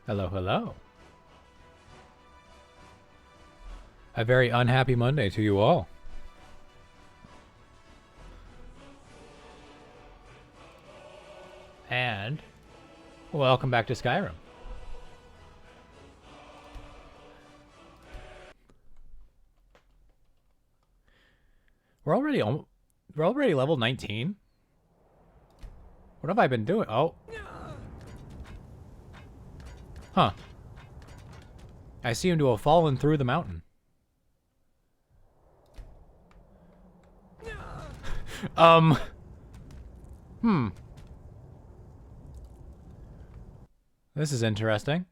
Hello, hello. A very unhappy Monday to you all. And welcome back to Skyrim. We're already level 19. What have I been doing? Oh. Huh. I seem to have fallen through the mountain. Hmm. This is interesting.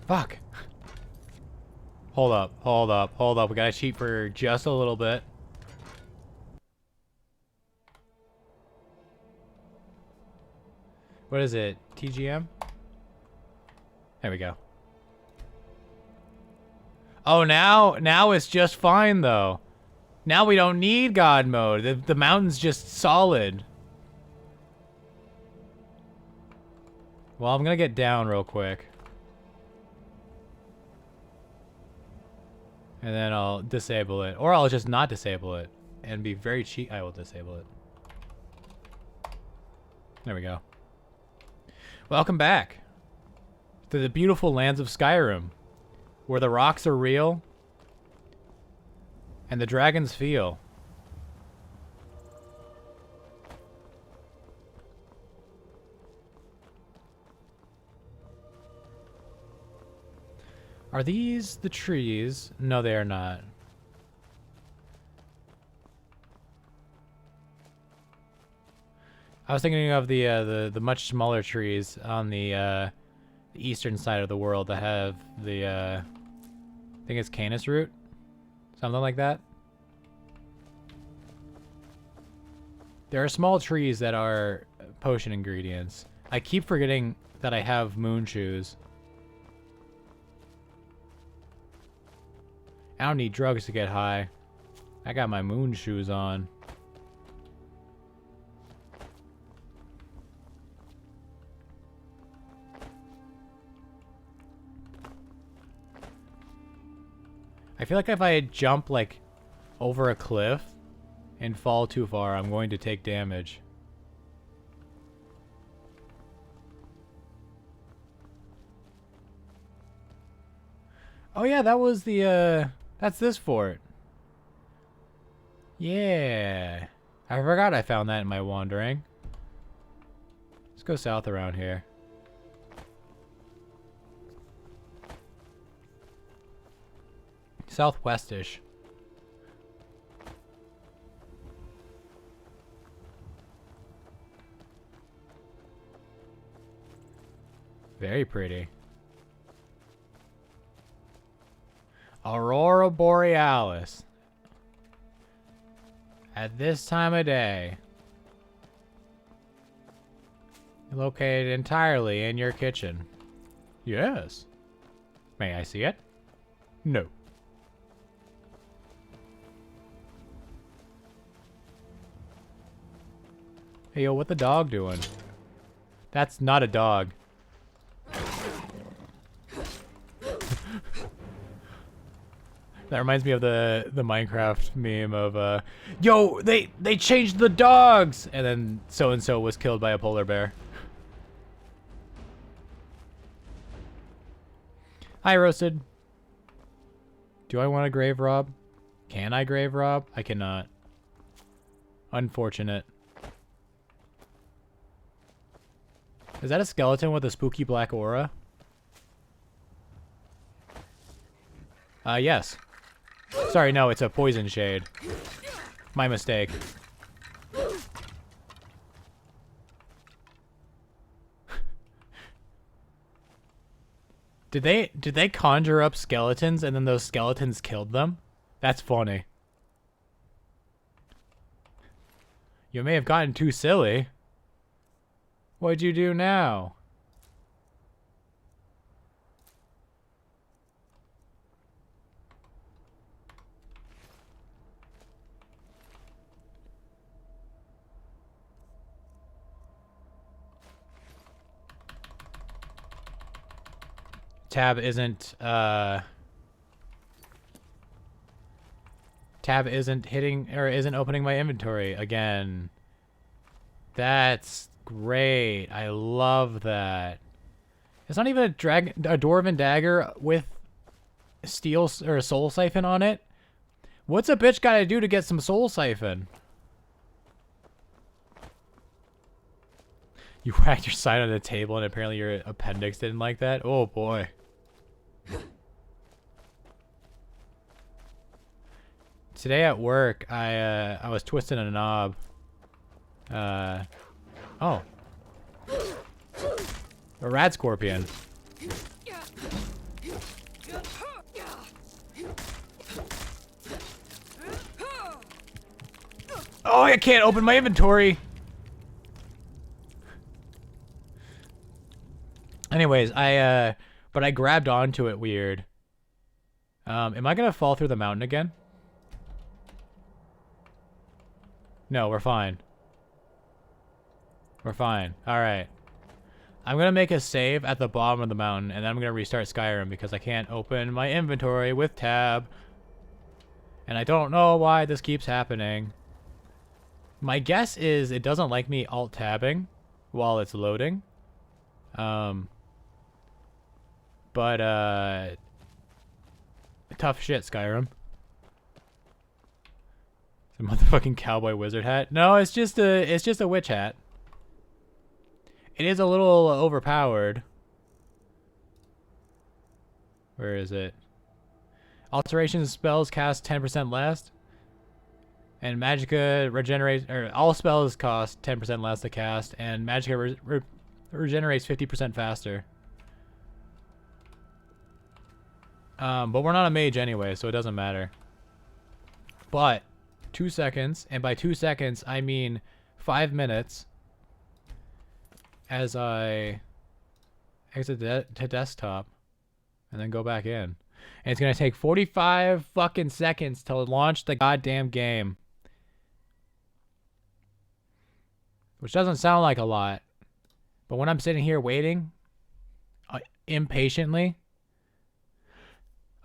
Fuck. Hold up, hold up, hold up. We gotta cheat for just a little bit. What is it? TGM? There we go. Oh, now it's just fine, though. Now we don't need God mode. The mountain's just solid. Well, I'm gonna get down real quick. And then I'll disable it. Or I'll just not disable it. And be very cheap. I will disable it. There we go. Welcome back to the beautiful lands of Skyrim, where the rocks are real and the dragons feel. Are these the trees? No, they are not. I was thinking of the much smaller trees on the eastern side of the world that have the I think it's canis root, something like that. There are small trees that are potion ingredients. I keep forgetting that I have moon shoes. I don't need drugs to get high. I got my moon shoes on. I feel like if I jump like over a cliff and fall too far, I'm going to take damage. Oh yeah, that was the that's this fort. Yeah. I forgot I found that in my wandering. Let's go south around here. Southwestish. Very pretty. Aurora Borealis. At this time of day. Located entirely in your kitchen. Yes. May I see it? No. Hey, yo, what the dog doing? That's not a dog. That reminds me of the Minecraft meme of, yo, they changed the dogs! And then so-and-so was killed by a polar bear. Hi, Roasted. Do I want to grave rob? Can I grave rob? I cannot. Unfortunate. Is that a skeleton with a spooky black aura? Yes. Sorry, no, it's a poison shade. My mistake. Did they conjure up skeletons and then those skeletons killed them? That's funny. You may have gotten too silly. What'd you do now? tab isn't hitting or isn't opening my inventory again. That's great. I love that. It's not even a dwarven dagger with steel or a soul siphon on it. What's a bitch gotta do to get some soul siphon? You whacked your side on the table and apparently your appendix didn't like that? Oh boy. Today at work, I was twisting a knob. Oh. A rad scorpion. Oh, I can't open my inventory. Anyways, but I grabbed onto it weird. Am I gonna fall through the mountain again? No, we're fine. We're fine. Alright. I'm gonna make a save at the bottom of the mountain, and then I'm gonna restart Skyrim because I can't open my inventory with tab. And I don't know why this keeps happening. My guess is it doesn't like me alt-tabbing while it's loading. But tough shit, Skyrim. It's a motherfucking cowboy wizard hat. No, it's just a witch hat. It is a little overpowered. Where is it? Alteration spells cast 10% less. And Magicka regenerates, or all spells cost 10% less to cast, and Magicka regenerates 50% faster. But we're not a mage anyway, so it doesn't matter. But 2 seconds, and by 2 seconds I mean 5 minutes, as I exit to desktop and then go back in. And it's gonna take 45 fucking seconds to launch the goddamn game. Which doesn't sound like a lot. But when I'm sitting here waiting impatiently.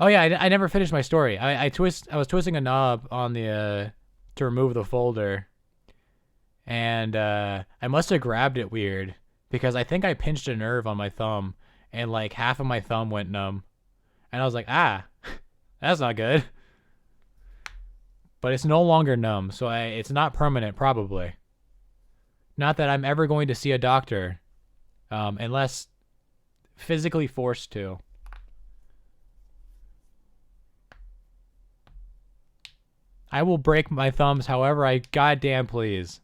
Oh yeah, I never finished my story. I was twisting a knob on the to remove the folder. And I must have grabbed it weird because I think I pinched a nerve on my thumb and like half of my thumb went numb. And I was like, "Ah, that's not good." But it's no longer numb, so it's not permanent probably. Not that I'm ever going to see a doctor, unless physically forced to. I will break my thumbs however I goddamn please.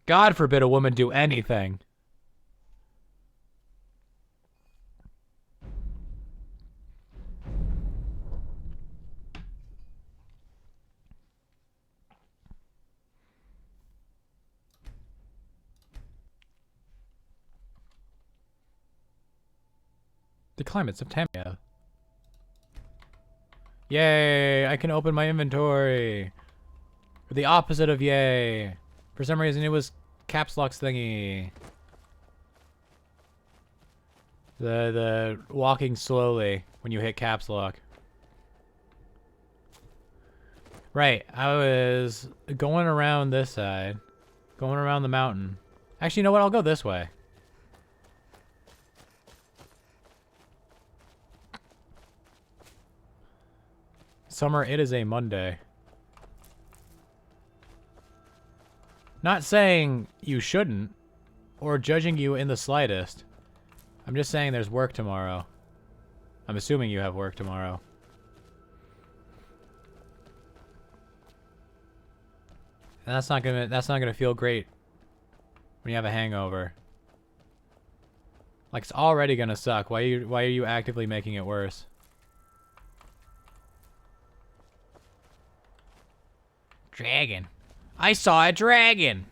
God forbid a woman do anything. The climates of Tamia. Yay! I can open my inventory. Or the opposite of yay. For some reason it was caps lock thingy. The walking slowly when you hit caps lock. Right, I was going around this side. Going around the mountain. Actually, you know what? I'll go this way. Summer, it is a Monday. Not saying you shouldn't, or judging you in the slightest. I'm just saying there's work tomorrow. I'm assuming you have work tomorrow. And that's not gonna feel great when you have a hangover. Like it's already gonna suck. Why are you actively making it worse? Dragon. I saw a dragon.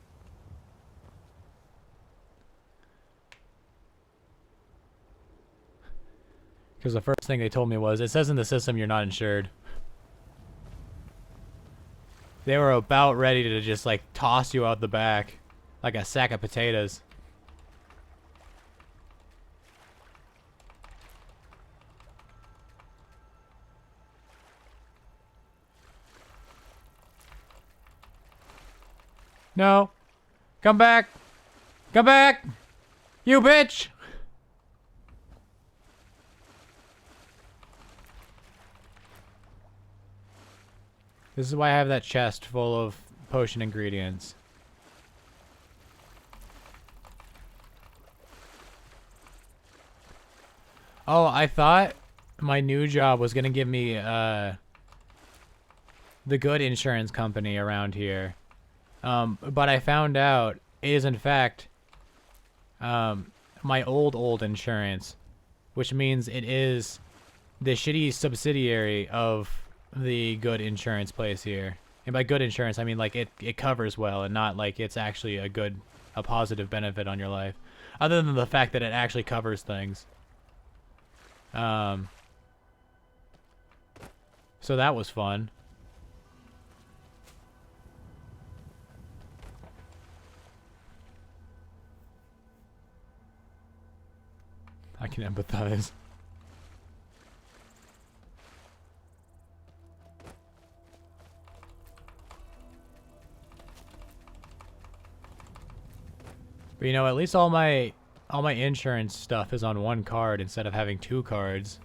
Because the first thing they told me was, it says in the system you're not insured. They were about ready to just like toss you out the back like a sack of potatoes. No. Come back. Come back. You bitch. This is why I have that chest full of potion ingredients. Oh, I thought my new job was gonna give me the good insurance company around here. But I found out it is in fact my old insurance, which means it is the shitty subsidiary of the good insurance place here. And by good insurance, I mean like it covers well and not like it's actually a positive benefit on your life. Other than the fact that it actually covers things. So that was fun. I can empathize. But you know, at least all my insurance stuff is on one card instead of having two cards.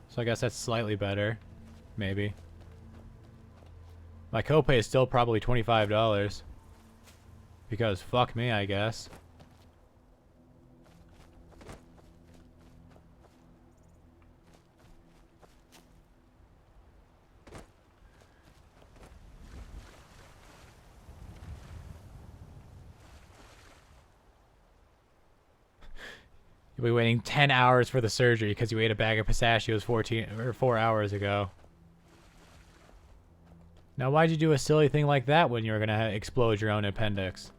So I guess that's slightly better. Maybe. My copay is still probably $25. Because fuck me, I guess. You'll be waiting 10 hours for the surgery because you ate a bag of pistachios 4 hours ago. Now, why'd you do a silly thing like that when you were gonna explode your own appendix?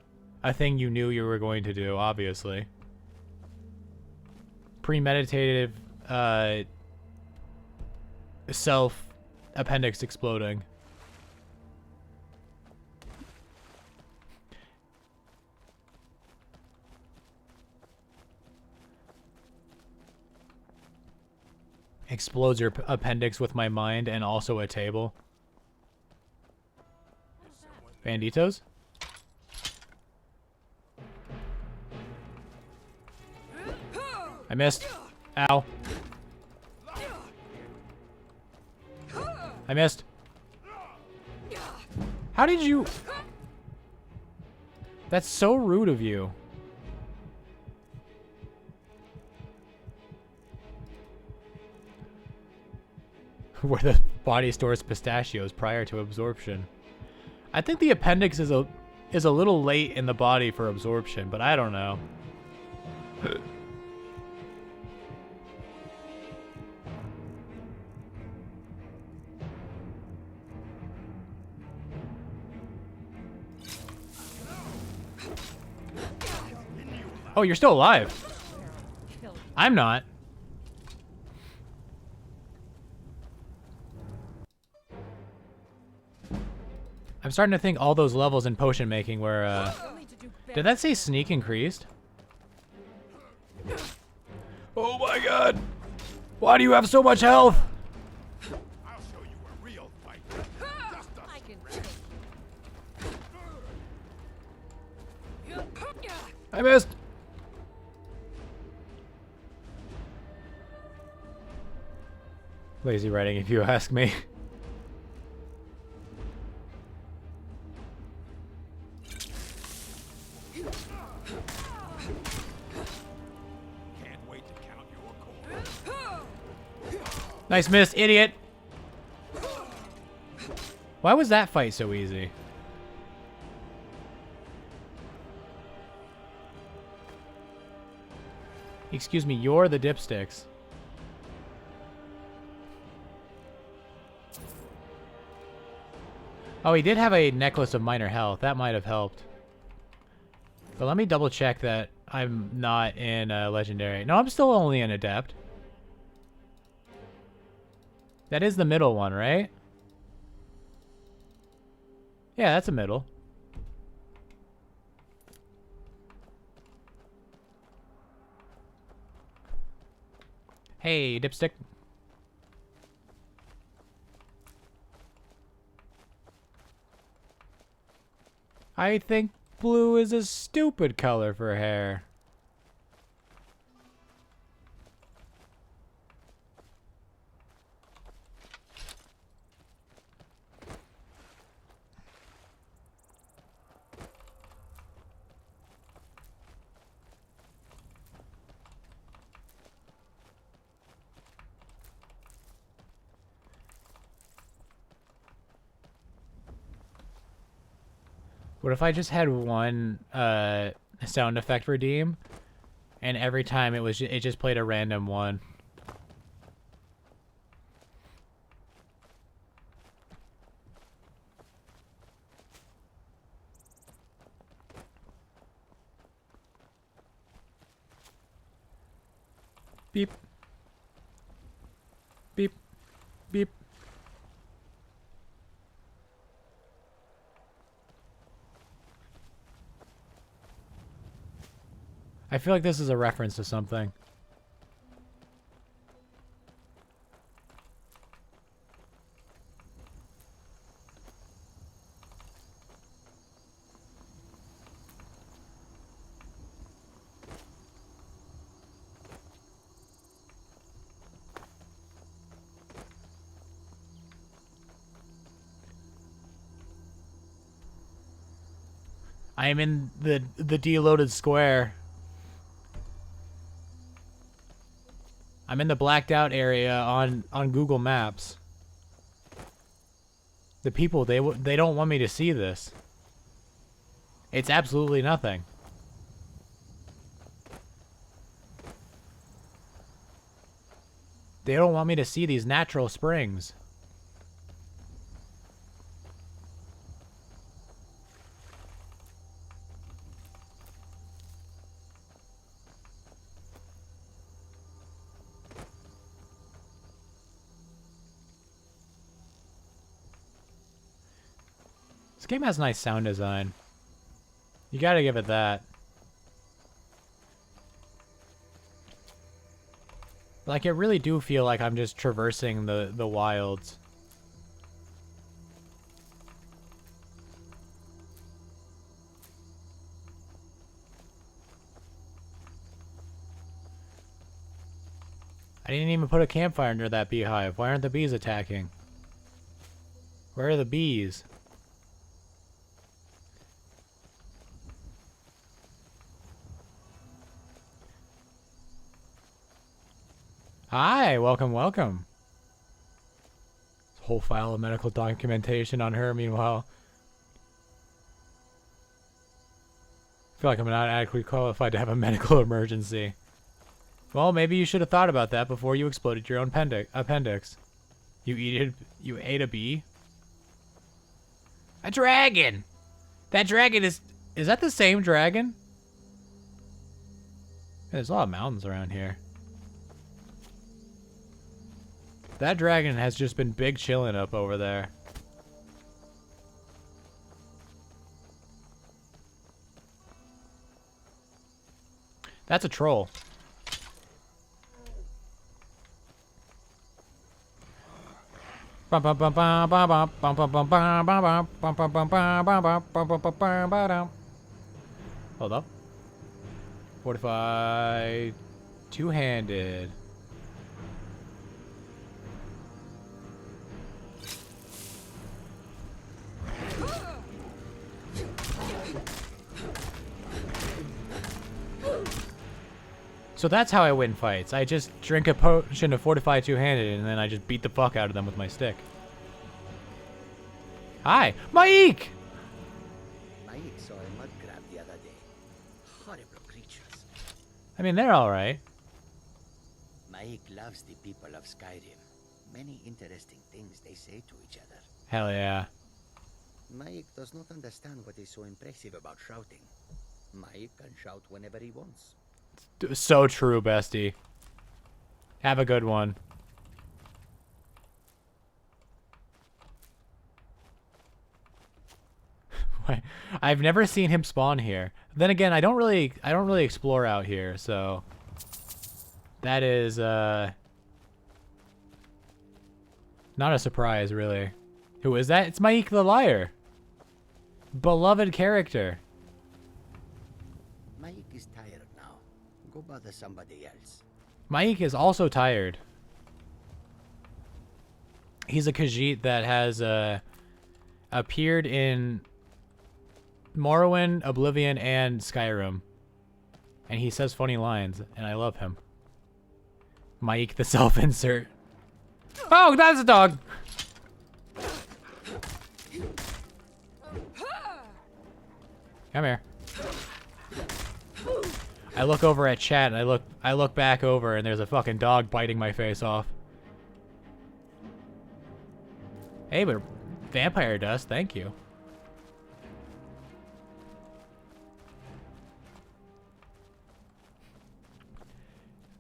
A thing you knew you were going to do, obviously. Premeditative, self-appendix exploding. Explodes your appendix with my mind and also a table. Banditos? I missed. Ow. I missed. How did you... That's so rude of you. Where the body stores pistachios prior to absorption. I think the appendix is a little late in the body for absorption, but I don't know. Oh, you're still alive. I'm not. I'm starting to think all those levels in potion making were, did that say sneak increased? Oh my god! Why do you have so much health? I'll show you a real fight. I missed! Lazy writing, if you ask me. Nice miss, idiot! Why was that fight so easy? Excuse me, you're the dipsticks. Oh, he did have a necklace of minor health. That might have helped. But let me double check that I'm not in legendary. No, I'm still only an adept. That is the middle one, right? Yeah, that's a middle. Hey, dipstick. I think Blue is a stupid color for hair. What if I just had one sound effect redeem, and every time it just played a random one? Beep. Beep. Beep. I feel like this is a reference to something. I am in the deloaded square. I'm in the blacked out area on Google Maps. The people, they don't want me to see this. It's absolutely nothing. They don't want me to see these natural springs. This game has nice sound design. You gotta give it that. Like, I really do feel like I'm just traversing the wilds. I didn't even put a campfire near that beehive. Why aren't the bees attacking? Where are the bees? Hi, welcome, welcome. Whole file of medical documentation on her, meanwhile. I feel like I'm not adequately qualified to have a medical emergency. Well, maybe you should have thought about that before you exploded your own appendix. You ate a bee? A dragon! That dragon is that the same dragon? There's a lot of mountains around here. That dragon has just been big chilling up over there. That's a troll. Hold up. Fortify two-handed. So that's how I win fights. I just drink a potion to fortify two-handed, and then I just beat the fuck out of them with my stick. Hi, Mike! Mike saw a mud crab the other day. Horrible creatures. I mean, they're all right. Mike loves the people of Skyrim. Many interesting things they say to each other. Hell yeah. Mike does not understand what is so impressive about shouting. Mike can shout whenever he wants. So true, bestie. Have a good one. I've never seen him spawn here. Then again, I don't really explore out here, so that is not a surprise, really. Who is that? It's Mike the Liar. Beloved character. Mike is tired now. Go bother somebody else. Mike is also tired. He's a Khajiit that has appeared in Morrowind, Oblivion, and Skyrim. And he says funny lines, and I love him. Mike the self-insert. Oh, that's a dog! Come here. I look over at chat, and I look back over, and there's a fucking dog biting my face off. Hey, but vampire dust, thank you.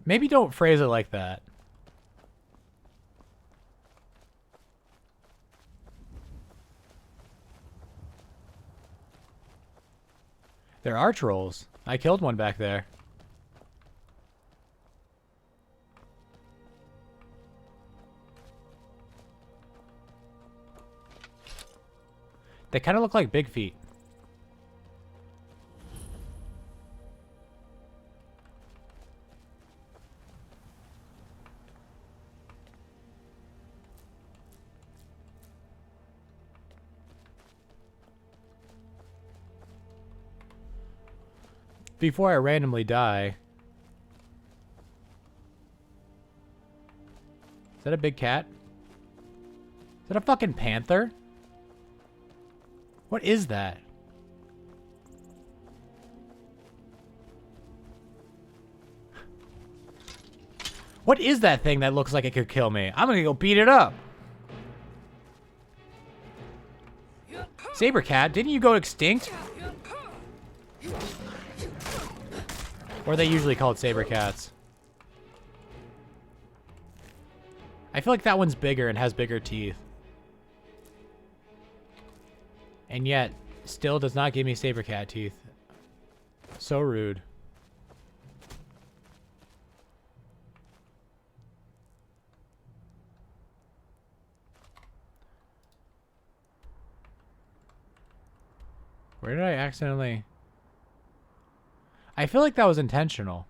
Maybe don't phrase it like that. There are trolls. I killed one back there. They kind of look like big feet. Before I randomly die. Is that a big cat? Is that a fucking panther? What is that? What is that thing that looks like it could kill me? I'm gonna go beat it up. Saber cat, didn't you go extinct? Or are they usually called saber cats? I feel like that one's bigger and has bigger teeth. And yet, still does not give me saber cat teeth. So rude. Where did I accidentally... I feel like that was intentional.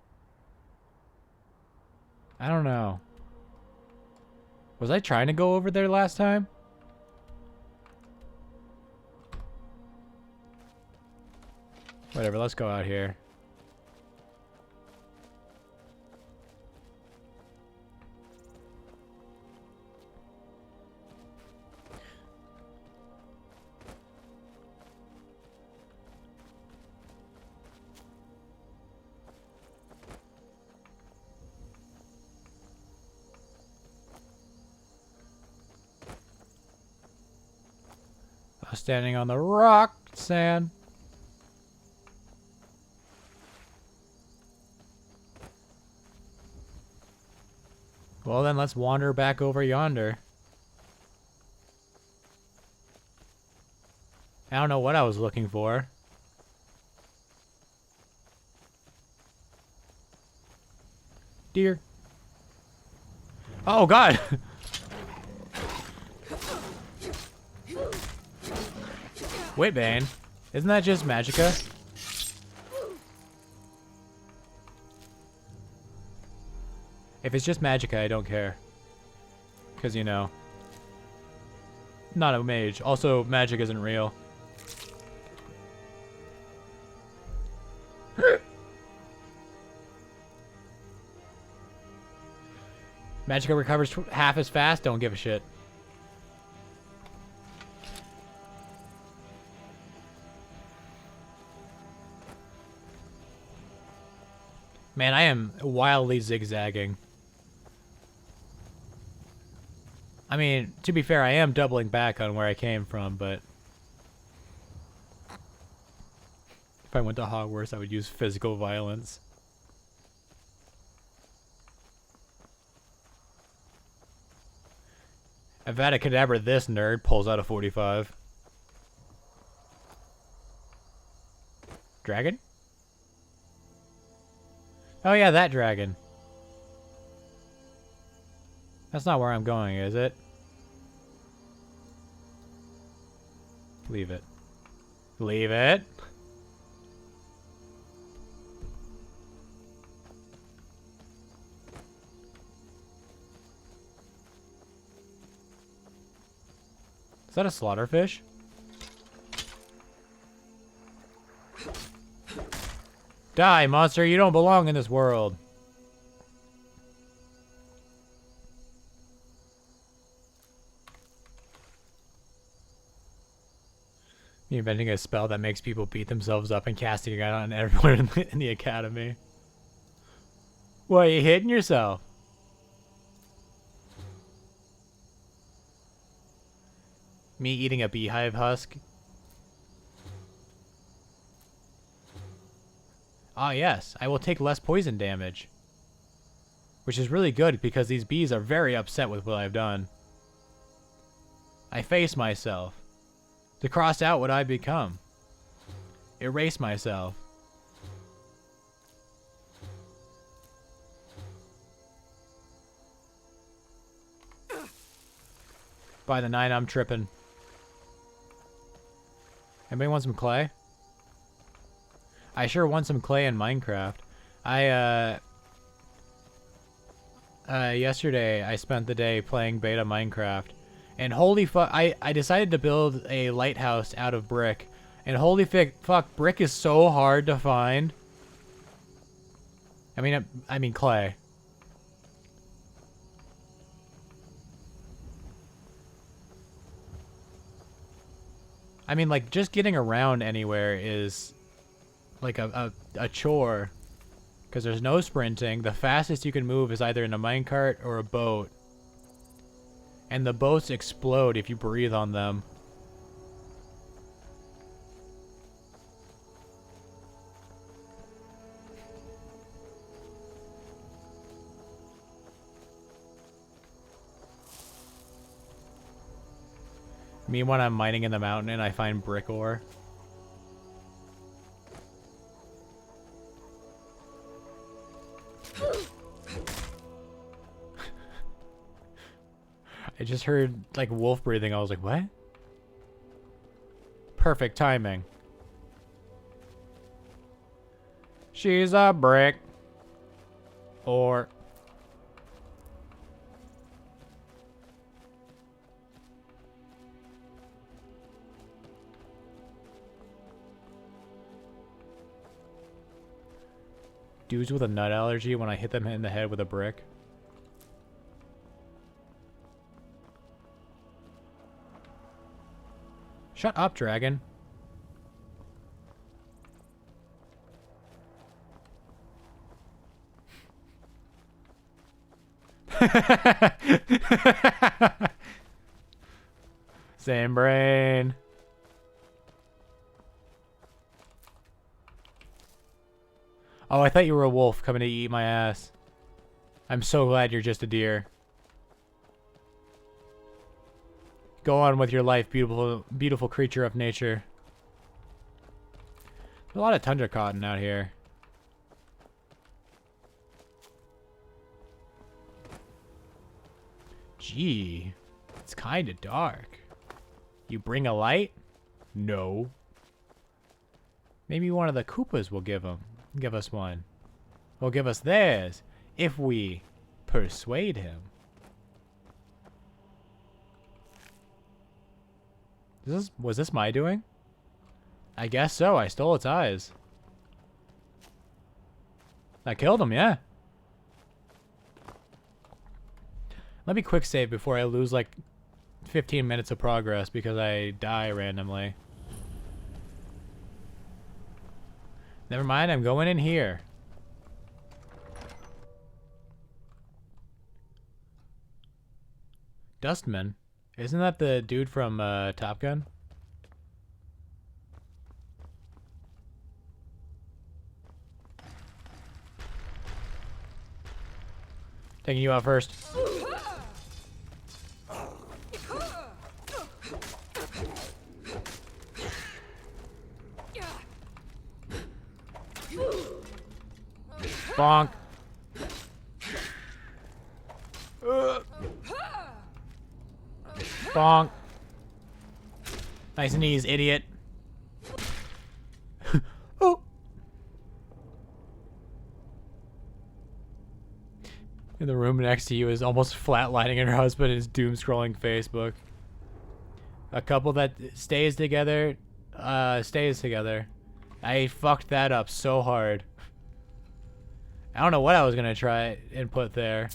I don't know. Was I trying to go over there last time? Whatever, let's go out here. I was standing on the rock sand. Well then, let's wander back over yonder. I don't know what I was looking for. Deer. Oh god! Whitbane. Isn't that just Magicka? If it's just Magicka, I don't care. Because, you know. Not a mage. Also, magic isn't real. Magicka recovers half as fast? Don't give a shit. Man, I am wildly zigzagging. I mean, to be fair, I am doubling back on where I came from, but... if I went to Hogwarts, I would use physical violence. Avada Kedavra, this nerd pulls out a 45. Dragon? Oh yeah, that dragon. That's not where I'm going, is it? Leave it. Leave it. that a slaughterfish? Die, monster! You don't belong in this world. You're inventing a spell that makes people beat themselves up and casting it on everyone in the academy. What, are you hitting yourself? Me eating a beehive husk? Ah, yes. I will take less poison damage. Which is really good because these bees are very upset with what I've done. I face myself. To cross out what I've become. Erase myself. By the 9, I'm tripping. Anybody want some clay? I sure want some clay in Minecraft. Yesterday I spent the day playing beta Minecraft. And holy fuck, I decided to build a lighthouse out of brick. And holy fuck, brick is so hard to find. I mean clay. I mean, like, just getting around anywhere is like a chore. Because there's no sprinting. The fastest you can move is either in a minecart or a boat. And the boats explode if you breathe on them. Me when I'm mining in the mountain and I find brick ore. I just heard like wolf breathing. I was like, what? Perfect timing. She's a brick. Or dudes with a nut allergy when I hit them in the head with a brick. Shut up, dragon. Same brain. Oh, I thought you were a wolf coming to eat my ass. I'm so glad you're just a deer. Go on with your life, beautiful, beautiful creature of nature. There's a lot of tundra cotton out here. Gee, it's kind of dark. You bring a light? No. Maybe one of the Koopas will give us one. Will give us theirs if we persuade him. Was this my doing? I guess so. I stole its eyes. I killed him, yeah. Let me quick save before I lose like 15 minutes of progress because I die randomly. Never mind, I'm going in here. Dustman? Isn't that the dude from Top Gun? Taking you out first. Bonk. Bonk. Nice knees, idiot. Oh. In the room next to you is almost flatlining her husband and is doom scrolling Facebook. A couple that stays together, stays together. I fucked that up so hard. I don't know what I was gonna try and put there.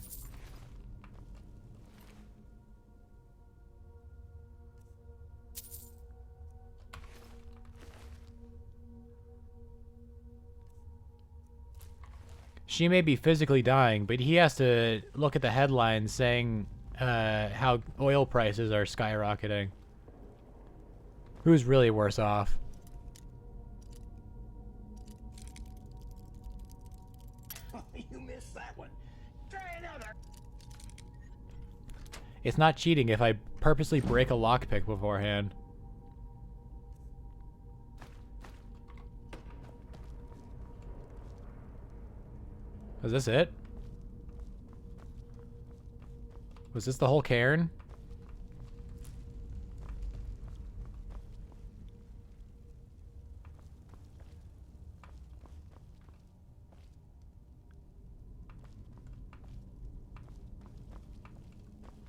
She may be physically dying, but he has to look at the headlines saying how oil prices are skyrocketing. Who's really worse off? You missed that one. Try another. It's not cheating if I purposely break a lockpick beforehand. Was this it? Was this the whole cairn?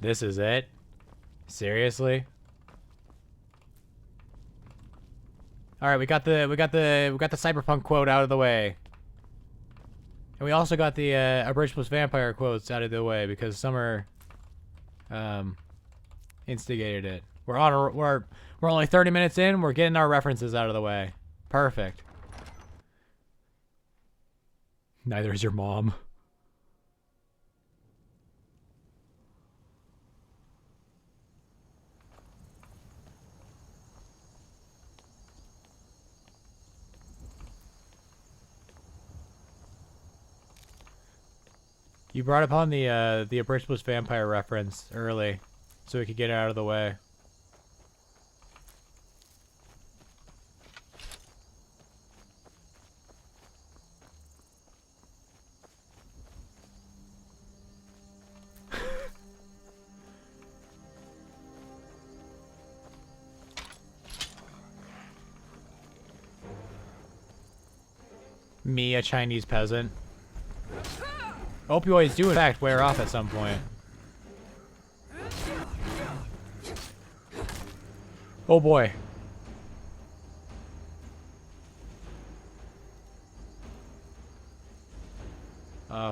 This is it? Seriously? All right, we got the cyberpunk quote out of the way. And we also got the Abridged plus Vampire quotes out of the way because Summer instigated it. We're only 30 minutes in, we're getting our references out of the way. Perfect. Neither is your mom. You brought upon the Abridged plus Vampire reference early, so we could get it out of the way. Me, a Chinese peasant. Opioids do in fact wear off at some point. Oh boy.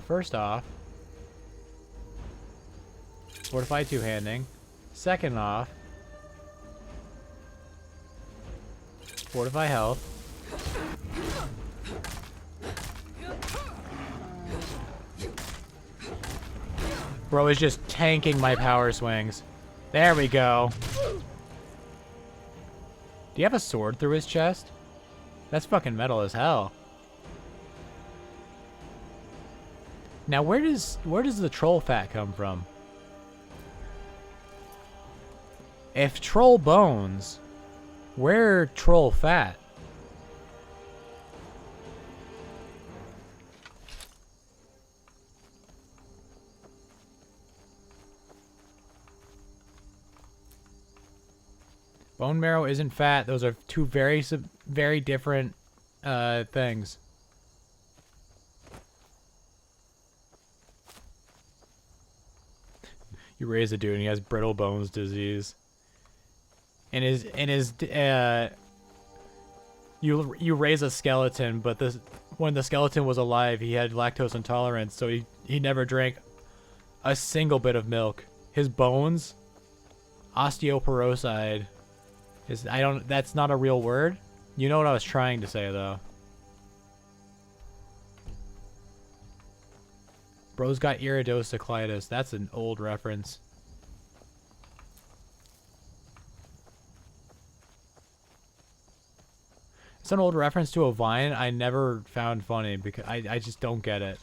First off, fortify two-handing. Second off, fortify health. Bro is just tanking my power swings. There we go. Do you have a sword through his chest? That's fucking metal as hell. Now where does the troll fat come from? If troll bones, where troll fat? Bone marrow isn't fat. Those are two very different things. You raise a dude and he has brittle bones disease. And you raise a skeleton, but when the skeleton was alive, he had lactose intolerance, so he never drank a single bit of milk. His bones, osteoporosis. That's not a real word. You know what I was trying to say though. Bro's got iridocyclitis. That's an old reference. It's an old reference to a Vine I never found funny because I just don't get it.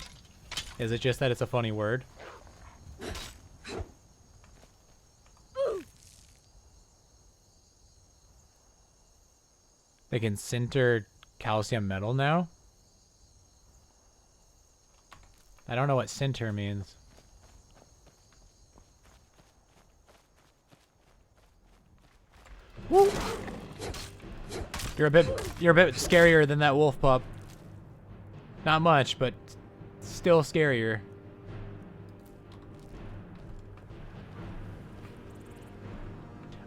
Is it just that it's a funny word? They can sinter calcium metal now? I don't know what sinter means. Woo! You're a bit scarier than that wolf pup. Not much, but still scarier.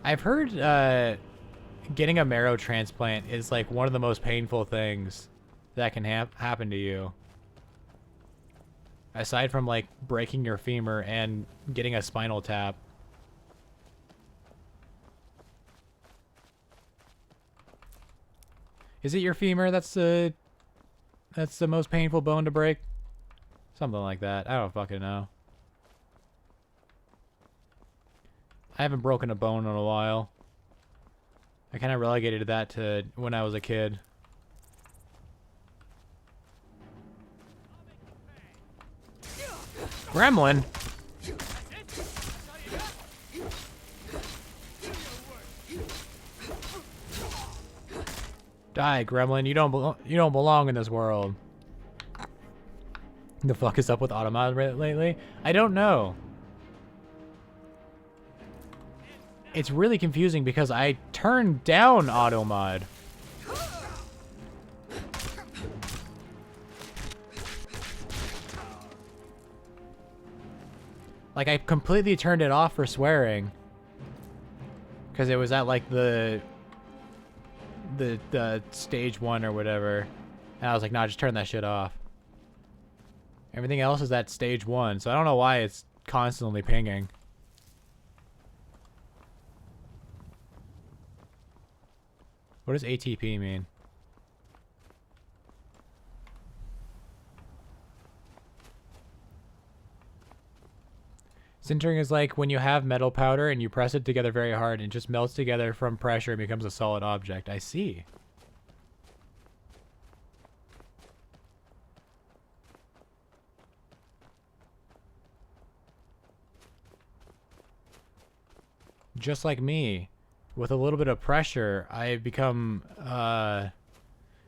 I've heard getting a marrow transplant is like one of the most painful things that can happen to you. Aside from like breaking your femur and getting a spinal tap. Is it your femur that's the most painful bone to break? Something like that. I don't fucking know. I haven't broken a bone in a while. I kind of relegated that to when I was a kid. Gremlin? Die, Gremlin. You don't belong in this world. The fuck is up with Automod lately? I don't know. It's really confusing because I turned down Automod. Like, I completely turned it off for swearing. Because it was at, like, the stage 1 or whatever. And I was like, nah, just turn that shit off. Everything else is at stage 1, so I don't know why it's constantly pinging. What does ATP mean? Sintering is like when you have metal powder and you press it together very hard and it just melts together from pressure and becomes a solid object. I see. Just like me, with a little bit of pressure, I become, I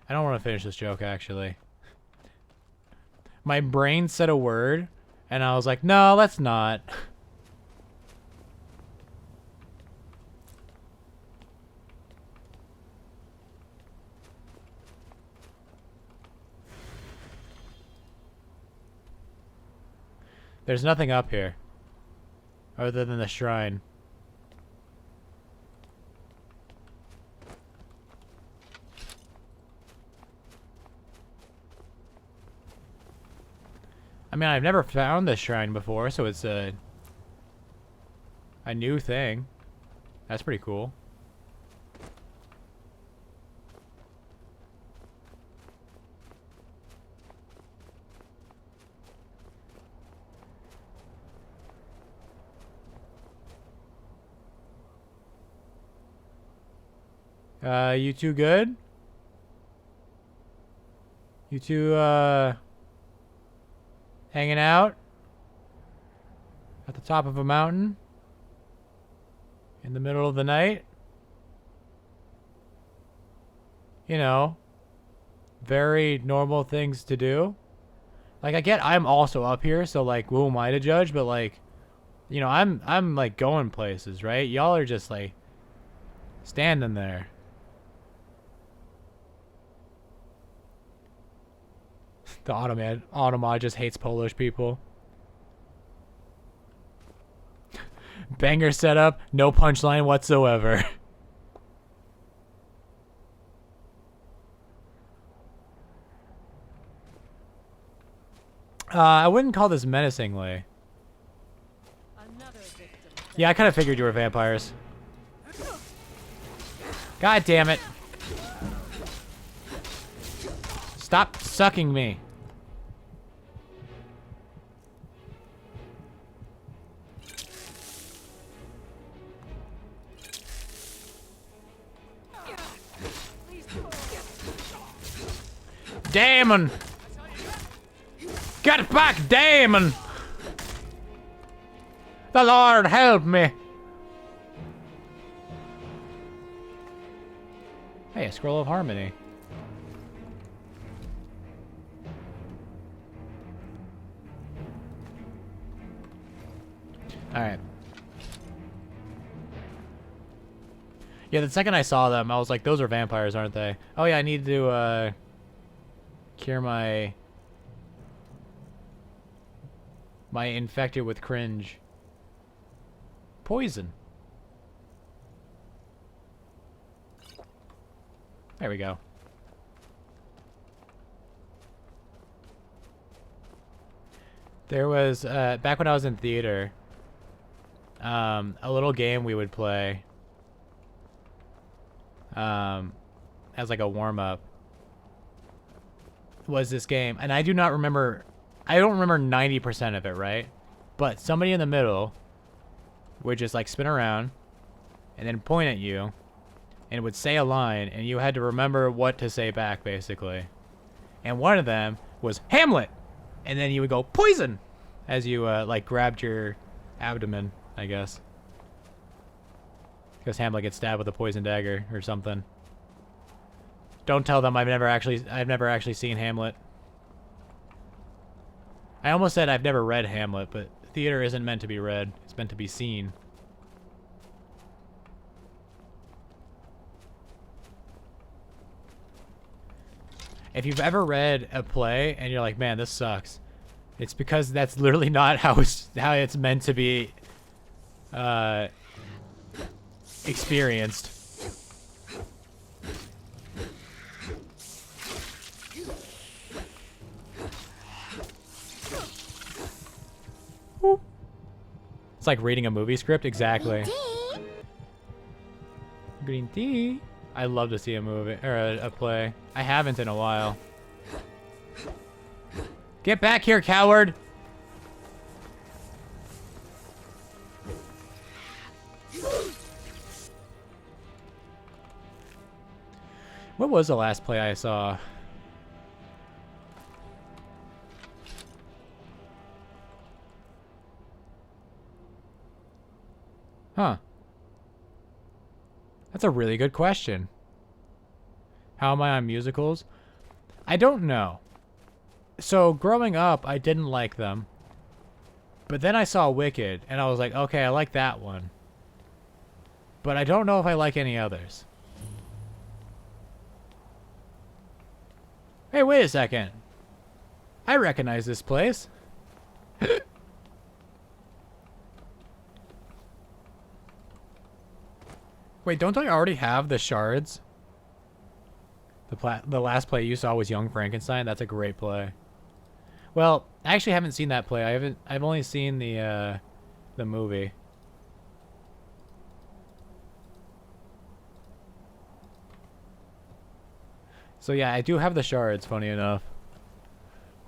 don't want to finish this joke, actually. My brain said a word, and I was like, no, let's not. There's nothing up here, other than the shrine. I mean, I've never found this shrine before, so it's a new thing. That's pretty cool. You two good? You two, hanging out? At the top of a mountain? In the middle of the night? You know, very normal things to do. Like, I get I'm also up here, so, like, who am I to judge? But, like, you know, I'm like, going places, right? Y'all are just, like, standing there. The Automod just hates Polish people. Banger setup, no punchline whatsoever. I wouldn't call this menacingly. Yeah, I kind of figured you were vampires. God damn it. Stop sucking me. Damon! Get back, Damon! The Lord help me! Hey, a scroll of harmony. Alright. Yeah, the second I saw them, I was like, those are vampires, aren't they? Oh yeah, I need to, cure my infected with cringe. Poison. There we go. There was, back when I was in theater, a little game we would play as like a warm-up was this game. And I do not remember, I don't remember 90% of it, right? But somebody in the middle would just like spin around and then point at you and would say a line, and you had to remember what to say back, basically. And one of them was Hamlet, and then you would go poison as you like grabbed your abdomen, I guess, because Hamlet gets stabbed with a poison dagger or something. Don't tell them I've never actually seen Hamlet. I almost said I've never read Hamlet, but theater isn't meant to be read, it's meant to be seen. If you've ever read a play and you're like, man, this sucks, it's because that's literally not how it's meant to be experienced. It's like reading a movie script, exactly. Green tea. I'd love to see a movie or a play. I haven't in a while. Get back here, coward! What was the last play I saw? Huh. That's a really good question. How am I on musicals? I don't know. So growing up, I didn't like them. But then I saw Wicked, and I was like, okay, I like that one. But I don't know if I like any others. Hey, wait a second. I recognize this place. Wait, don't I already have the shards? The last play you saw was Young Frankenstein. That's a great play. Well, I actually haven't seen that play. I've only seen the movie. So yeah, I do have the shards, funny enough.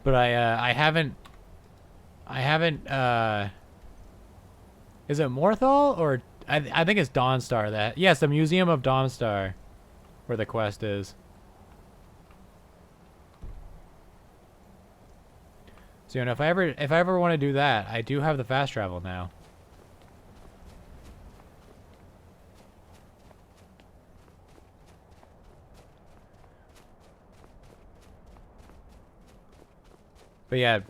But I haven't is it Morthal or I think it's Dawnstar that. Yes, the Museum of Dawnstar where the quest is. So you know, if I ever want to do that, I do have the fast travel now. But yeah,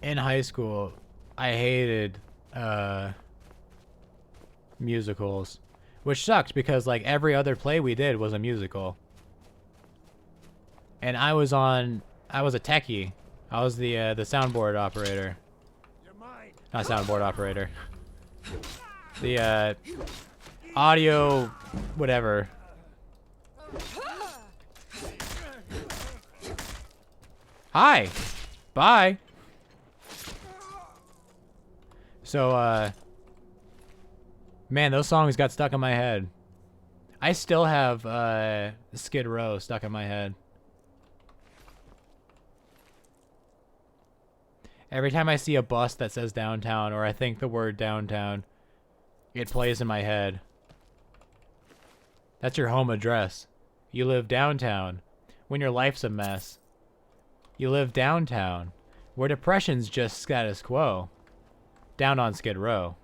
in high school, I hated musicals, which sucked because like every other play we did was a musical. And I was a techie. I was the soundboard operator. Not soundboard operator. The audio whatever. Hi. Bye. So man, those songs got stuck in my head. I still have Skid Row stuck in my head. Every time I see a bus that says downtown, or I think the word downtown, it plays in my head. That's your home address. You live downtown, when your life's a mess. You live downtown, where depression's just status quo. Down on Skid Row.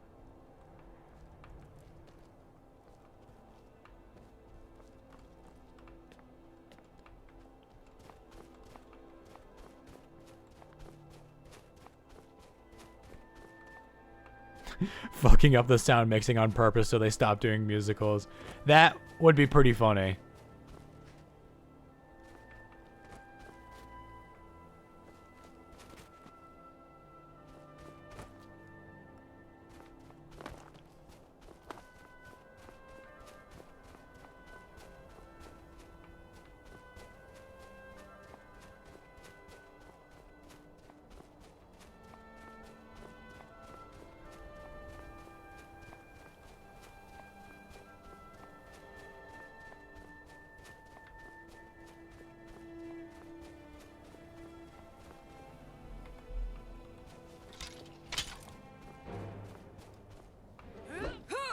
Fucking up the sound mixing on purpose so they stop doing musicals. That would be pretty funny.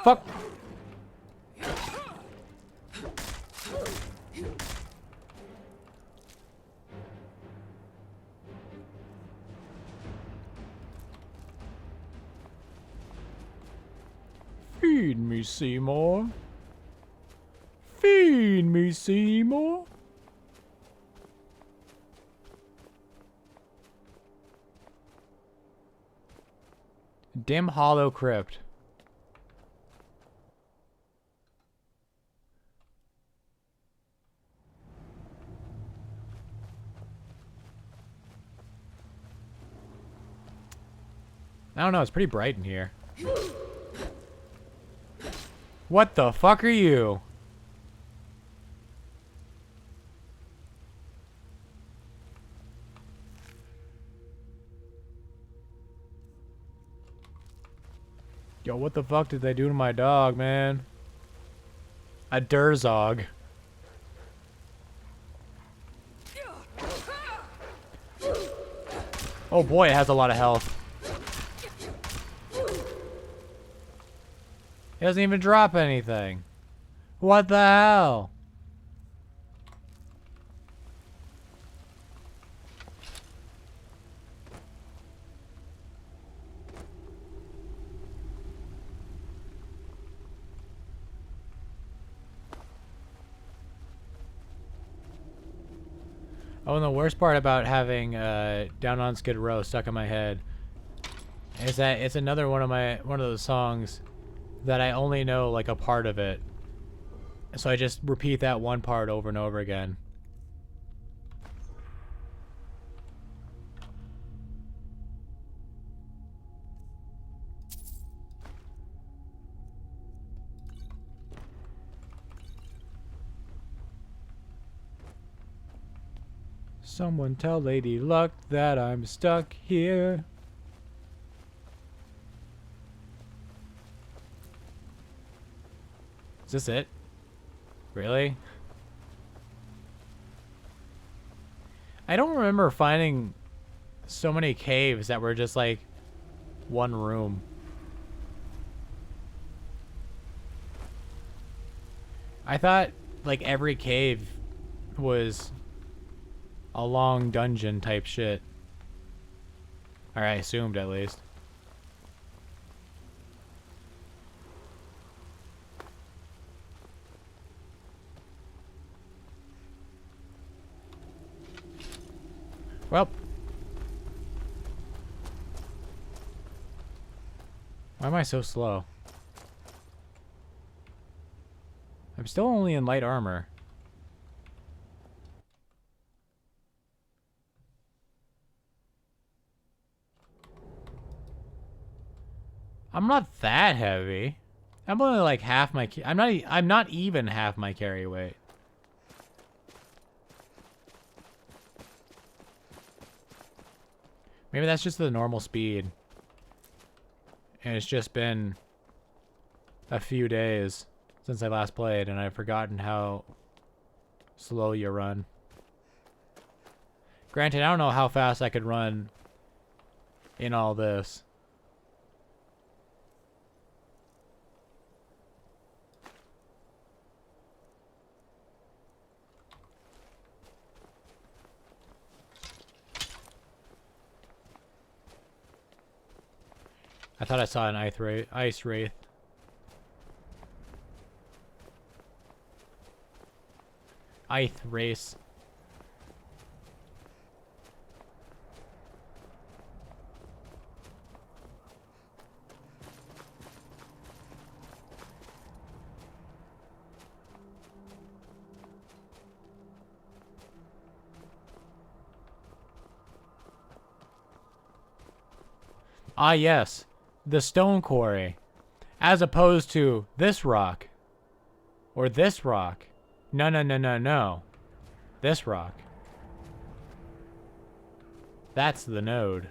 Fuck. Feed me, Seymour. Feed me, Seymour. Dim Hollow Crypt. I don't know, it's pretty bright in here. What the fuck are you? Yo, what the fuck did they do to my dog, man? A Durzog. Oh boy, it has a lot of health. It doesn't even drop anything. What the hell? Oh, and the worst part about having Down on Skid Row stuck in my head is that it's another one of those songs that I only know like a part of it. So I just repeat that one part over and over again. Someone tell Lady Luck that I'm stuck here. Is this it? Really? I don't remember finding so many caves that were just like one room. I thought like every cave was a long dungeon type shit. Or I assumed at least. Well. Why am I so slow? I'm still only in light armor. I'm not that heavy. I'm only like half my I'm not even half my carry weight. Maybe that's just the normal speed. And it's just been a few days since I last played and I've forgotten how slow you run. Granted, I don't know how fast I could run in all this. I thought I saw an ice wraith. Ice race. Ah, yes. The stone quarry. As opposed to this rock. Or this rock. No, no, no, no, no. This rock. That's the node.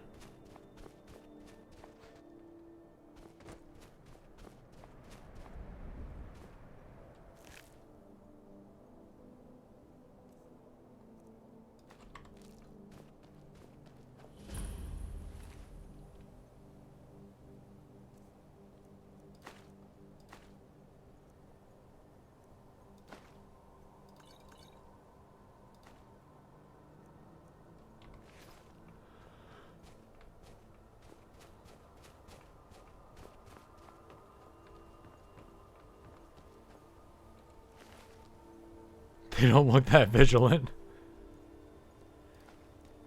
They don't look that vigilant.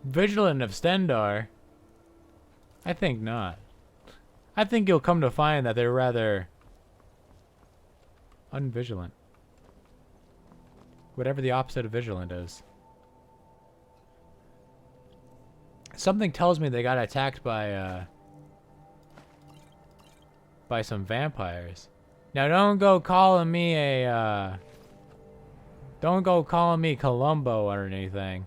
Vigilant of Stendar? I think not. I think you'll come to find that they're rather unvigilant. Whatever the opposite of vigilant is. Something tells me they got attacked by some vampires. Now don't go calling me a don't go calling me Columbo or anything.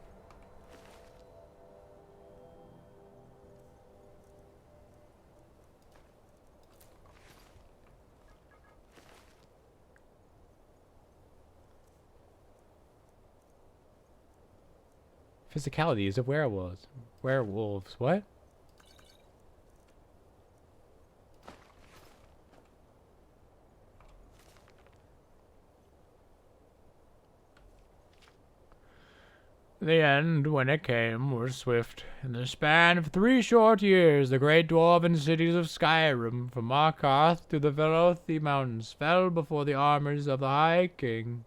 Physicalities of werewolves. Werewolves, what? The end, when it came, was swift. In the span of 3 short years, the great dwarven cities of Skyrim, from Markarth to the Velothi Mountains, fell before the armies of the High King.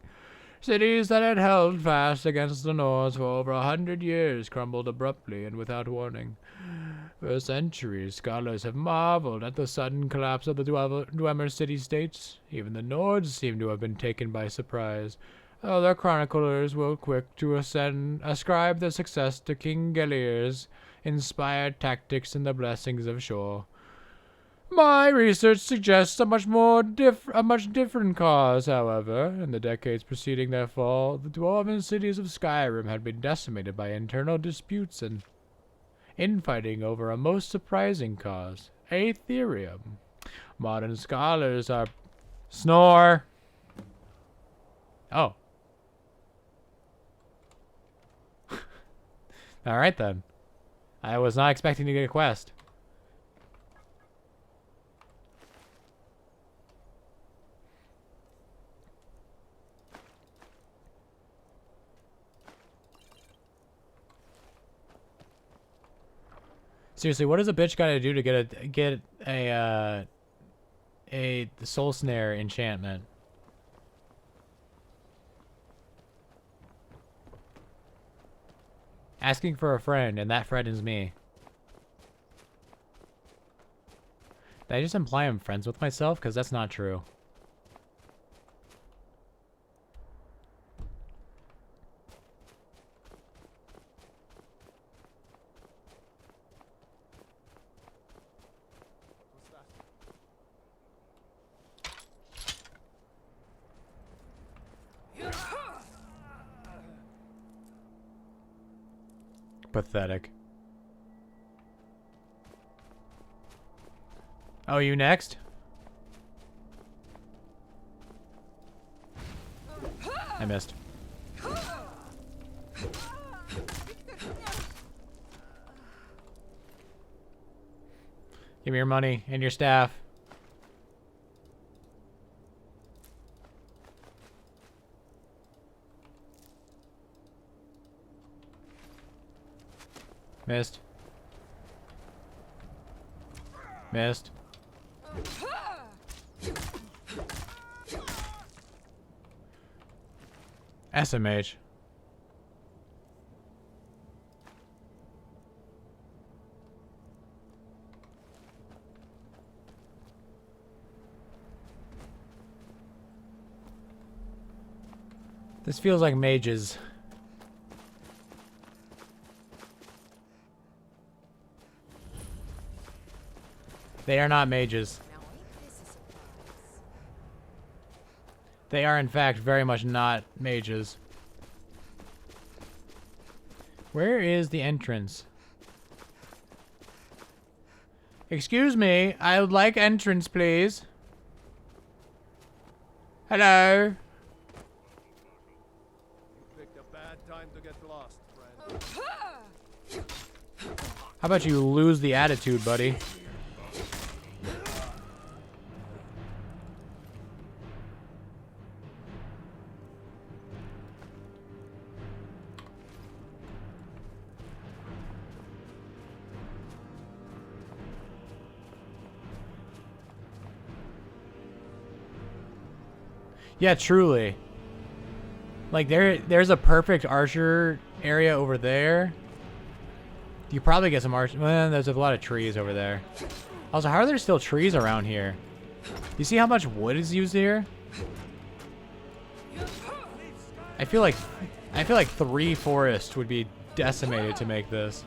Cities that had held fast against the Nords for over 100 years crumbled abruptly and without warning. For centuries, scholars have marveled at the sudden collapse of the Dwemer city-states. Even the Nords seem to have been taken by surprise. Other chroniclers were quick to ascribe the success to King Gelir's inspired tactics and the blessings of Shor. My research suggests a much different cause, however. In the decades preceding their fall, the dwarven cities of Skyrim had been decimated by internal disputes and infighting over a most surprising cause, aetherium. Modern scholars are... Snore! Oh. Alright then. I was not expecting to get a quest. Seriously, what does a bitch gotta do to get a soul snare enchantment? Asking for a friend, and that friend is me. Did I just imply I'm friends with myself? Because that's not true. Pathetic. Oh, you next? I missed. Give me your money and your staff. Missed. Missed. SMH. This feels like mages. They are not mages. They are, in fact, very much not mages. Where is the entrance? Excuse me, I would like entrance, please. Hello? You picked a bad time to get lost, friend. How about you lose the attitude, buddy? Yeah, truly. Like there's a perfect archer area over there. You probably get some archer. Well, there's a lot of trees over there. Also, how are there still trees around here? You see how much wood is used here? I feel like 3 forests would be decimated to make this.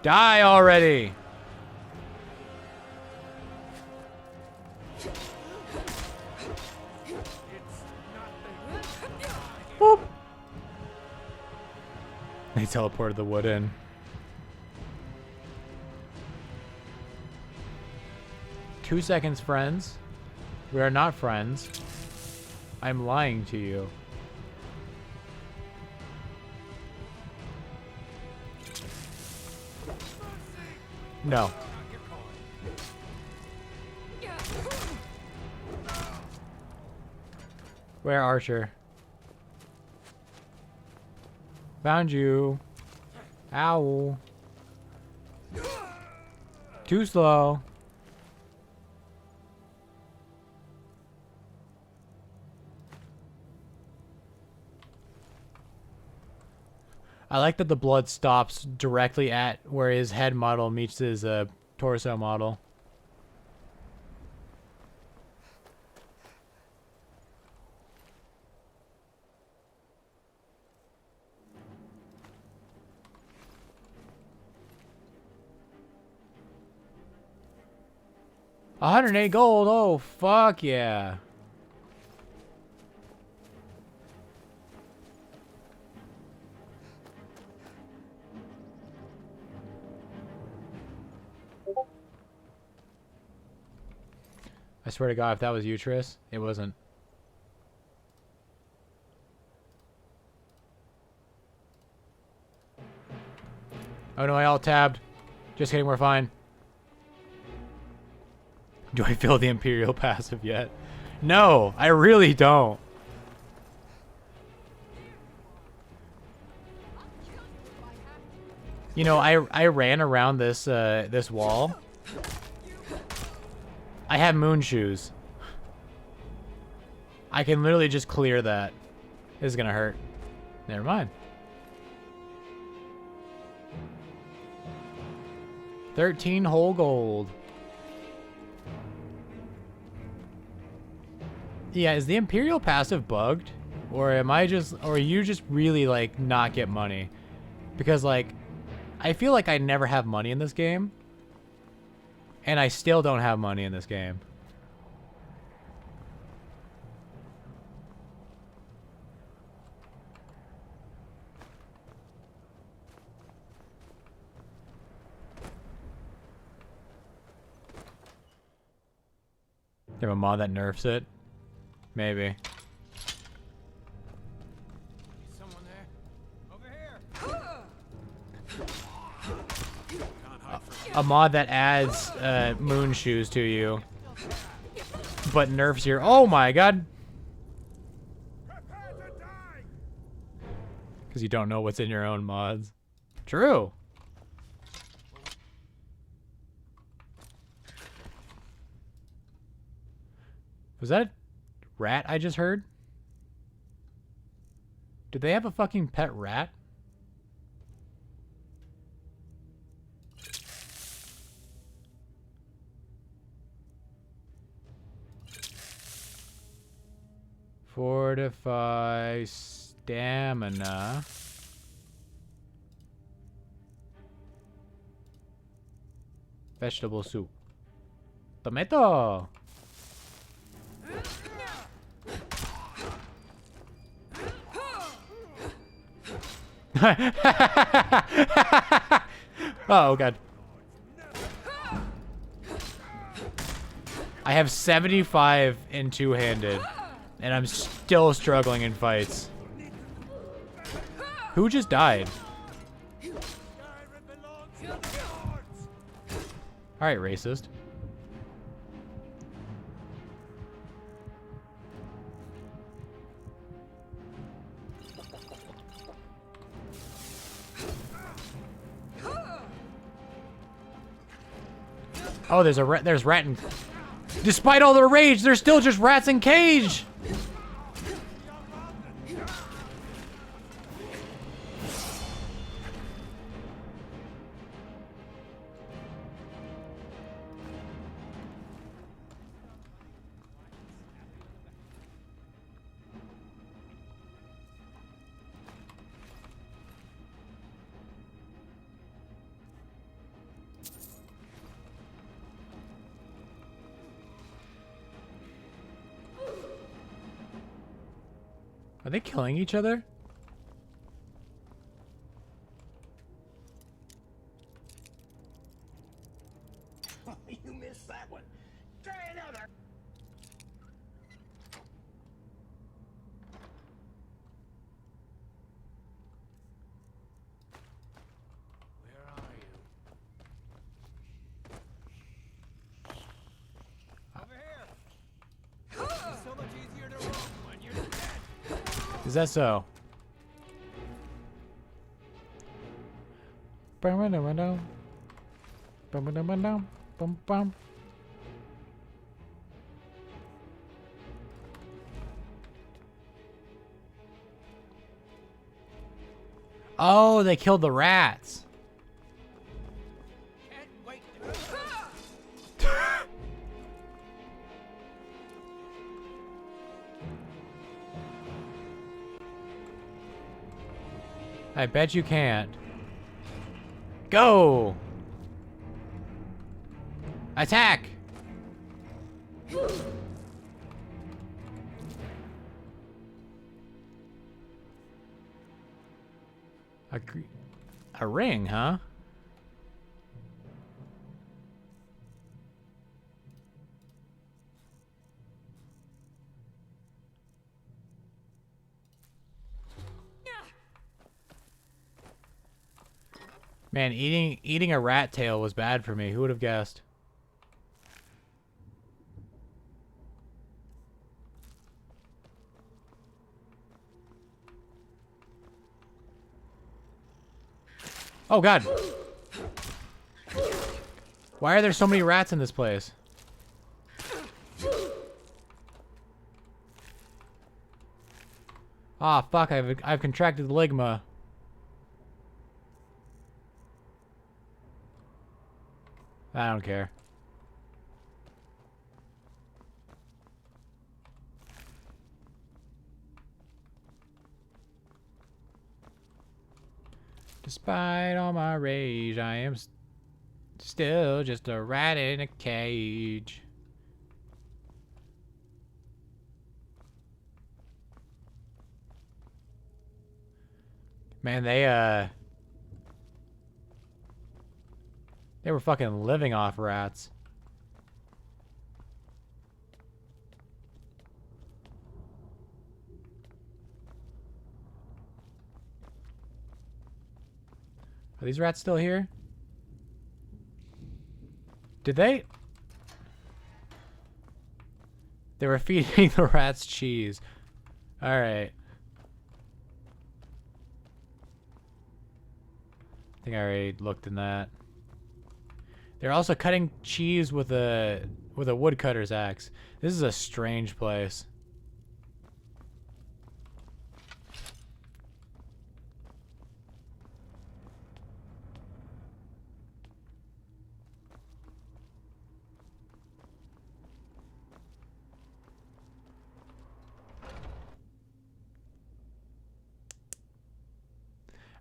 Die already! Boop. They teleported the wood in. "2 seconds, friends. We are not friends. I'm lying to you." No. Where, Archer? Found you. Ow. Too slow. I like that the blood stops directly at where his head model meets his torso model. $108 gold. Oh, fuck yeah. I swear to God, if that was you, Triss, it wasn't. Oh no, I alt-tabbed. Just kidding, we're fine. Do I feel the Imperial passive yet? No, I really don't. You know, I ran around this this wall. I have moon shoes. I can literally just clear that. This is gonna hurt. Never mind. 13 whole gold. Yeah, is the Imperial passive bugged? Or am I just, or you just really like not get money? Because like, I feel like I never have money in this game. And I still don't have money in this game. You have a mod that nerfs it? Maybe. Someone there? Over here. A mod that adds moon shoes to you, but nerfs your. Oh my god! Because you don't know what's in your own mods. True. Was that a rat I just heard? Did they have a fucking pet rat? Fortify stamina. Vegetable soup. Tomato! Oh god. I have 75 in two-handed, and I'm still struggling in fights. Who just died? Alright, racist. Oh, there's rat and... Despite all their rage, there's still just rats in cage! Are they killing each other? You missed that one. Try another. Where are you? Over here. It's so much easier to roll when you're dead. Is that so? Oh, they killed the rats. Can't wait. I bet you can't. Go! Attack! A ring, huh? Man, eating a rat tail was bad for me. Who would have guessed? Oh god. Why are there so many rats in this place? Ah, fuck, I've contracted ligma. I don't care. Despite all my rage, I am still just a rat in a cage. Man, they were fucking living off rats. Are these rats still here? Did they? They were feeding the rats cheese. Alright. I think I already looked in that. They're also cutting cheese with a woodcutter's axe. This is a strange place.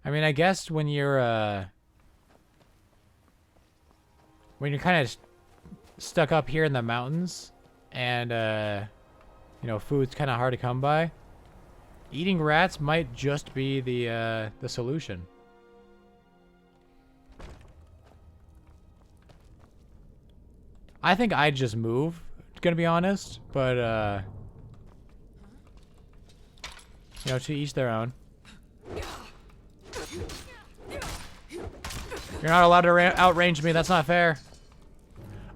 I mean, I guess when you're kind of stuck up here in the mountains and you know, food's kind of hard to come by, eating rats might just be the solution. I think I'd just move, gonna be honest, but you know, to each their own. You're not allowed to outrange me. That's not fair.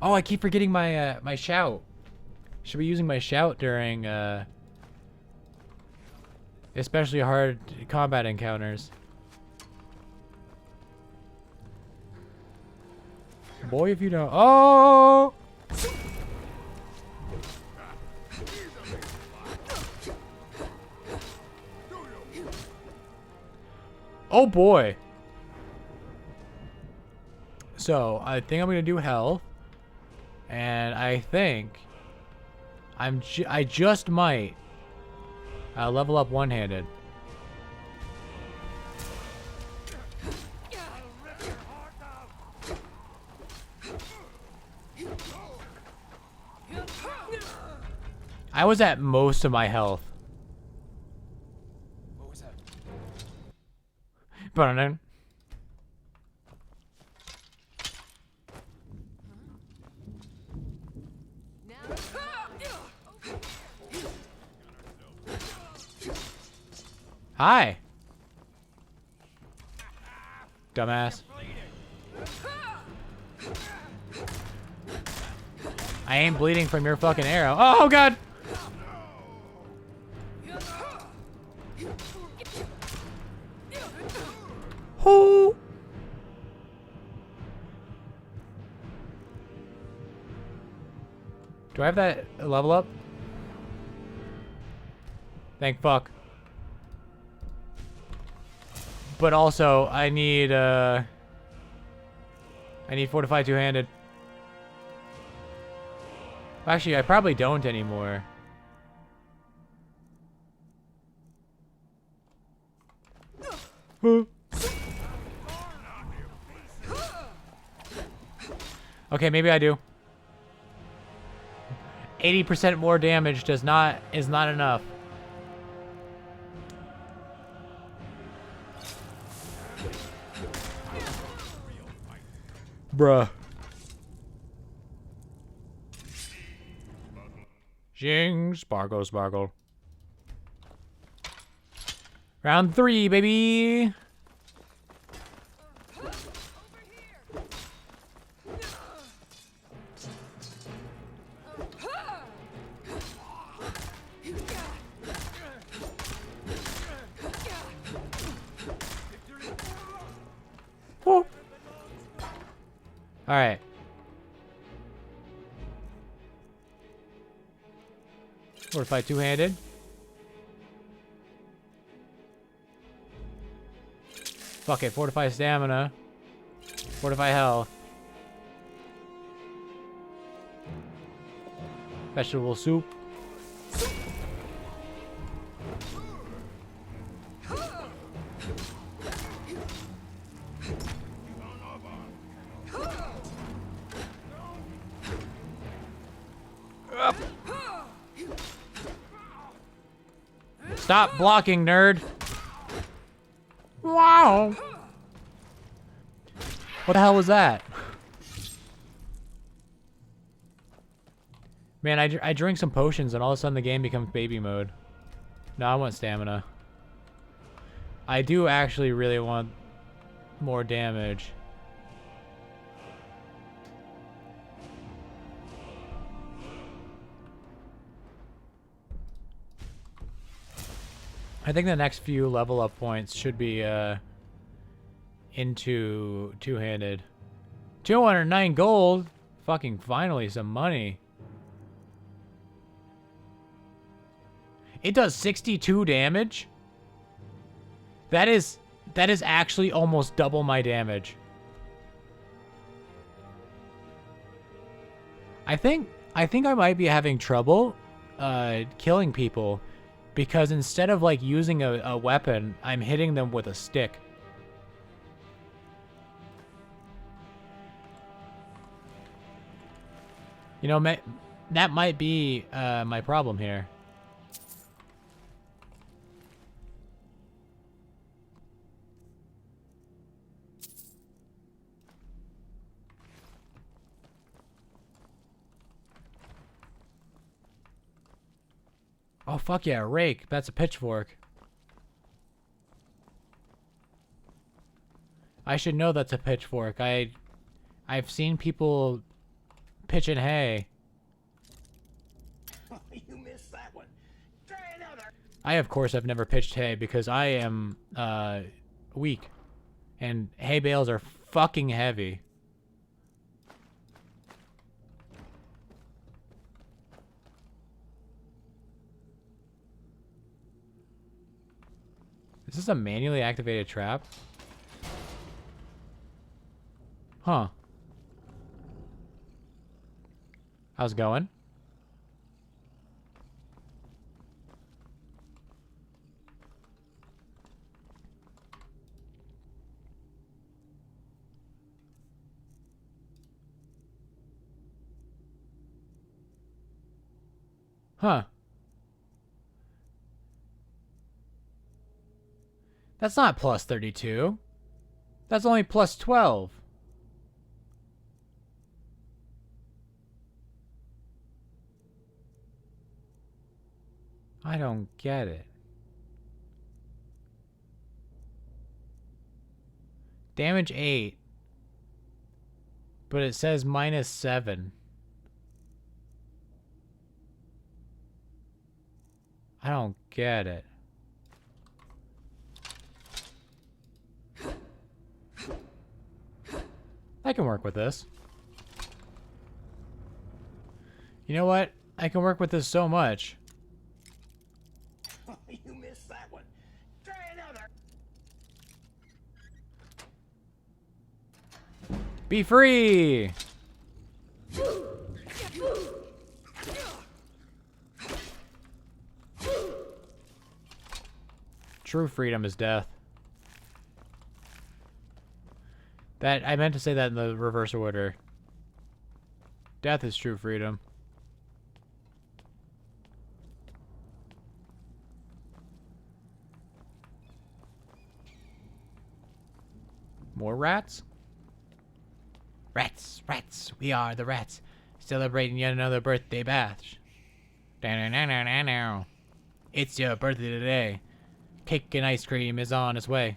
Oh, I keep forgetting my my shout. Should be using my shout during especially hard combat encounters. Boy, if you don't. Oh! Oh boy. So I think I'm gonna do health, and I think I just might level up one-handed. I was at most of my health. What was that? Burning. Hi. Dumbass. I ain't bleeding from your fucking arrow. Oh god. Whoo. Do I have that level up? Thank fuck. But also, I need fortified two-handed. Actually, I probably don't anymore. Okay, maybe I do. 80% more damage is not enough. Bruh. Zing, sparkle, sparkle. Round 3, baby. Woo. All right. Fortify two-handed. Fuck it. Fortify stamina. Fortify health. Vegetable soup. Stop blocking, nerd. Wow. What the hell was that? Man, I drink some potions and all of a sudden the game becomes baby mode. No, I want stamina. I do actually really want more damage. I think the next few level up points should be into two-handed. 209 gold. Fucking finally some money. It does 62 damage. That is actually almost double my damage. I think I might be having trouble killing people because instead of like using a weapon, I'm hitting them with a stick. You know, that might be my problem here. Oh, fuck yeah, a rake. That's a pitchfork. I should know that's a pitchfork. I've seen people pitching hay. You missed that one. Try another. I, of course, have never pitched hay because I am weak. And hay bales are fucking heavy. this a manually activated trap? Huh. How's it going? Huh. That's not plus 32. That's only plus 12. I don't get it. Damage 8. But it says minus 7. I don't get it. I can work with this. You know what? I can work with this so much. You missed that one. Try another. Be free! True freedom is death. That I meant to say that in the reverse order. Death is true freedom. More rats? Rats, rats, we are the rats, celebrating yet another birthday bash. It's your birthday today. Cake and ice cream is on its way.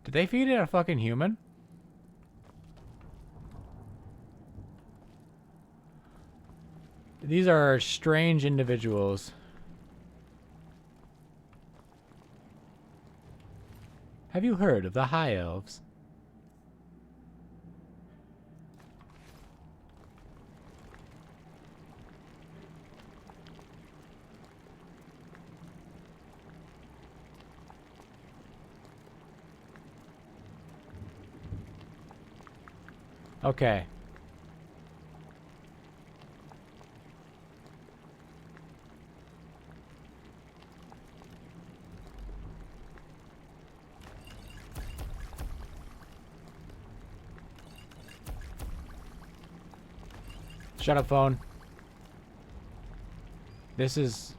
Did they feed it a fucking human? These are strange individuals. Have you heard of the High Elves? Okay. Shut up, phone. This is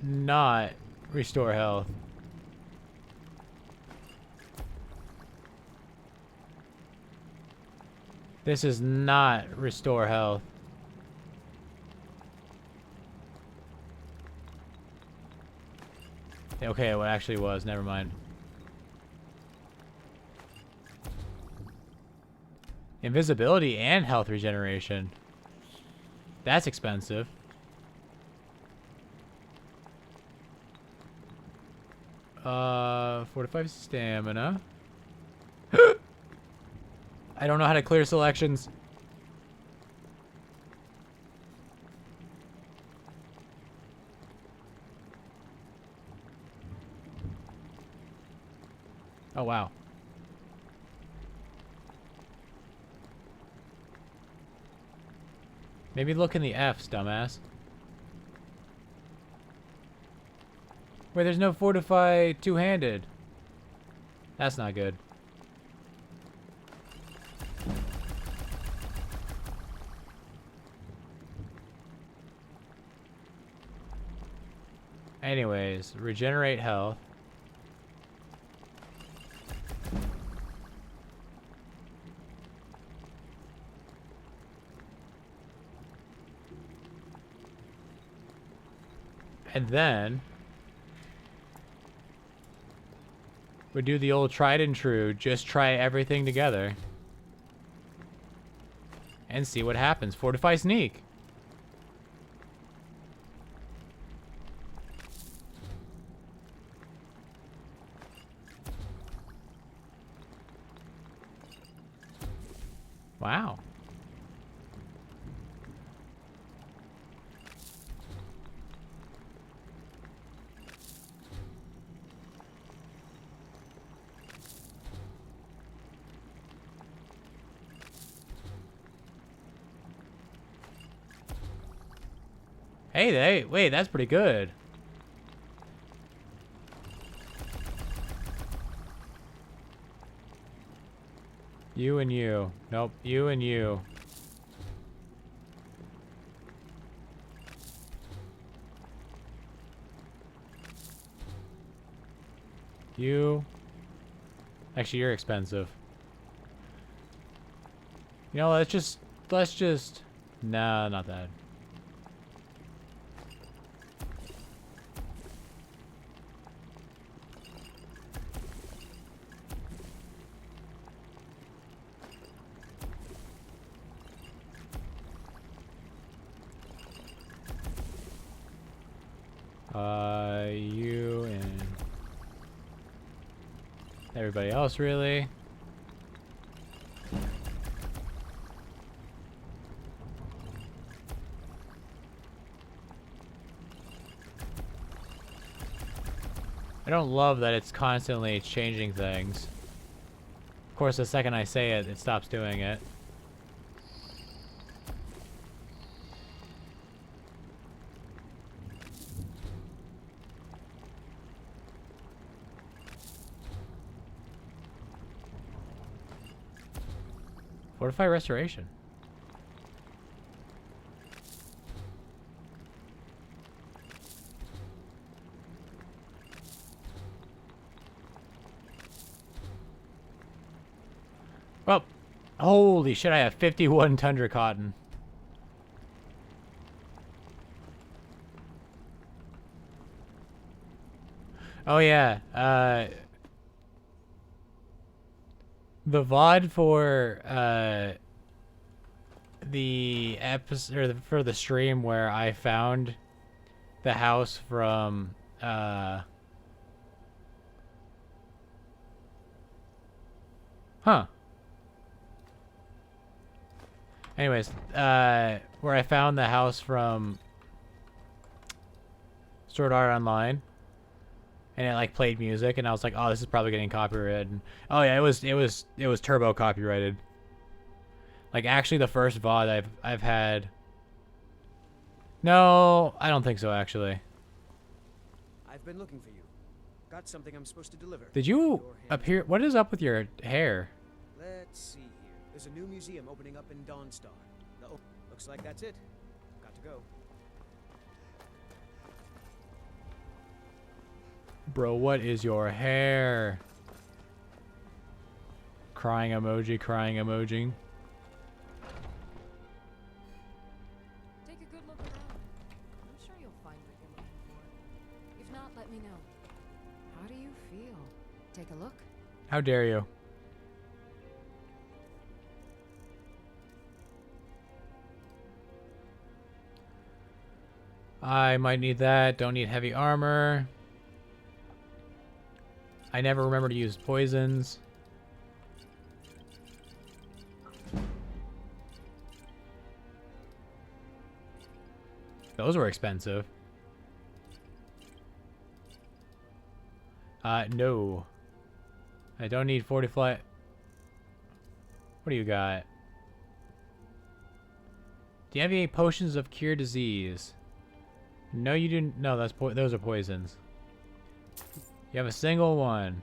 not restore health. This is not restore health. Okay, what actually was, never mind. Invisibility and health regeneration. That's expensive. Fortified stamina. I don't know how to clear selections. Oh, wow. Maybe look in the F's, dumbass. Wait, there's no fortify two-handed. That's not good. Anyways, regenerate health. And then we do the old tried and true, just try everything together. And see what happens. Fortify sneak. Wow. Hey, wait, that's pretty good. You and you. Nope, you and you. You. Actually, you're expensive. You know, let's just. Nah, not that. You and everybody else, really. I don't love that it's constantly changing things. Of course, the second I say it, it stops doing it. Fortify restoration. Well, holy shit, I have 51 tundra cotton. Oh yeah, the VOD for the episode or for the stream where I found the house from huh. Anyways, where I found the house from Sword Art Online, and it like played music, and I was like, oh, this is probably getting copyrighted. And, oh yeah, it was turbo copyrighted. Like actually, the first VOD I've had. No, I don't think so. Actually, I've been looking for you. Got something I'm supposed to deliver. did you appear? What is up with your hair? Let's see here. There's a new museum opening up in Dawnstar. Oh, looks like that's it. Got to go. Bro, what is your hair? Crying emoji, crying emoji. Take a good look around. I'm sure you'll find what you're looking for. If not, let me know. How do you feel? Take a look. How dare you? I might need that. Don't need heavy armor. I never remember to use poisons. Those were expensive. No. I don't need 40 fly. What do you got? Do you have any potions of cure disease? No, you didn't. No, those are poisons. You have a single one.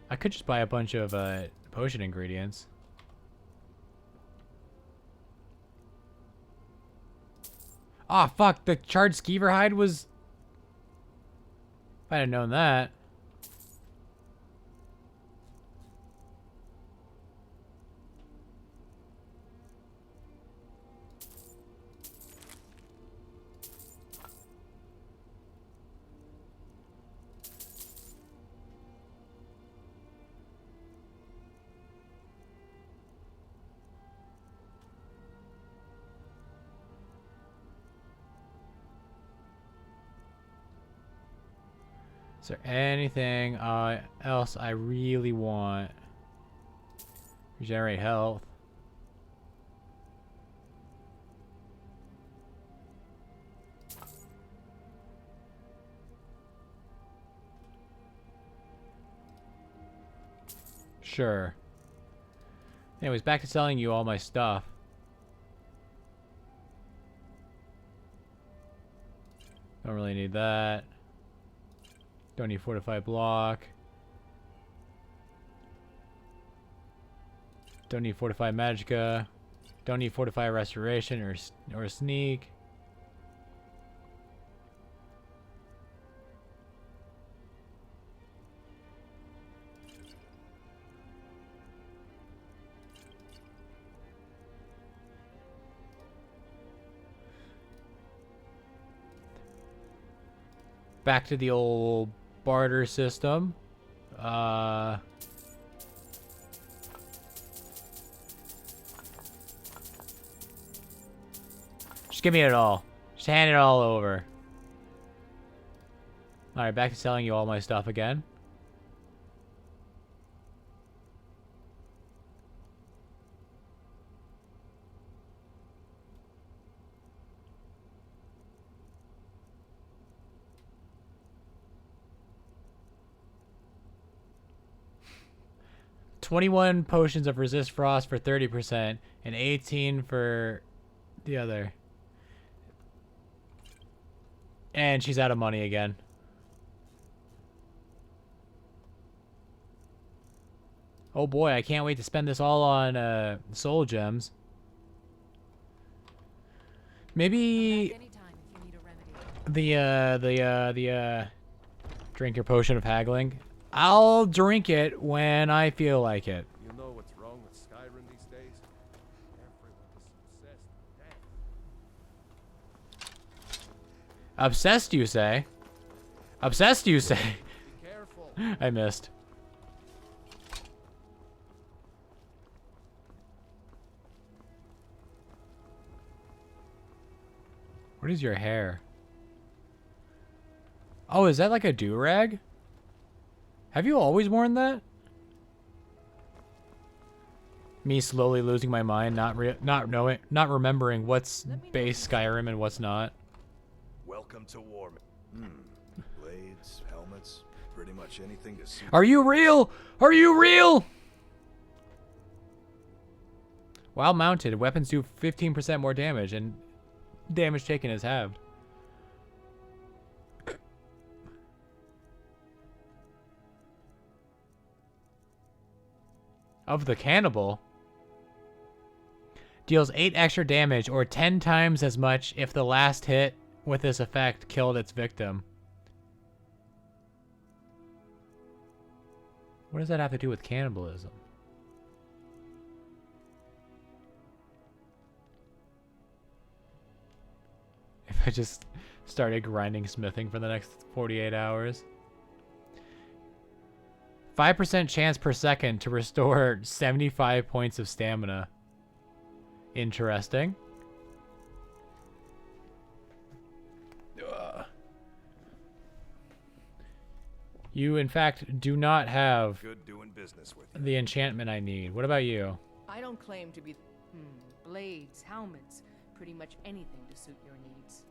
I could just buy a bunch of potion ingredients. Ah, oh, fuck. The charred skeever hide was... If I'd have known that. Is there anything else I really want? Regenerate health. Sure. Anyways, back to selling you all my stuff. Don't really need that. Don't need fortified block. Don't need fortified magicka. Don't need fortified restoration or sneak. Back to the old barter system. Just give me it all. Just hand it all over. Alright, back to selling you all my stuff again. $21 potions of resist frost for 30% and 18 for the other. And she's out of money again. Oh boy, I can't wait to spend this all on soul gems. Maybe the drink your potion of haggling. I'll drink it when I feel like it. You know what's wrong with Skyrim these days? Everyone is obsessed with death. Obsessed, you say? Obsessed, you say? Be careful. I missed. What is your hair? Oh, is that like a do-rag? Have you always worn that? Me slowly losing my mind, not remembering what's base Skyrim and what's not. Welcome to war. Blades, helmets, pretty much anything to suit. Are you real? Are you real? While mounted, weapons do 15% more damage, and damage taken is halved. Of the cannibal. Deals 8 extra damage, or 10 times as much if the last hit with this effect killed its victim. What does that have to do with cannibalism? If I just started grinding smithing for the next 48 hours. 5% chance per second to restore 75 points of stamina. Interesting. You, in fact, do not have Good doing business with you. the enchantment I need. What about you? I don't claim to be... blades, helmets, pretty much anything to suit your needs.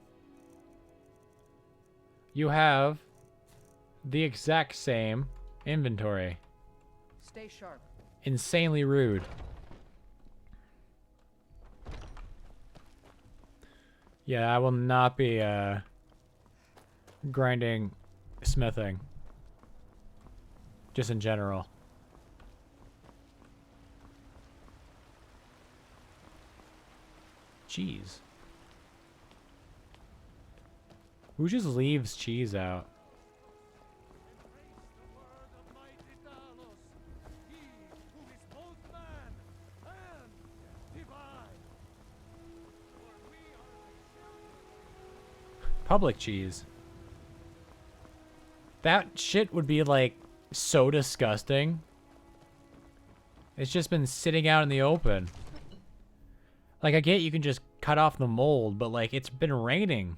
You have the exact same inventory. Stay sharp. Insanely rude. Yeah, I will not be grinding smithing. Just in general. Cheese. Who just leaves cheese out? Public cheese. That shit would be like so disgusting. It's just been sitting out in the open. Like, I get you can just cut off the mold, but like, it's been raining.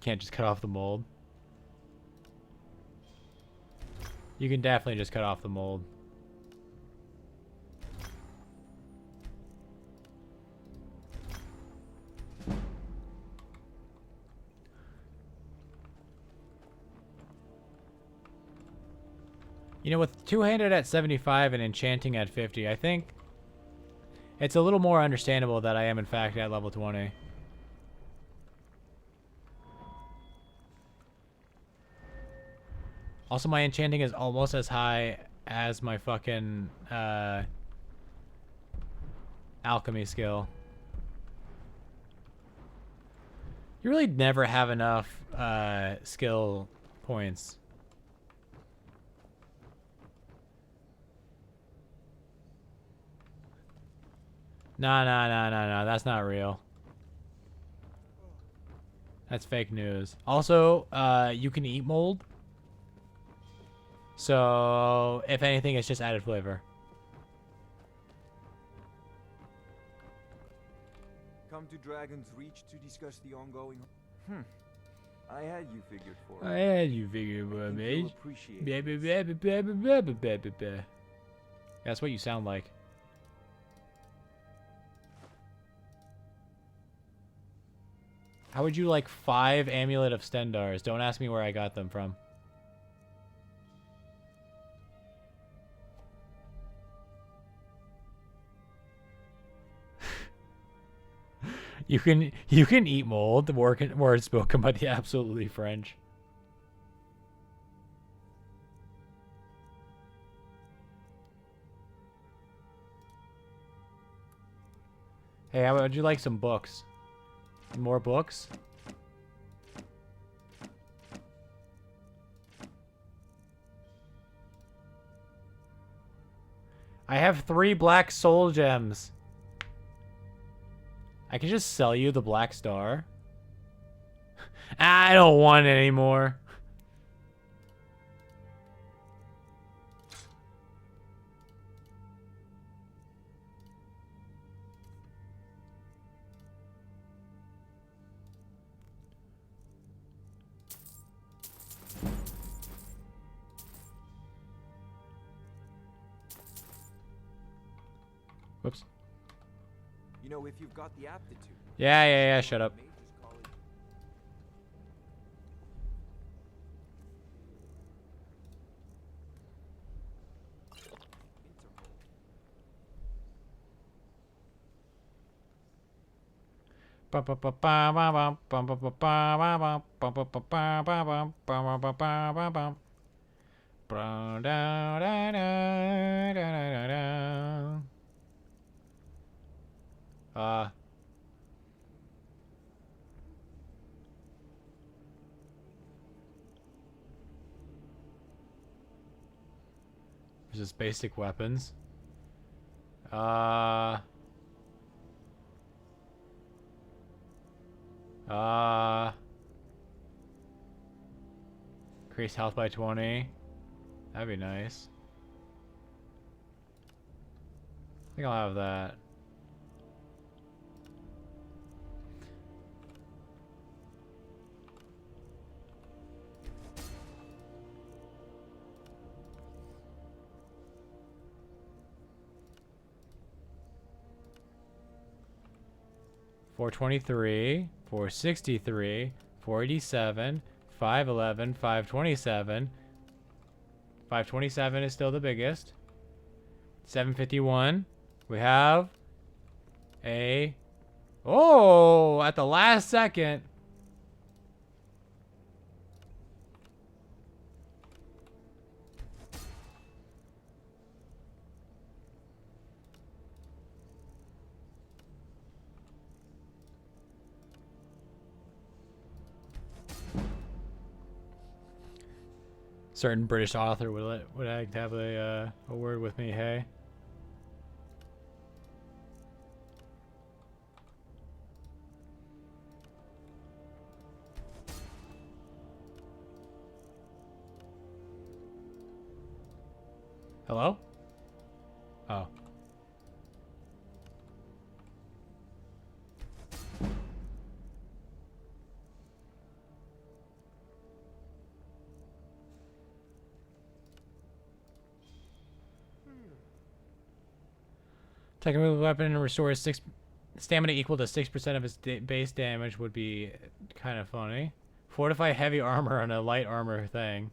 can't just cut off the mold. You can definitely just cut off the mold. You know, with two-handed at 75 and enchanting at 50, I think it's a little more understandable that I am in fact at level 20. Also, my enchanting is almost as high as my fucking alchemy skill. You really never have enough skill points. No, that's not real. That's fake news. Also, you can eat mold. So, if anything, it's just added flavor. Come to Dragon's Reach to discuss the ongoing... I had you figured for I had you figured for me. That's what you sound like. How would you like 5 Amulet of Stendars? Don't ask me where I got them from. You can eat mold. The word spoken by the absolutely French. Hey, how would you like some books? More books? I have 3 black soul gems. I can just sell you the black star. I don't want it anymore. Whoops. You know, if you've got the aptitude. Yeah, shut up. Just basic weapons. Increase health by 20. That'd be nice. I think I'll have that. $423, $463, $487, $511, $527. $527 is still the biggest. $751. We have a... Oh, at the last second. Certain British author would like to have a word with me. Hey. Hello? Oh. Technical weapon restores 6 stamina equal to 6% of its base damage would be kind of funny. Fortify heavy armor on a light armor thing.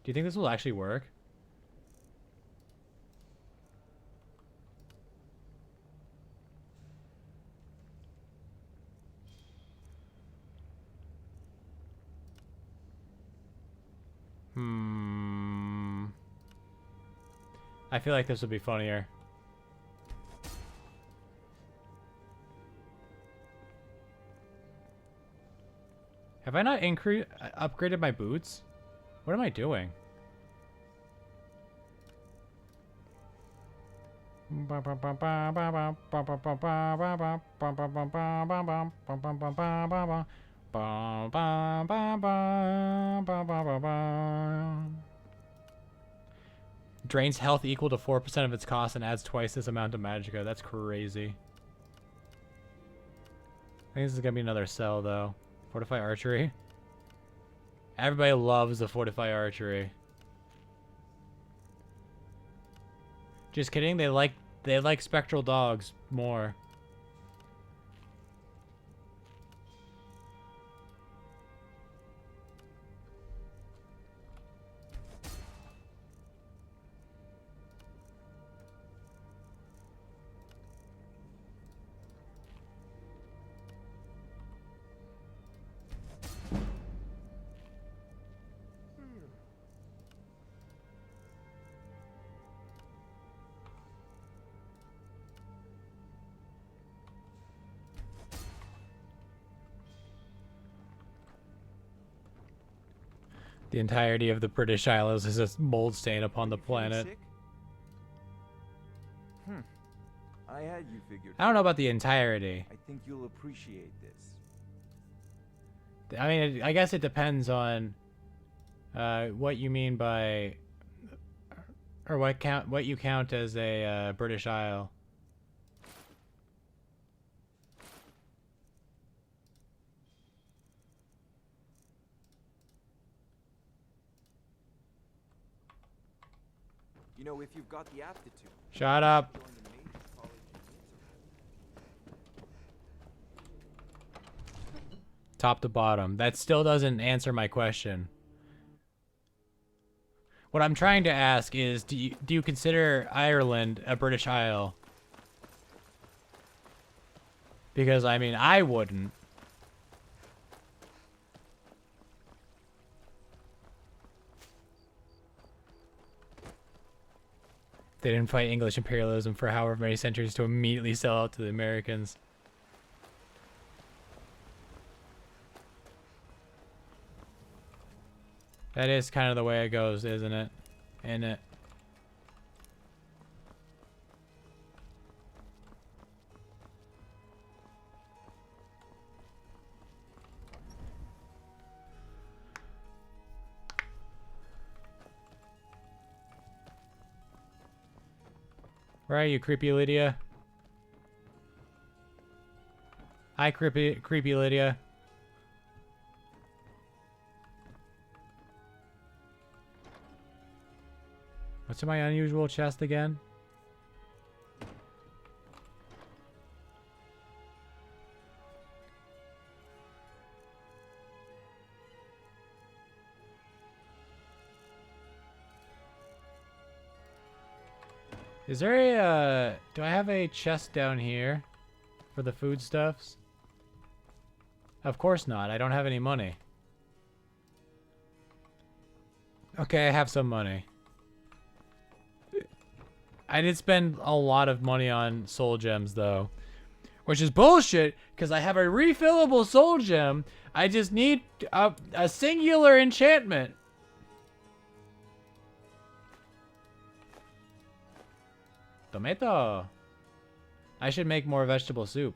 Do you think this will actually work? I feel like this would be funnier. Have I not upgraded my boots? What am I doing? Drains health equal to 4% of its cost and adds twice this amount of magicka. That's crazy. I think this is gonna be another sell though. Fortify archery. Everybody loves the fortify archery. Just kidding. They like spectral dogs more. The entirety of the British Isles is a mold stain upon the planet. I had you figured. I don't know about the entirety. I think you'll appreciate this. I mean, I guess it depends on what you mean by, or what you count as a British Isle. You know, if you've got the aptitude. Shut up. Top to bottom. That still doesn't answer my question. What I'm trying to ask is, do you consider Ireland a British Isle? Because, I mean, I wouldn't. They didn't fight English imperialism for however many centuries to immediately sell out to the Americans. That is kind of the way it goes, isn't it? Isn't it? Where are you, creepy Lydia? Hi, creepy Lydia. What's in my unusual chest again? Is there a, do I have a chest down here for the foodstuffs? Of course not. I don't have any money. Okay, I have some money. I did spend a lot of money on soul gems though, which is bullshit because I have a refillable soul gem. I just need a singular enchantment. Tomato. I should make more vegetable soup.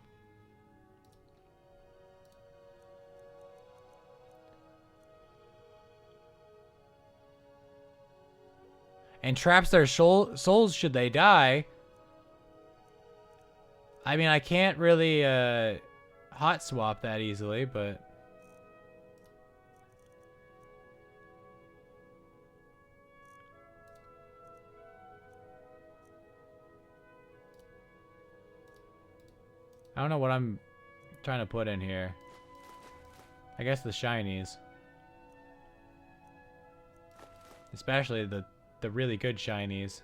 And traps their souls should they die. I mean, I can't really hot swap that easily, but I don't know what I'm trying to put in here. I guess the shinies. Especially the really good shinies.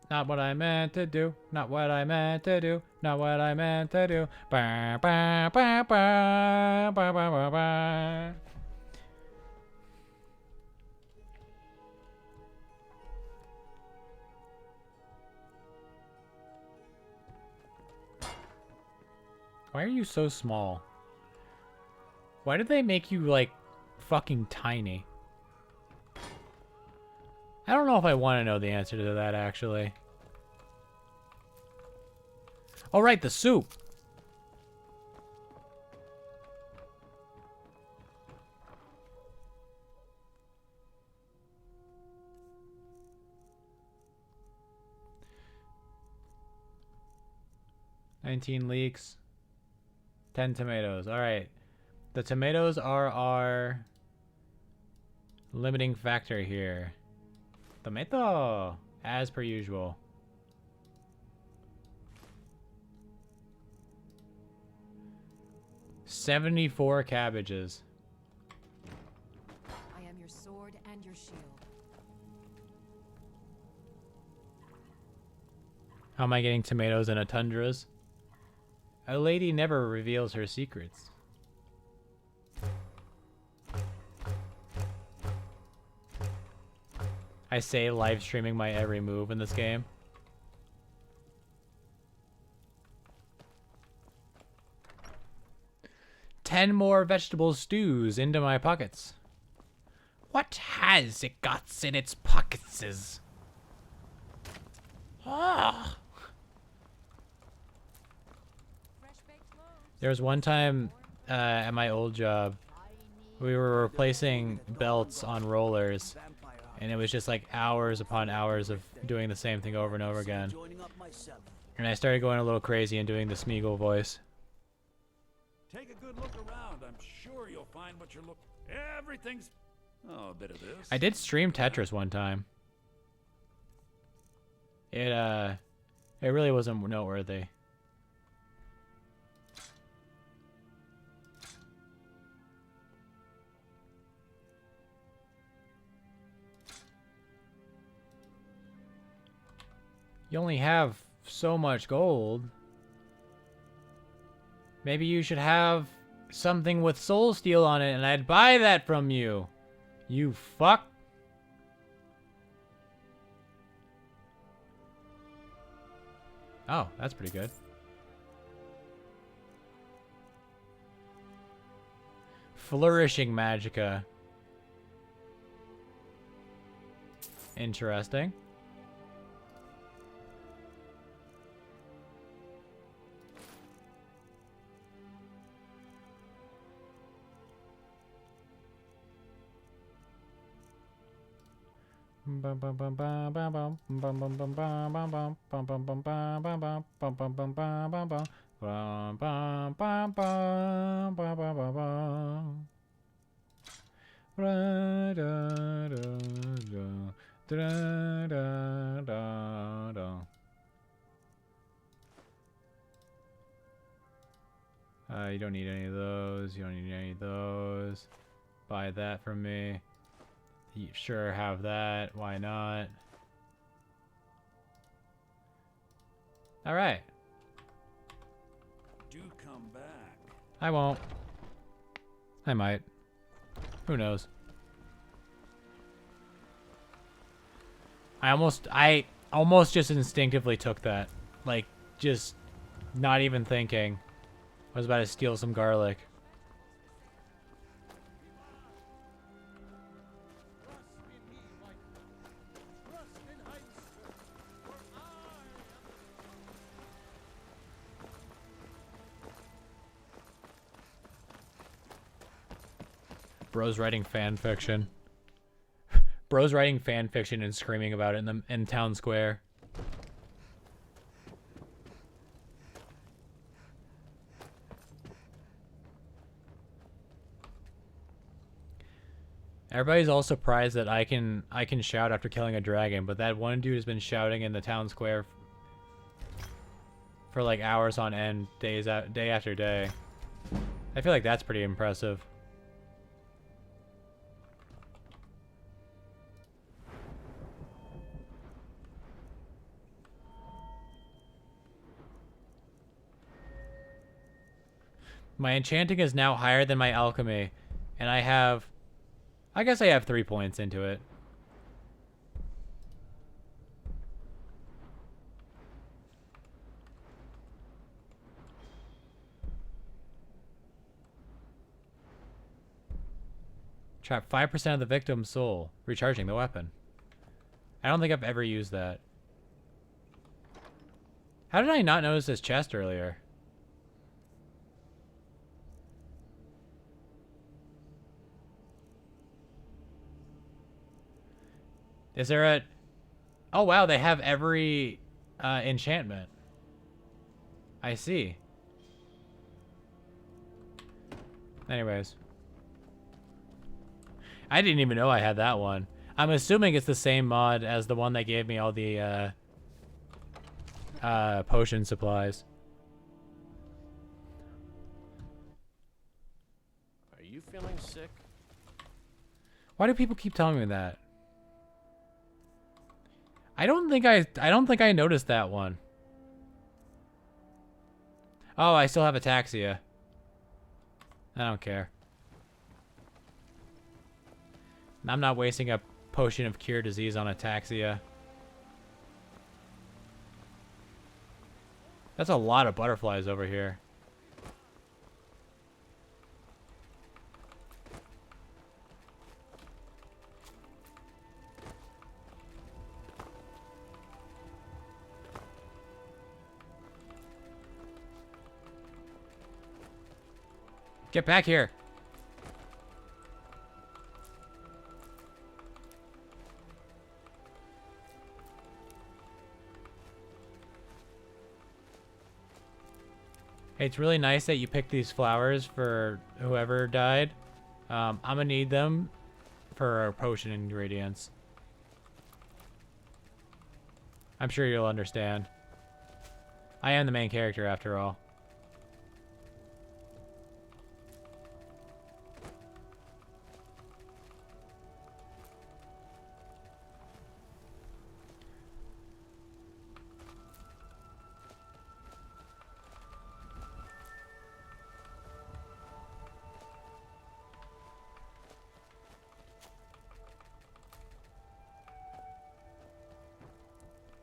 Not what I meant to do. Not what I meant to do. Not what I meant to do. Ba, ba, ba, ba, ba, ba, ba, ba. Why are you so small? Why did they make you, like, fucking tiny? I don't know if I want to know the answer to that, actually. Oh, right, the soup. $19 leeks. 10 tomatoes. All right. The tomatoes are our limiting factor here. Tomato, as per usual. $74 cabbages. I am your sword and your shield. How am I getting tomatoes in a tundras? A lady never reveals her secrets. I say live streaming my every move in this game. $10 more vegetable stews into my pockets. What has it got in its pockets? Ah. There was one time at my old job, we were replacing belts on rollers, and it was just like hours upon hours of doing the same thing over and over again. And I started going a little crazy and doing the Smeagol voice. Take a good look around. I'm sure you'll find what you're looking. Everything's. Oh, a bit of this. I did stream Tetris one time. It really wasn't noteworthy. You only have so much gold. Maybe you should have something with soul steel on it and I'd buy that from you. You fuck. Oh, that's pretty good. Flourishing Magicka. Interesting. You don't need any of those. You don't need any of those. Buy that from me. You sure have that. Why not? All right. Do come back. I won't. I might. Who knows? I almost just instinctively took that. Like, just not even thinking. I was about to steal some garlic. Bro's writing fan fiction. Bro's writing fan fiction and screaming about it in town square. Everybody's all surprised that I can shout after killing a dragon, but that one dude has been shouting in the town square for like hours on end, day after day. I feel like that's pretty impressive. My enchanting is now higher than my alchemy, and I guess I have 3 points into it. Trap 5% of the victim's soul, recharging the weapon. I don't think I've ever used that. How did I not notice this chest earlier? Is there a... Oh, wow, they have every enchantment. I see. Anyways. I didn't even know I had that one. I'm assuming it's the same mod as the one that gave me all the potion supplies. Are you feeling sick? Why do people keep telling me that? I don't think I noticed that one. Oh, I still have ataxia. I don't care. I'm not wasting a potion of cure disease on ataxia. That's a lot of butterflies over here. Get back here. Hey, it's really nice that you picked these flowers for whoever died. I'm gonna need them for our potion ingredients. I'm sure you'll understand. I am the main character after all.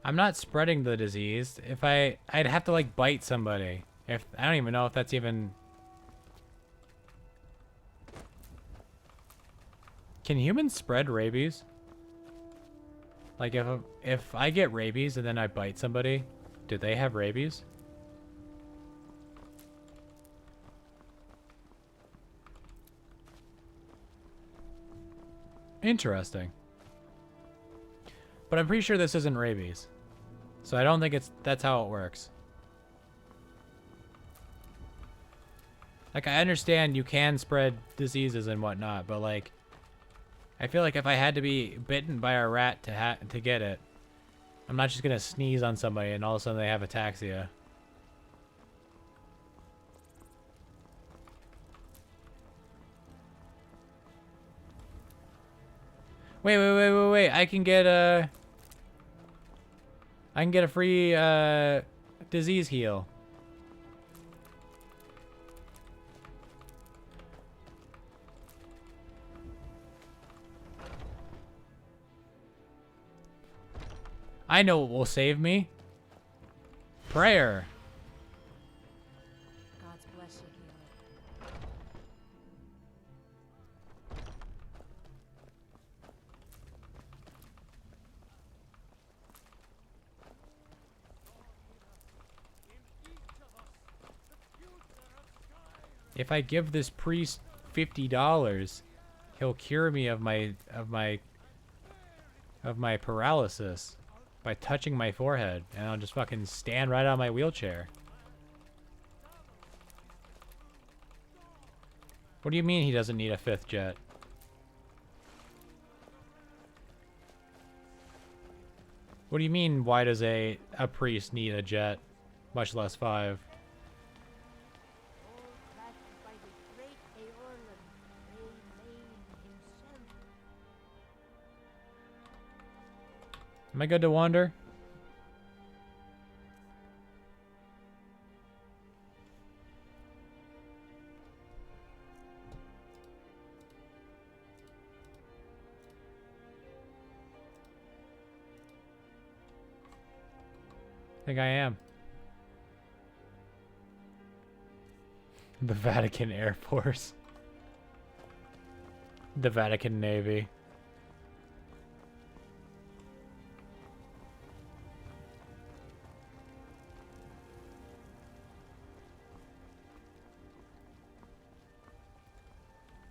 I'm not spreading the disease. If I'd have to like bite somebody. If I don't even know if that's even... Can humans spread rabies? Like if I get rabies and then I bite somebody, do they have rabies? Interesting. But I'm pretty sure this isn't rabies. So I don't think that's how it works. Like, I understand you can spread diseases and whatnot, but like, I feel like if I had to be bitten by a rat to get it, I'm not just gonna sneeze on somebody and all of a sudden they have ataxia. Wait. I can get a free disease heal. I know what will save me. Prayer. God's bless you, healer. If I give this priest $50, he'll cure me of my paralysis by touching my forehead, and I'll just fucking stand right on my wheelchair. What do you mean he doesn't need a 5th jet? What do you mean, why does a priest need a jet? Much less 5. Am I good to wander? I think I am. The Vatican Air Force. The Vatican Navy.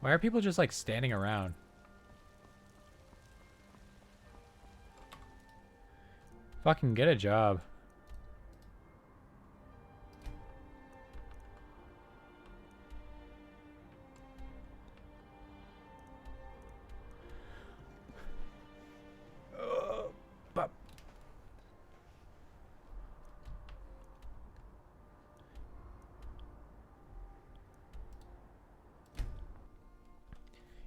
Why are people just like standing around? Fucking get a job.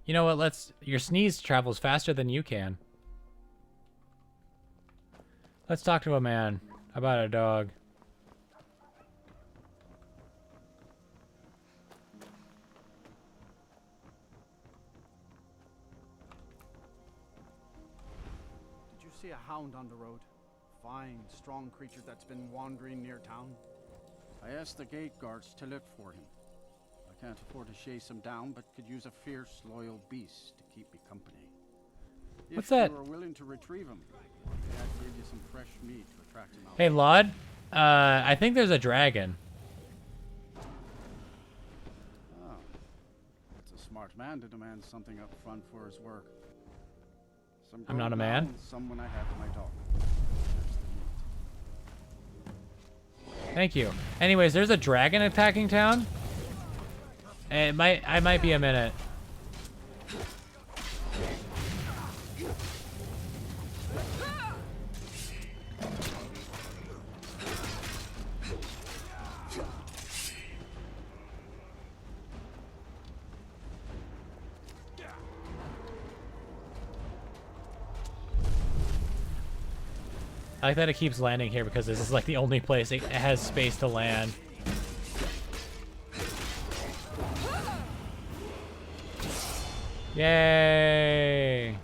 You know what? Your sneeze travels faster than you can. Let's talk to a man about a dog. Did you see a hound on the road? Fine, strong creature that's been wandering near town. I asked the gate guards to look for him. I can't afford to chase him down, but could use a fierce, loyal beast to keep me company. What's that? If you are willing to retrieve him, I'd give you some fresh meat to attract him out. Hey, Laud. I think there's a dragon. Oh. It's a smart man to demand something up front for his work. Some I'm not a gold man. now and someone I have in my dog. Thank you. Anyways, there's a dragon attacking town. I might be a minute. I like that it keeps landing here because this is like the only place it has space to land. Yay!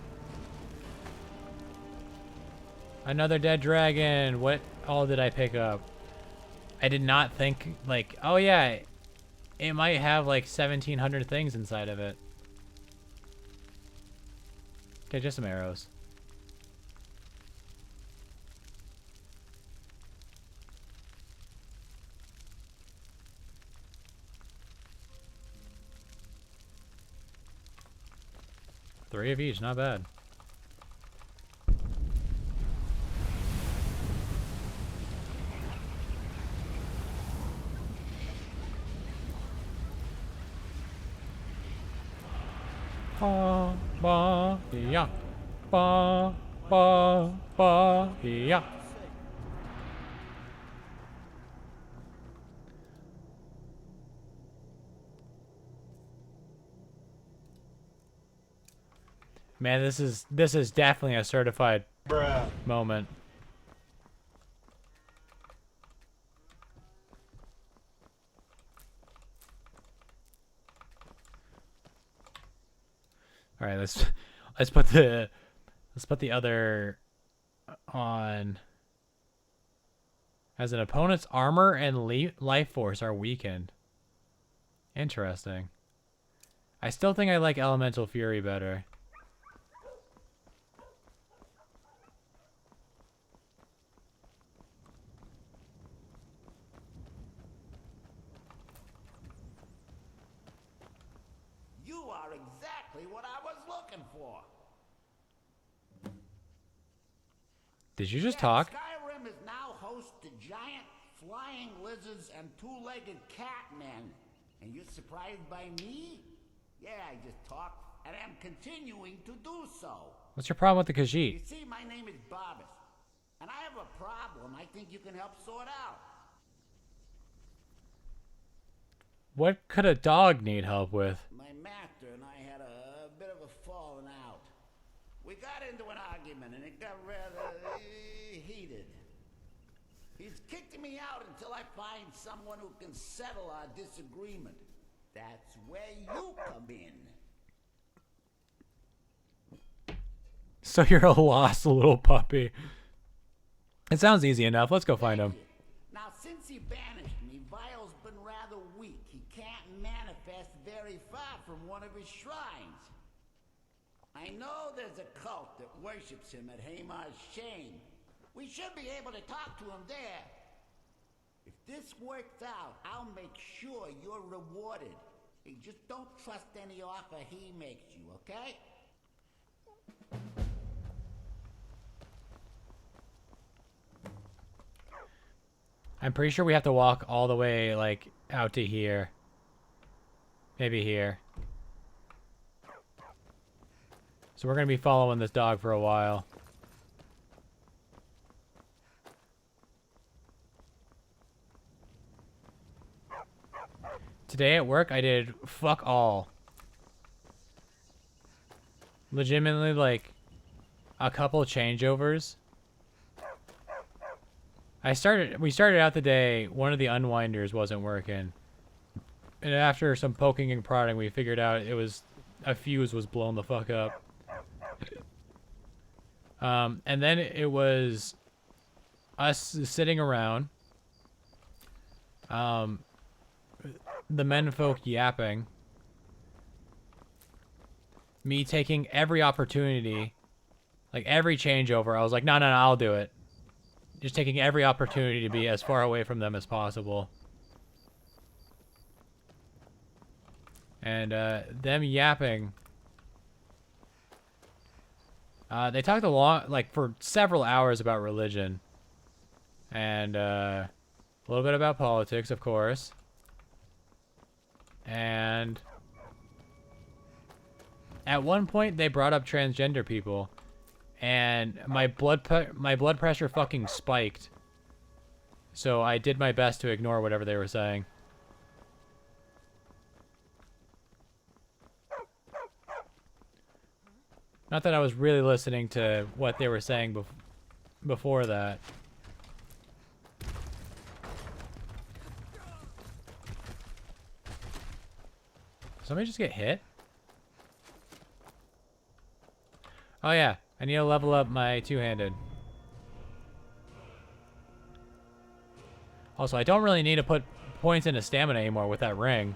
Another dead dragon. What all did I pick up? I did not think, like, oh yeah, it might have like 1,700 things inside of it. Okay, just some arrows. Three of each, not bad. Ba ba ya, ba ba ba ya. Man, this is definitely a certified bruh moment. All right, let's put the other on. As an opponent's armor and life force are weakened. Interesting. I still think I like Elemental Fury better. You are exactly what I was looking for. Did you just talk? Skyrim is now host to giant flying lizards and two-legged cat men. And you're surprised by me? Yeah, I just talked, and I'm continuing to do so. What's your problem with the You Khajiit? see, my name is Barbas. And I have a problem I think you can help sort out. What could a dog need help with? My master and I had a bit of a falling out. We got into an argument and it got rather heated. He's kicked me out until I find someone who can settle our disagreement. That's where you come in. So you're a lost little puppy. It sounds easy enough. Let's go find him. Now, since he banished me, Vile's been rather weak. He can't manifest very far from one of his shrines. I know there's a cult that worships him at Hamar's Shane. We should be able to talk to him there. If this works out, I'll make sure you're rewarded. Hey, just don't trust any offer he makes you, okay? I'm pretty sure we have to walk all the way, like, out to here. Maybe here. So we're going to be following this dog for a while. Today at work, I did fuck all. Legitimately, like, a couple changeovers. We started out the day, one of the unwinders wasn't working. And after some poking and prodding, we figured out it was, a fuse was blown the fuck up. And then it was us sitting around. The menfolk yapping. Me taking every opportunity, like every changeover, I was like, no, I'll do it. Just taking every opportunity to be as far away from them as possible. And them yapping. They talked for several hours about religion. And a little bit about politics, of course. And at one point, they brought up transgender people. And my blood pressure fucking spiked. So I did my best to ignore whatever they were saying. Not that I was really listening to what they were saying before that. Somebody just get hit? Oh yeah, I need to level up my two-handed. Also, I don't really need to put points into stamina anymore with that ring.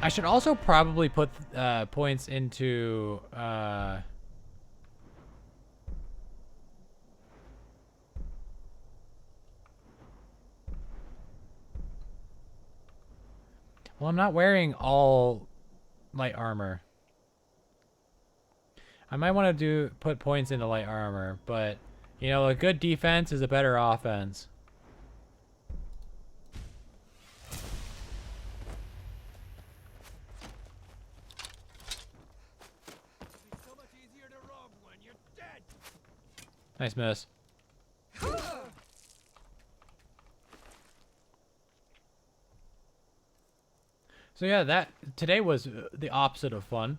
I should also probably put points into... Well, I'm not wearing all light armor. I might want to put points into light armor, but you know, a good defense is a better offense. It's so much easier to rob when you're dead. Nice miss. So yeah, today was the opposite of fun.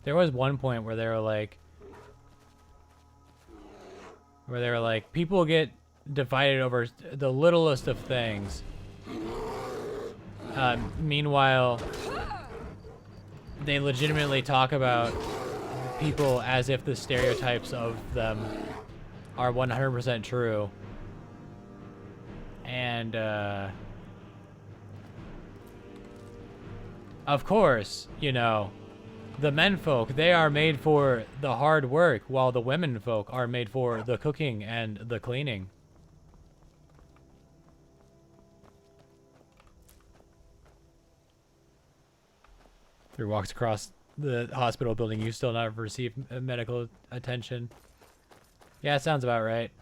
There was one point where they were like, people get divided over the littlest of things. Meanwhile, they legitimately talk about people as if the stereotypes of them are 100% true. And, of course, you know, the menfolk, they are made for the hard work, while the womenfolk are made for the cooking and the cleaning. Three walks across the hospital building, you still not receive medical attention. Yeah, it sounds about right.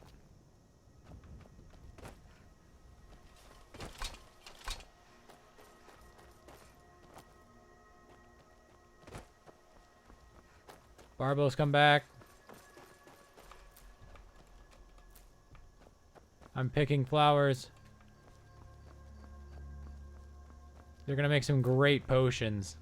Barbos, come back. I'm picking flowers. They're gonna make some great potions.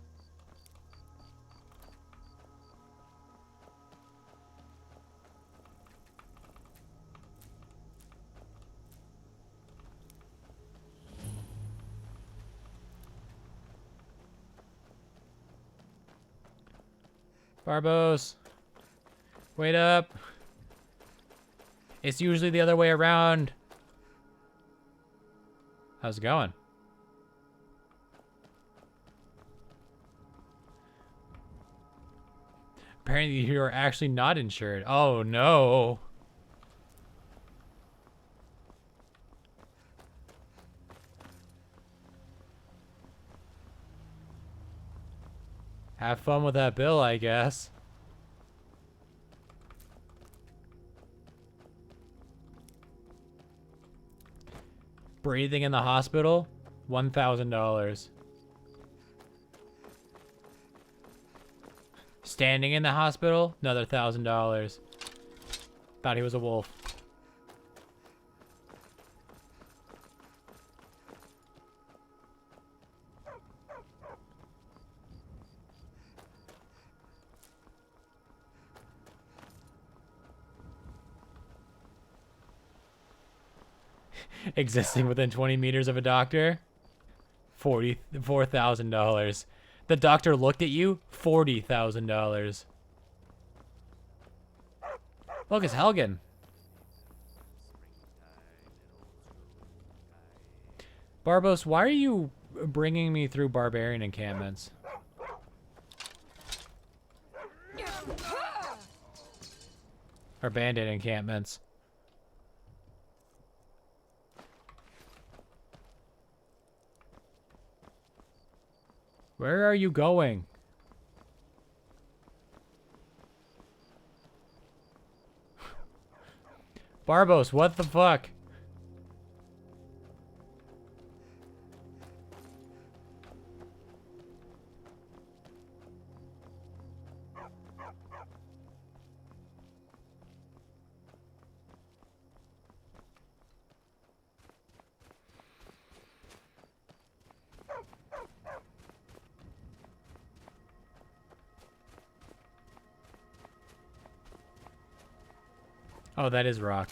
Barbos, wait up. It's usually the other way around. How's it going? Apparently you're actually not insured. Oh no. Have fun with that bill, I guess. Breathing in the hospital, $1,000. Standing in the hospital, another $1,000. Thought he was a wolf. Existing within 20 meters of a doctor, $44,000. The doctor looked at you, $40,000. Look, it's Helgen. Barbos, why are you bringing me through barbarian encampments? Or bandit encampments? Where are you going? Barbos, what the fuck? Oh, that is rock.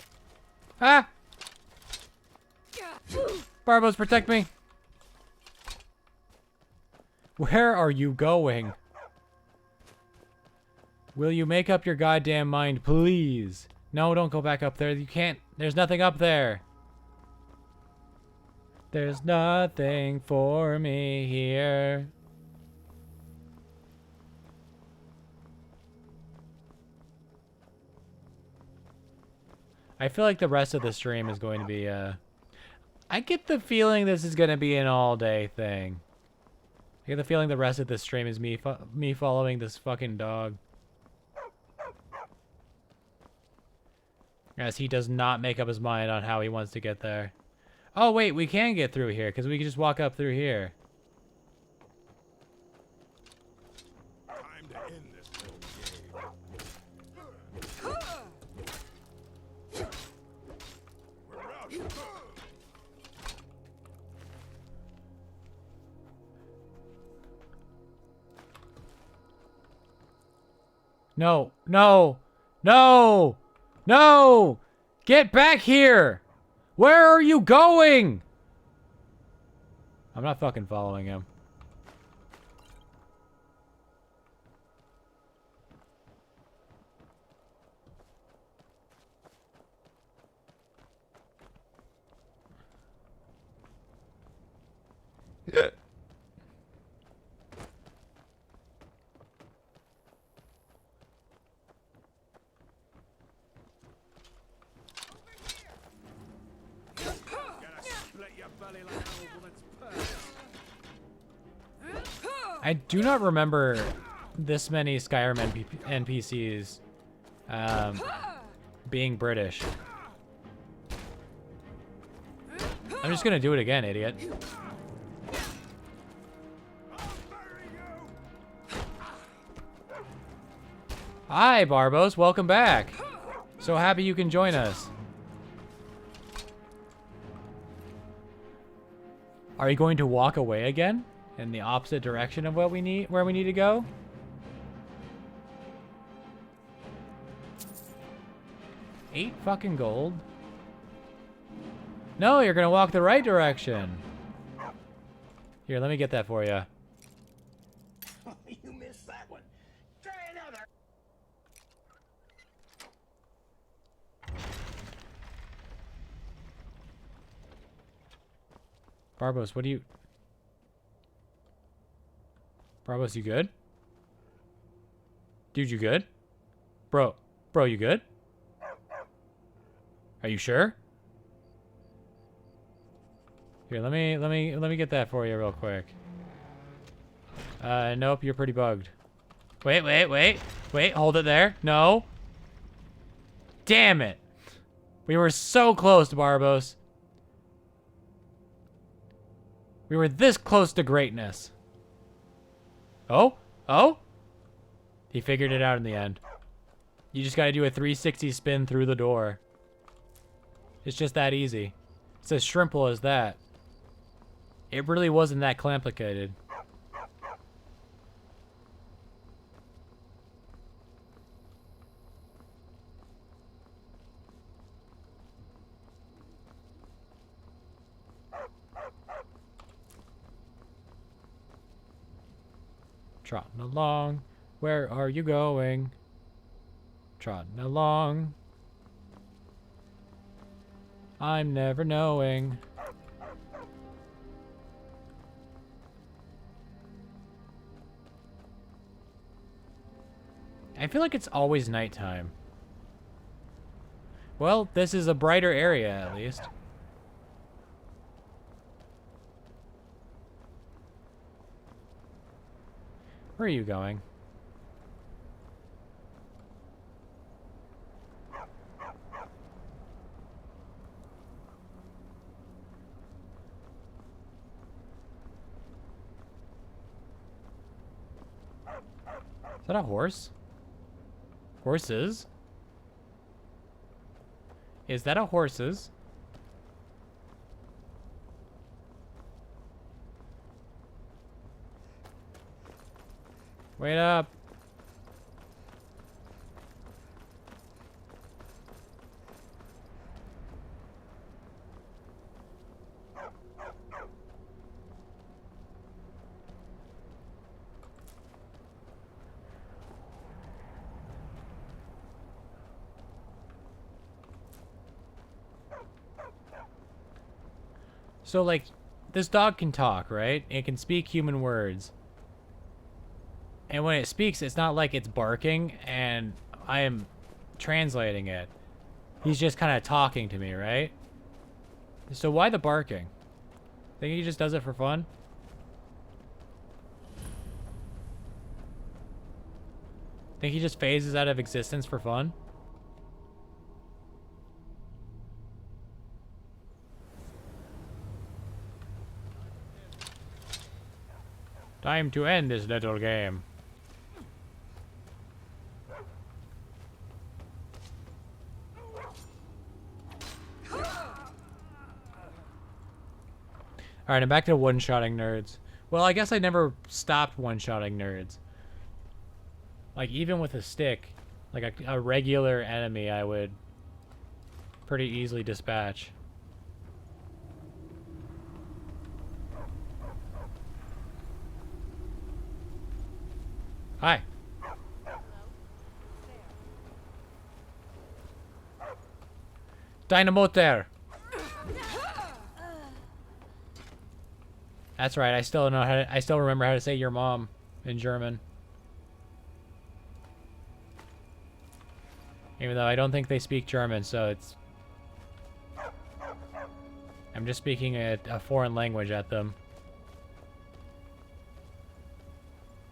Ah! Barbos, protect me! Where are you going? Will you make up your goddamn mind, please? No, don't go back up there. You can't. There's nothing up there. There's nothing for me here. I feel like the rest of the stream is going to be, I get the feeling this is going to be an all-day thing. I get the feeling the rest of the stream is me following this fucking dog. As he does not make up his mind on how he wants to get there. Oh, wait, we can get through here, because we can just walk up through here. Time to end this little game. We're out. No, no, no, no! Get back here! Where are you going? I'm not fucking following him. I do not remember this many Skyrim NPCs being British. I'm just gonna do it again, idiot. Hi, Barbos. Welcome back. So happy you can join us. Are you going to walk away again in the opposite direction of what we need, where we need to go? $8 fucking gold. No, you're gonna walk the right direction. Here, let me get that for you. You missed that one. Try another. Barbos, what do you... Barbos, you good? Dude, you good? Bro, you good? Are you sure? Here, let me get that for you real quick. Nope, you're pretty bugged. Wait, hold it there. No. Damn it. We were so close, Barbos. We were this close to greatness. Oh? He figured it out in the end. You just gotta do a 360 spin through the door. It's just that easy. It's as simple as that. It really wasn't that complicated. Trotting along. Where are you going? Trotting along. I'm never knowing. I feel like it's always nighttime. Well, this is a brighter area, at least. Where are you going? Is that a horse? Horses? Is that a horses? Wait up. So, like, this dog can talk, right? It can speak human words. And when it speaks, it's not like it's barking and I am translating it. He's just kind of talking to me, right? So why the barking? Think he just does it for fun? Think he just phases out of existence for fun? Time to end this little game. Alright, I'm back to one-shotting nerds. Well, I guess I never stopped one-shotting nerds. Like, even with a stick, like a regular enemy, I would pretty easily dispatch. Hi. Dynamo there. That's right. I still know how to, I still remember how to say your mom in German. Even though I don't think they speak German, so it's... I'm just speaking a foreign language at them.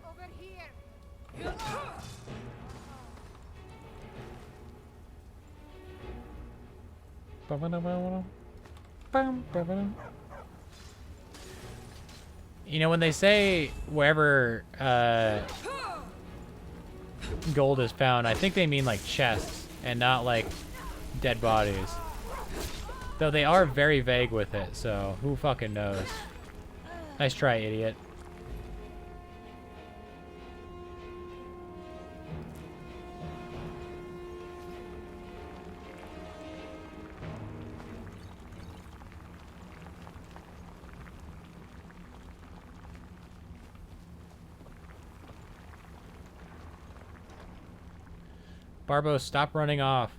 Over here. You know, when they say wherever gold is found, I think they mean like chests and not like dead bodies. Though they are very vague with it, so who fucking knows. Nice try, idiot. Barbo, stop running off.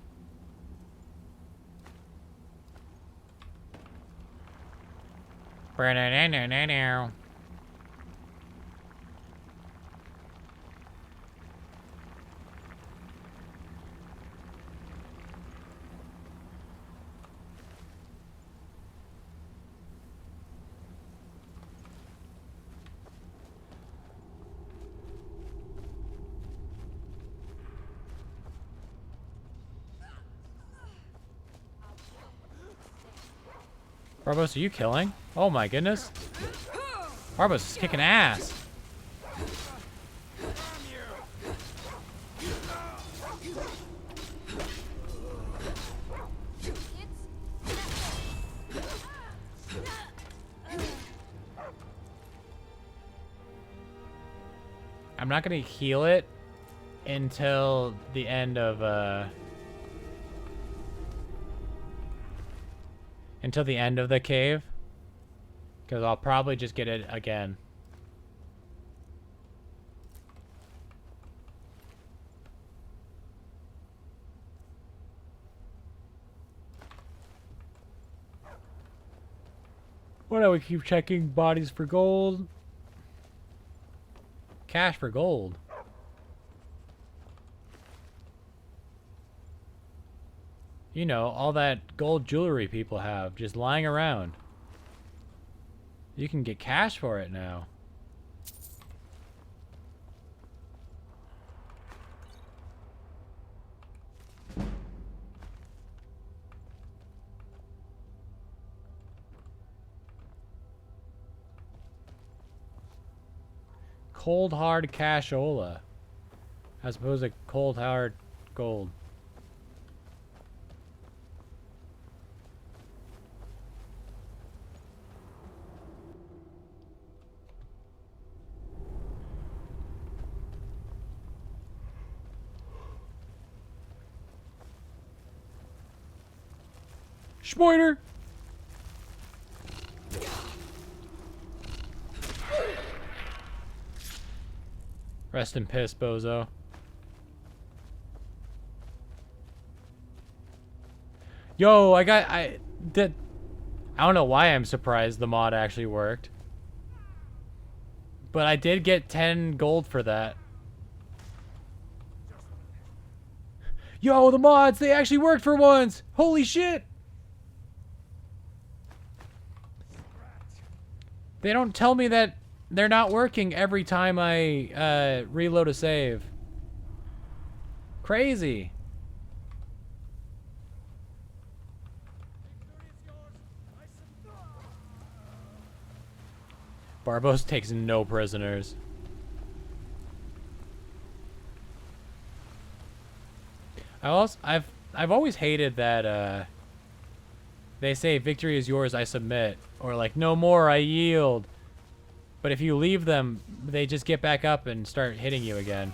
Barbos, are you killing? Oh my goodness. Barbos is kicking ass. I'm not gonna heal it until the end of the cave, because I'll probably just get it again. Why do we keep checking bodies for gold? Cash for gold. You know, all that gold jewelry people have just lying around. You can get cash for it now. Cold hard cashola, as opposed to cold hard gold. Spoiler. Rest in piss, bozo. Yo, I don't know why I'm surprised the mod actually worked. But I did get 10 gold for that. Yo, the mods, they actually worked for once! Holy shit! They don't tell me that they're not working every time I reload a save. Crazy. Barbos takes no prisoners. I've always hated that they say victory is yours, I submit, or like no more, I yield. But if you leave them, they just get back up and start hitting you again.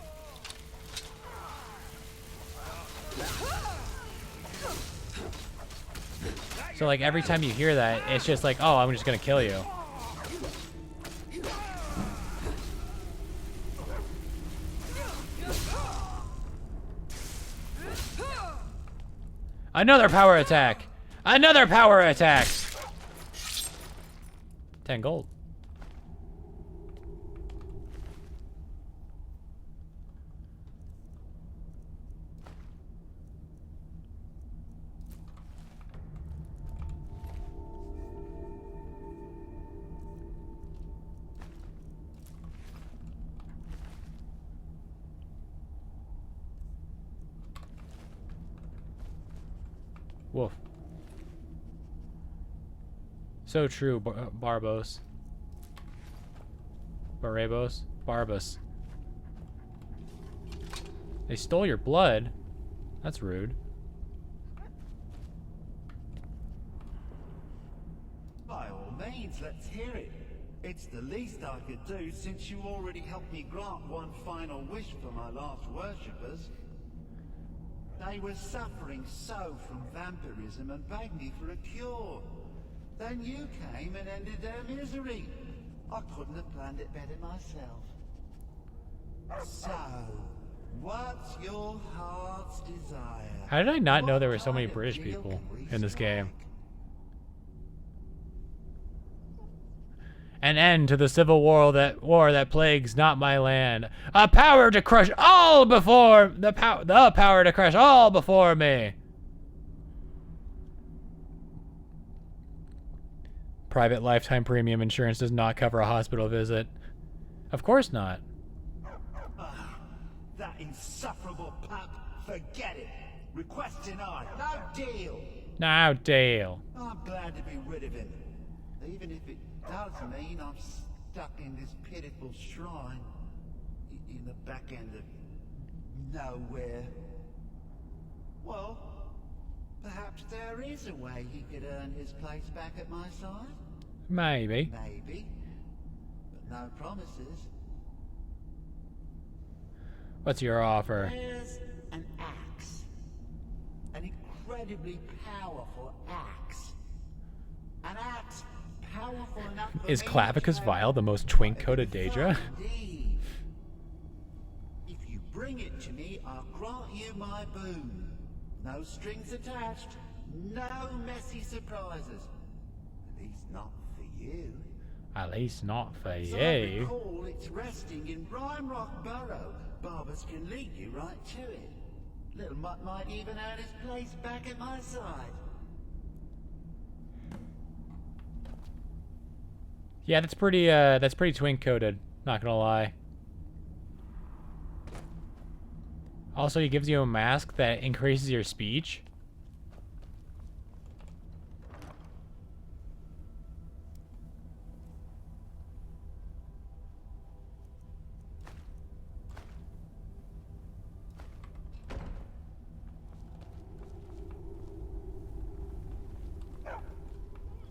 So like every time you hear that, it's just like, oh, I'm just gonna kill you. Another power attack! Another power attack! 10 gold. Woof. So true, Barbos. Barbos. They stole your blood. That's rude. By all means, let's hear it. It's the least I could do since you already helped me grant one final wish for my last worshippers. They were suffering so from vampirism and begged me for a cure. Then you came and ended their misery. I couldn't have planned it better myself. So, what's your heart's desire? How did I not know there were so many British people in this game? An end to the civil war that plagues not my land. A power to crush all before the power to crush all before me. Private lifetime premium insurance does not cover a hospital visit. Of course not. That insufferable pup, forget it. Request denied. No deal. No deal. I'm glad to be rid of him, even if it does mean I'm stuck in this pitiful shrine in the back end of nowhere. Well, perhaps there is a way he could earn his place back at my side. Maybe. Maybe, but no promises. What's your offer? There's an axe. An incredibly powerful axe. An axe powerful enough for Is me Clavicus to Vile the most twink-coated Daedra? indeed. If you bring it to me, I'll grant you my boon. No strings attached, no messy surprises. At least not for you. At least not for As I you. recall, it's resting in Rime Rock Burrow. Barbers can lead you right to it. Little Mutt might even earn his place back at my side. Yeah, that's pretty twink-coated, not gonna lie. Also, he gives you a mask that increases your speech.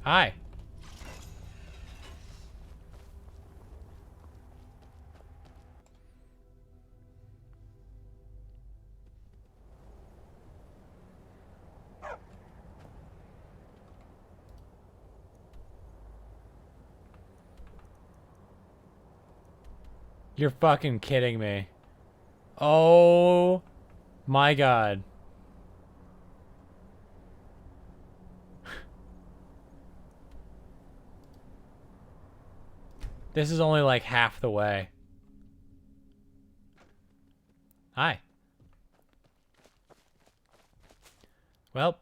Hi. You're fucking kidding me. Oh my god. This is only like half the way. Hi. Well.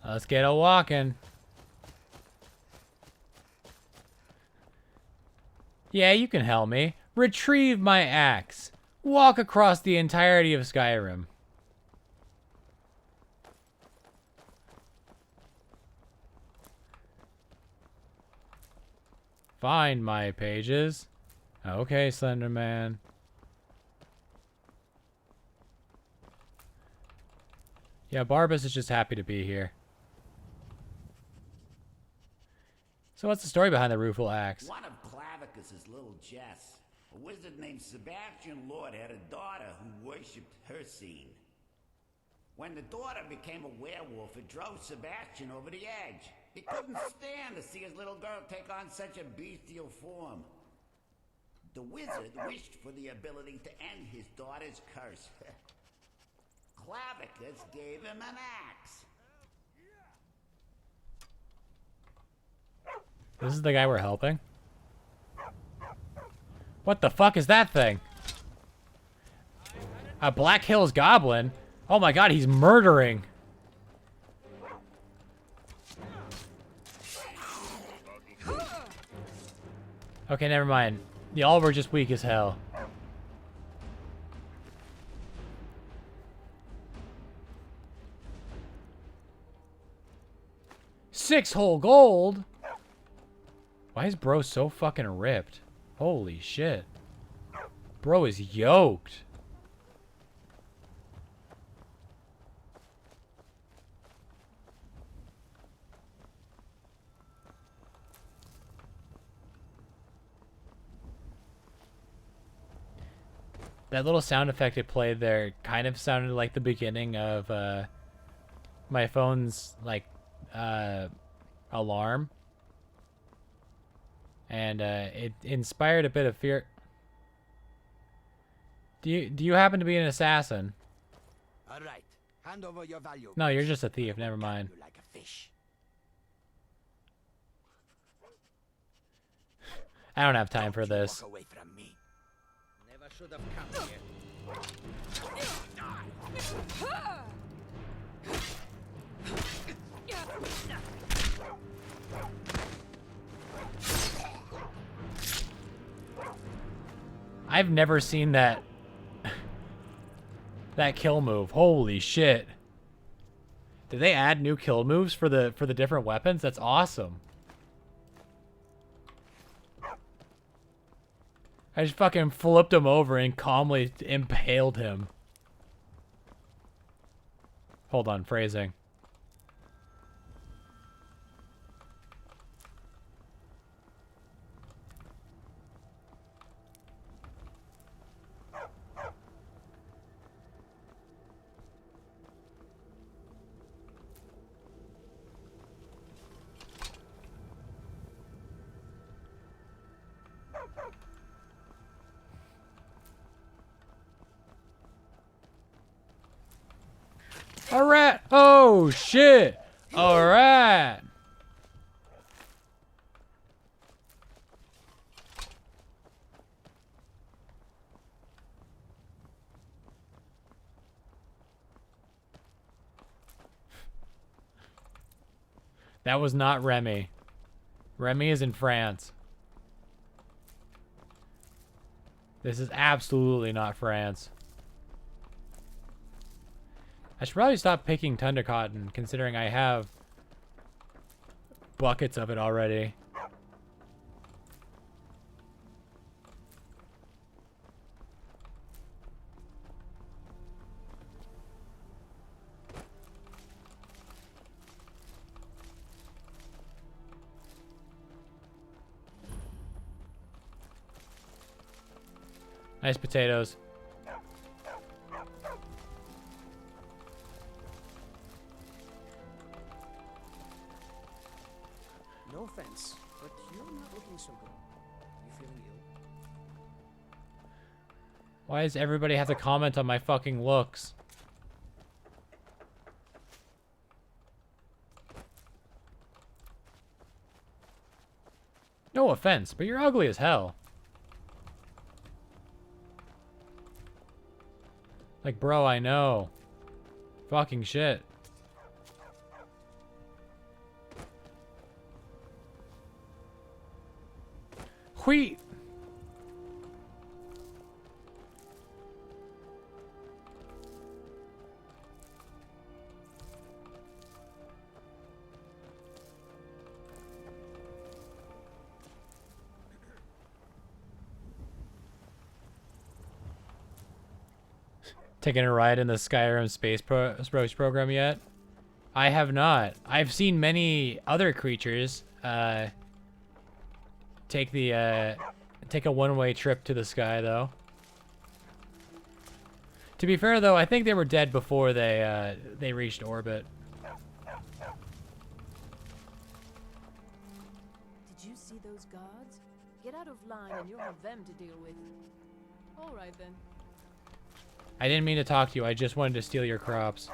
Let's get a walking. Yeah, you can help me. Retrieve my axe. Walk across the entirety of Skyrim. Find my pages. Okay, Slender Man. Yeah, Barbas is just happy to be here. So what's the story behind the rueful axe? One of Clavicus's little Jess, a wizard named Sebastian Lord, had a daughter who worshipped her scene. When the daughter became a werewolf, it drove Sebastian over the edge. He couldn't stand to see his little girl take on such a bestial form. The wizard wished for the ability to end his daughter's curse. Clavicus gave him an axe. This is the guy we're helping? What the fuck is that thing? A Black Hills goblin? Oh my god, he's murdering. Okay, never mind. Y'all were just weak as hell. Six whole gold? Why is bro so fucking ripped? Holy shit. Bro is yoked. That little sound effect it played there kind of sounded like the beginning of my phone's like alarm, and it inspired a bit of fear. Do you happen to be an assassin? All right, hand over your valuables. No, you're just a thief. Never mind. You like a fish. I don't have time for this. Walk away from me. Never should have come here. I've never seen that that kill move. Holy shit. Did they add new kill moves for the different weapons? That's awesome. I just fucking flipped him over and calmly impaled him. Hold on, phrasing. A rat! Oh shit! A rat! That was not Remy. Remy is in France. This is absolutely not France. I should probably stop picking Thunder Cotton, considering I have buckets of it already. Nice potatoes. No offense, but you're not looking so good. You feeling ill? Why does everybody have to comment on my fucking looks? No offense, but you're ugly as hell. Like, bro, I know. Fucking shit. Wheat. Taking a ride in the Skyrim space program yet? I have not. I've seen many other creatures take a one-way trip to the sky, though. To be fair, though, I think they were dead before they reached orbit. Did you see those guards? Get out of line and you'll have them to deal with. All right, then. I didn't mean to talk to you. I just wanted to steal your crops.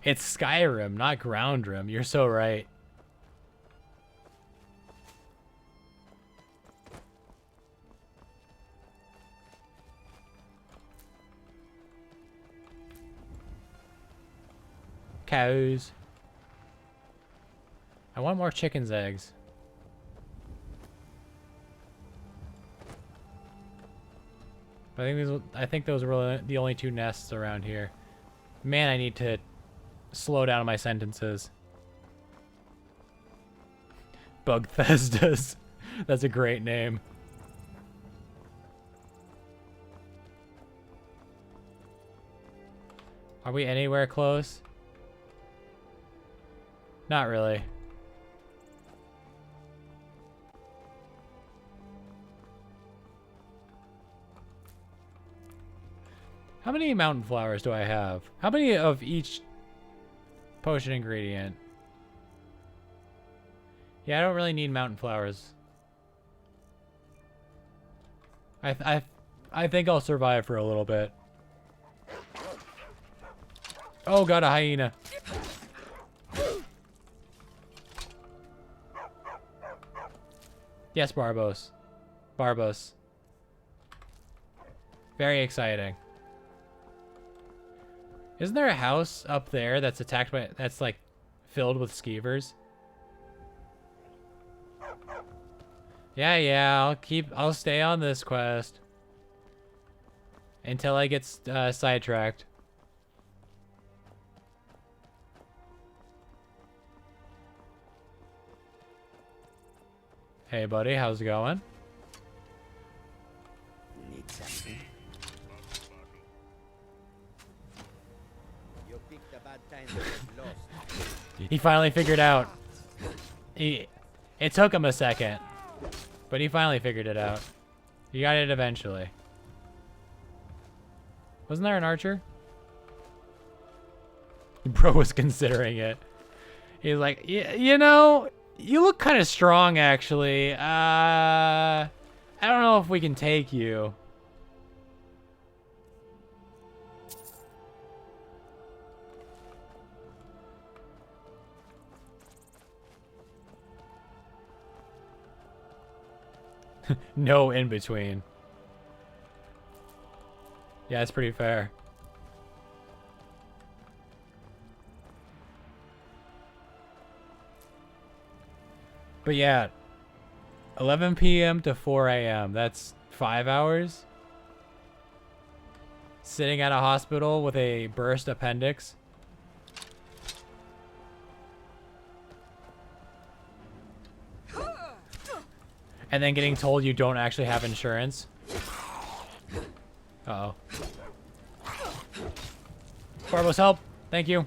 It's Skyrim, not Groundrim. You're so right. Cows. I want more chicken's eggs. But I think those are really the only two nests around here. Man, I need to slow down my sentences. Bugthesdas. That's a great name. Are we anywhere close? Not really. How many mountain flowers do I have? How many of each potion ingredient? Yeah, I don't really need mountain flowers. I think I'll survive for a little bit. Oh god, a hyena. Yes, Barbos. Barbos. Very exciting. Isn't there a house up there that's attacked by, that's like filled with skeevers? Yeah, I'll stay on this quest until I get sidetracked. Hey buddy, how's it going? Need something? You picked a bad time to get lost. He finally figured out. It took him a second, but he finally figured it out. He got it eventually. Wasn't there an archer? Bro was considering it. He's like, you know, you look kind of strong, actually. I don't know if we can take you. No in between. Yeah, it's pretty fair. But yeah, 11 p.m. to 4 a.m. That's 5 hours. Sitting at a hospital with a burst appendix. And then getting told you don't actually have insurance. Uh-oh. Barbos, help! Thank you.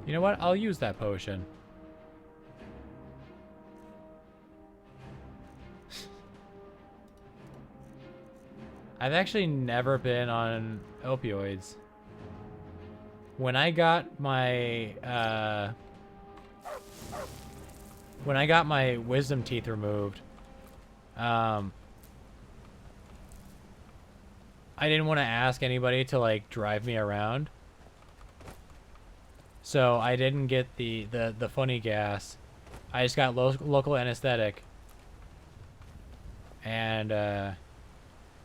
You know what? I'll use that potion. I've actually never been on opioids. When I got my wisdom teeth removed, I didn't want to ask anybody to like drive me around. So I didn't get the funny gas. I just got local anesthetic. And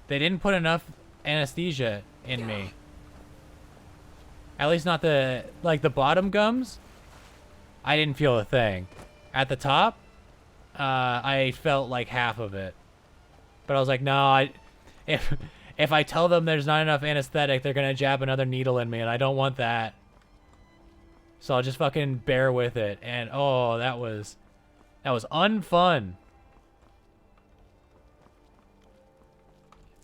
they didn't put enough anesthesia in me. At least not the bottom gums. I didn't feel a thing. At the top, I felt like half of it. But I was like, no, if I tell them there's not enough anesthetic, they're gonna jab another needle in me, and I don't want that. So I'll just fucking bear with it. And oh, that was unfun.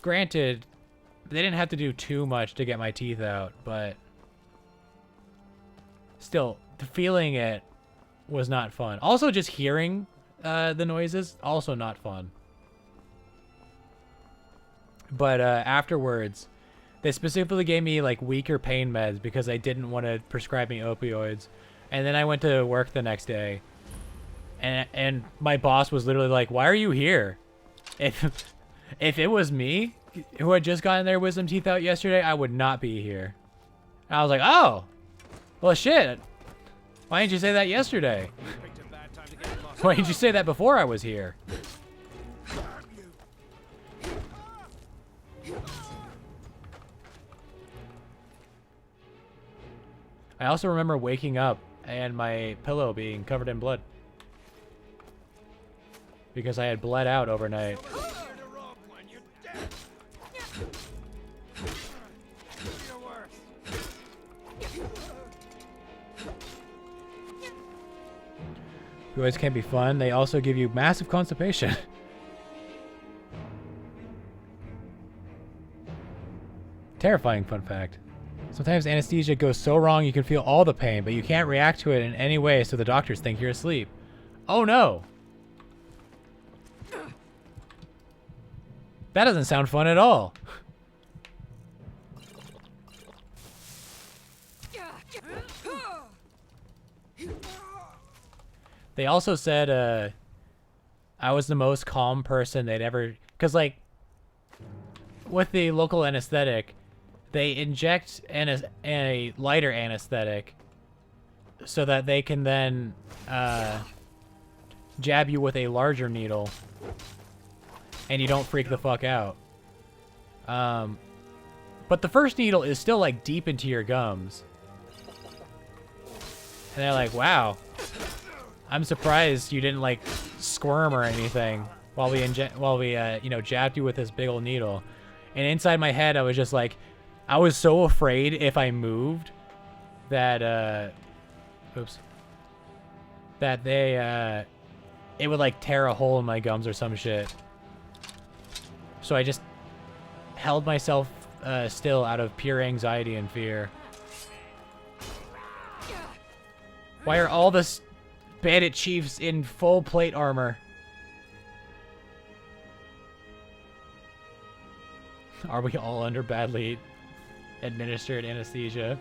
Granted, they didn't have to do too much to get my teeth out, but still, feeling it was not fun. Also, just hearing the noises, also not fun. But afterwards, they specifically gave me like weaker pain meds because they didn't want to prescribe me opioids. And then I went to work the next day, and my boss was literally like, "Why are you here? If it was me who had just gotten their wisdom teeth out yesterday, I would not be here." And I was like, "Oh, well, shit. Why didn't you say that yesterday? Why didn't you say that before I was here?" I also remember waking up and my pillow being covered in blood. Because I had bled out overnight. Opioids can be fun. They also give you massive constipation. Terrifying fun fact. Sometimes anesthesia goes so wrong you can feel all the pain, but you can't react to it in any way so the doctors think you're asleep. Oh no! That doesn't sound fun at all. They also said I was the most calm person they'd ever... Because, like, with the local anesthetic, they inject a lighter anesthetic so that they can then jab you with a larger needle and you don't freak the fuck out. But the first needle is still, like, deep into your gums. And they're like, wow, I'm surprised you didn't, like, squirm or anything while we you know, jabbed you with this big old needle. And inside my head, I was just like, I was so afraid if I moved that, oops, that they, it would, like, tear a hole in my gums or some shit. So I just held myself still out of pure anxiety and fear. Why are all the bandit chiefs in full plate armor? Are we all under badly administered anesthesia?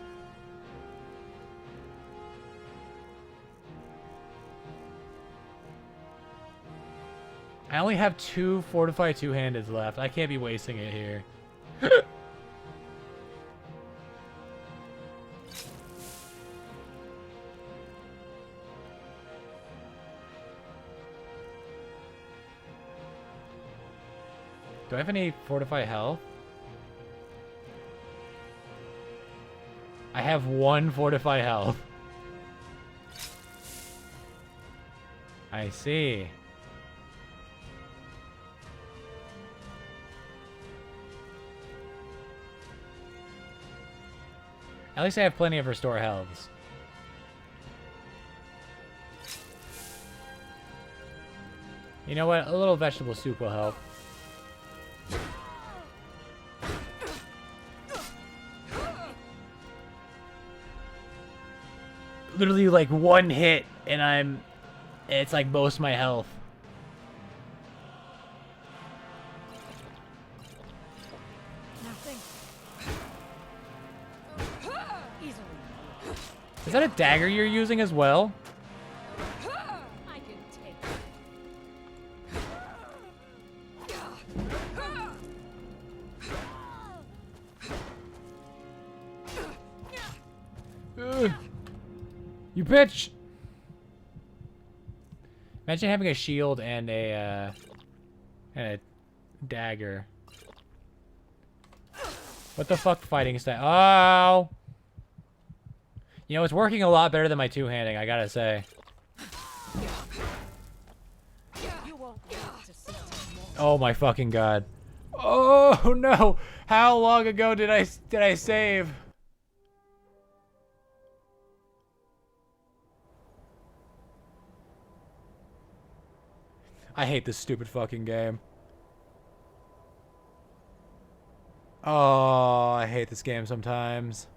I only have 2 fortified two-handeds left. I can't be wasting it here. Do I have any fortify health? I have 1 fortify health. I see. At least I have plenty of restore healths. You know what? A little vegetable soup will help. Literally like 1 hit and it's like most of my health. Is that a dagger you're using as well? I can take Ugh. You bitch! Imagine having a shield and a dagger. What the fuck fighting style? Oh! You know, it's working a lot better than my two-handing, I gotta say. Oh my fucking god. Oh no! How long ago did I save? I hate this stupid fucking game. Oh, I hate this game sometimes.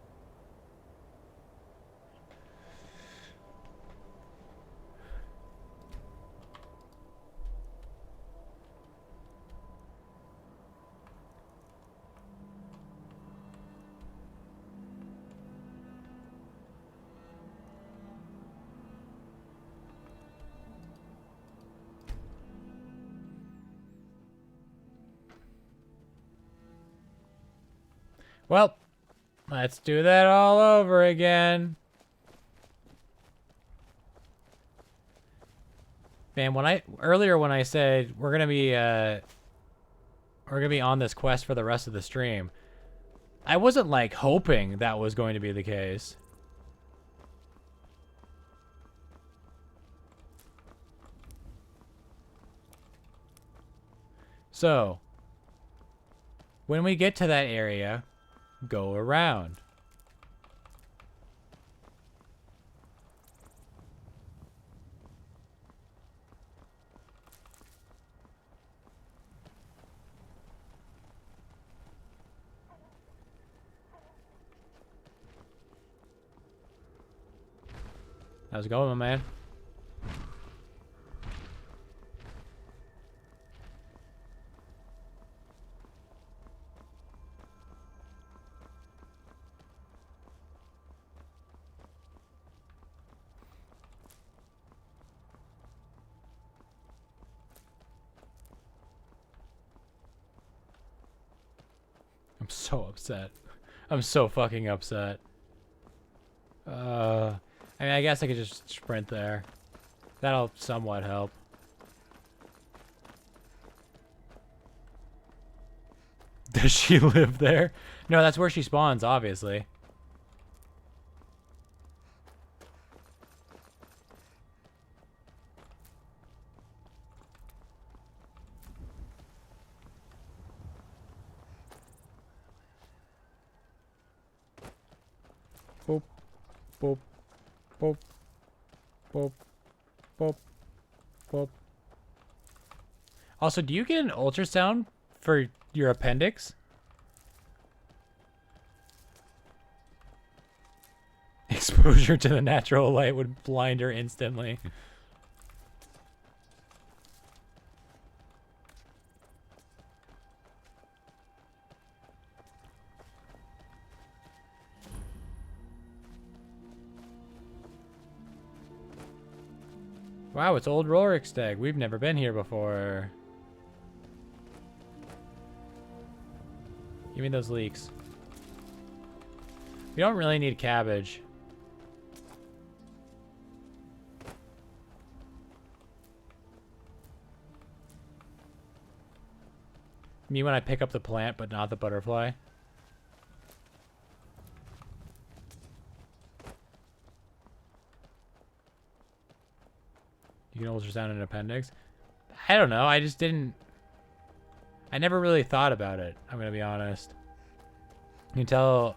Well, let's do that all over again. Man, earlier when I said we're gonna be on this quest for the rest of the stream, I wasn't like hoping that was going to be the case. So, when we get to that area, go around. How's it going, my man? I'm so upset. I'm so fucking upset. I mean, I guess I could just sprint there. That'll somewhat help. Does she live there? No, that's where she spawns, obviously. Boop, boop, boop, boop, boop, boop. Also, do you get an ultrasound for your appendix? Exposure to the natural light would blind her instantly. Wow, it's old Roriksteg. We've never been here before. Give me those leeks. We don't really need cabbage. Me when I pick up the plant, but not the butterfly. You can ultrasound an appendix? I don't know. I just didn't... I never really thought about it. I'm going to be honest. Until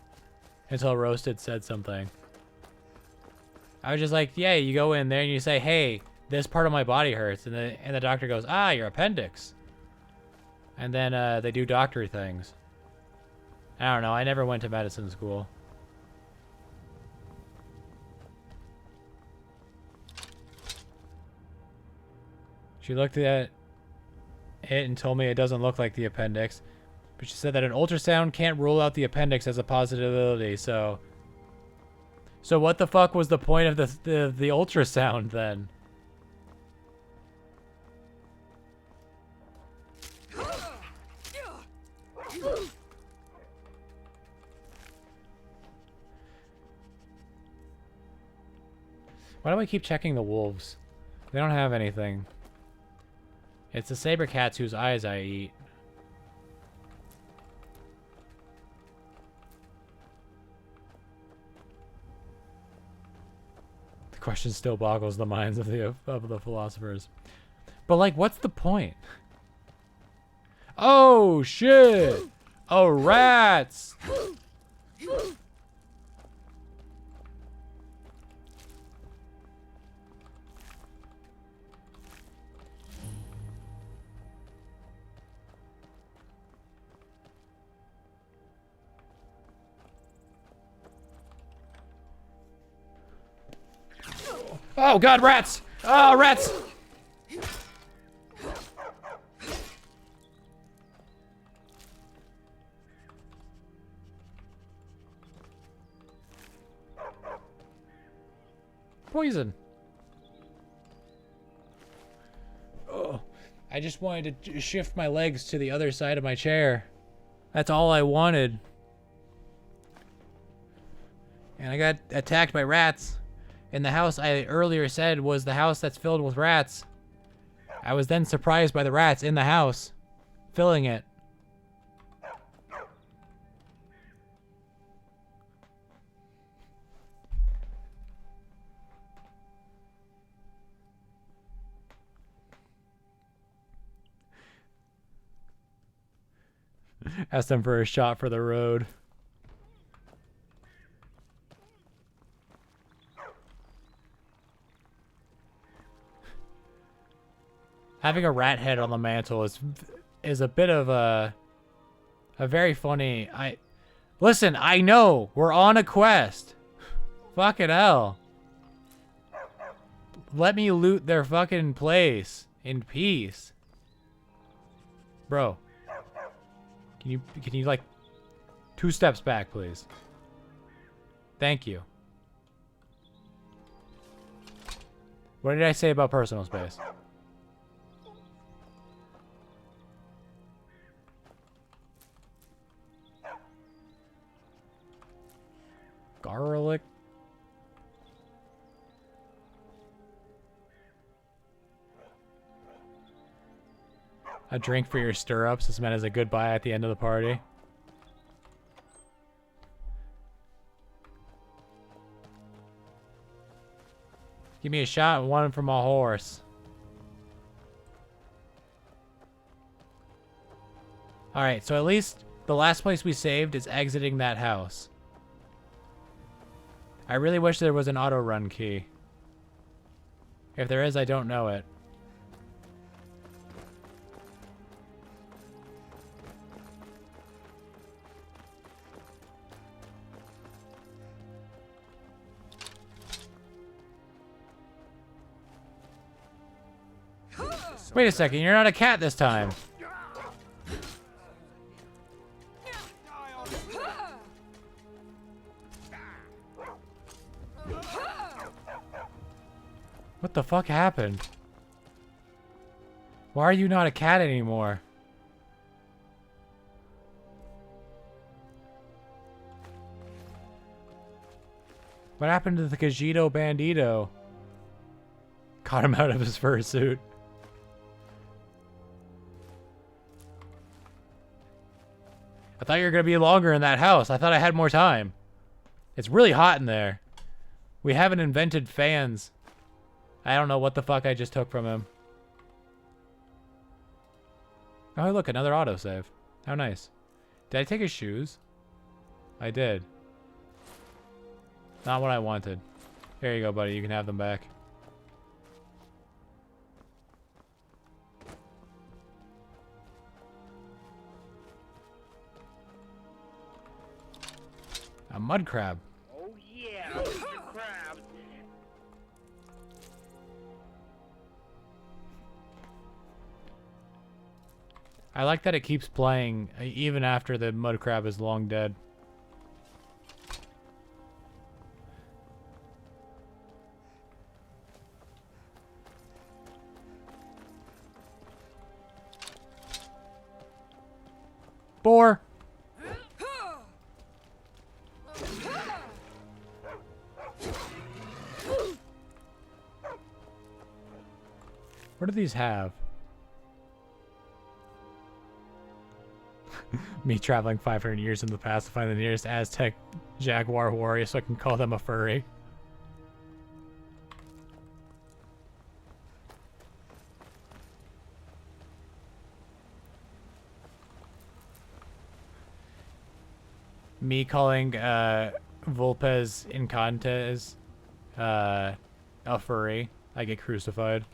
Roasted said something. I was just like, yeah, you go in there and you say, hey, this part of my body hurts. And the doctor goes, ah, your appendix. And then they do doctor things. I don't know. I never went to medicine school. She looked at it and told me it doesn't look like the appendix. But she said that an ultrasound can't rule out the appendix as a possibility, so... So what the fuck was the point of the ultrasound, then? Why do I keep checking the wolves? They don't have anything. It's the saber cats whose eyes I eat. The question still boggles the minds of the philosophers. But like, what's the point? Oh shit! Oh rats! Oh god, rats! Oh, rats! Poison. Oh, I just wanted to shift my legs to the other side of my chair. That's all I wanted. And I got attacked by rats. In the house I earlier said was the house that's filled with rats. I was then surprised by the rats in the house, filling it. Asked them for a shot for the road. Having a rat head on the mantle is a bit of a very funny. Listen, I know we're on a quest. Fucking hell. let me loot their fucking place in peace. Bro. Can you like 2 steps back, please? Thank you. What did I say about personal space? Garlic. A drink for your stirrups is meant as a goodbye at the end of the party. Give me a shot and one from a horse. Alright, so at least the last place we saved is exiting that house. I really wish there was an auto run key. If there is, I don't know it. Wait a second, you're not a cat this time. What the fuck happened? Why are you not a cat anymore? What happened to the Cogito Bandito? Caught him out of his fursuit. I thought you were going to be longer in that house. I thought I had more time. It's really hot in there. We haven't invented fans. I don't know what the fuck I just took from him. Oh, look, another autosave. How nice. Did I take his shoes? I did. Not what I wanted. Here you go, buddy. You can have them back. A mud crab. Oh yeah, Mr. Krabs. I like that it keeps playing even after the mud crab is long dead. Boar. What do these have? Me traveling 500 years in the past to find the nearest Aztec jaguar warrior so I can call them a furry. Me calling Vulpes Incantes a furry. I get crucified.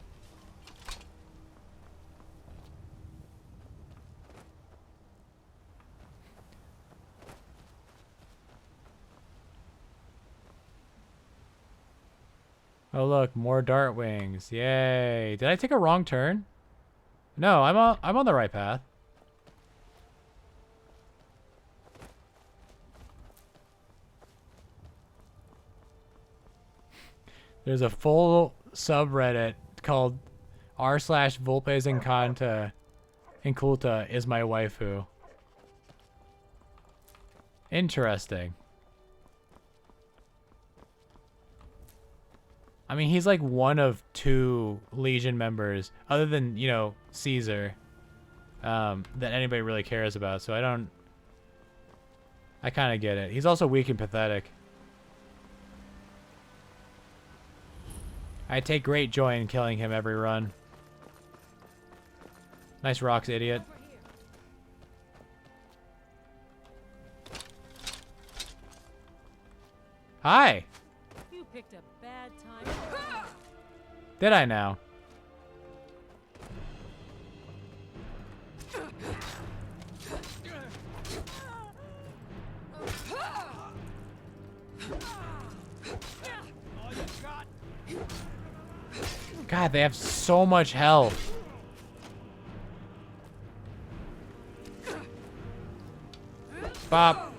Oh look, more dart wings. Yay. Did I take a wrong turn? No, I'm on the right path. There's a full subreddit called r/Vulpes Encanta. Inculta is my waifu. Interesting. I mean, he's like one of 2 Legion members, other than, you know, Caesar, that anybody really cares about. So I kind of get it. He's also weak and pathetic. I take great joy in killing him every run. Nice rocks, idiot. Hi. You picked a bad time. Did I now? God, they have so much health. Bop.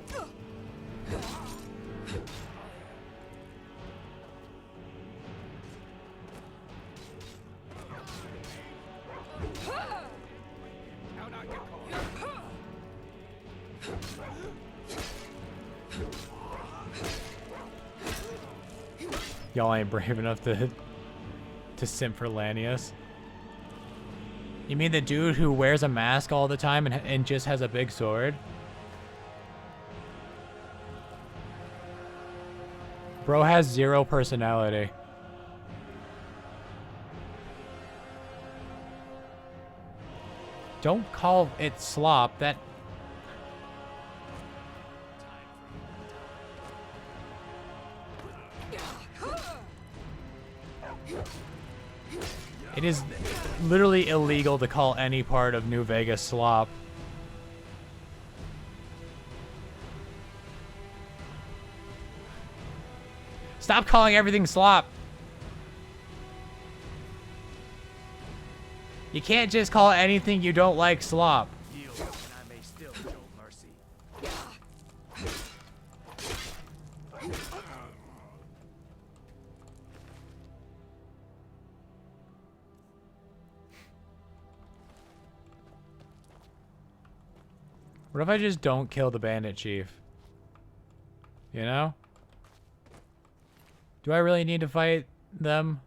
Y'all ain't brave enough to simp for Lanius. You mean the dude who wears a mask all the time and just has a big sword? Bro has 0 personality. Don't call it slop. That... It is literally illegal to call any part of New Vegas slop. Stop calling everything slop. You can't just call anything you don't like slop. Yield, and I may still show mercy. What if I just don't kill the bandit chief? You know? Do I really need to fight them?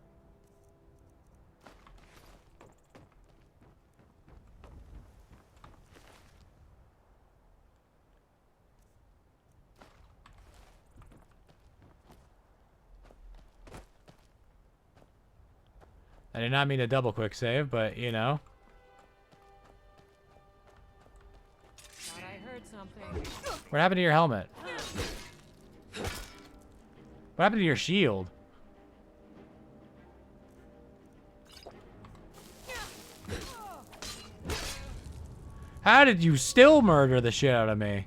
I did not mean to double quick save, but you know. Thought I heard something. What happened to your helmet? What happened to your shield? How did you still murder the shit out of me?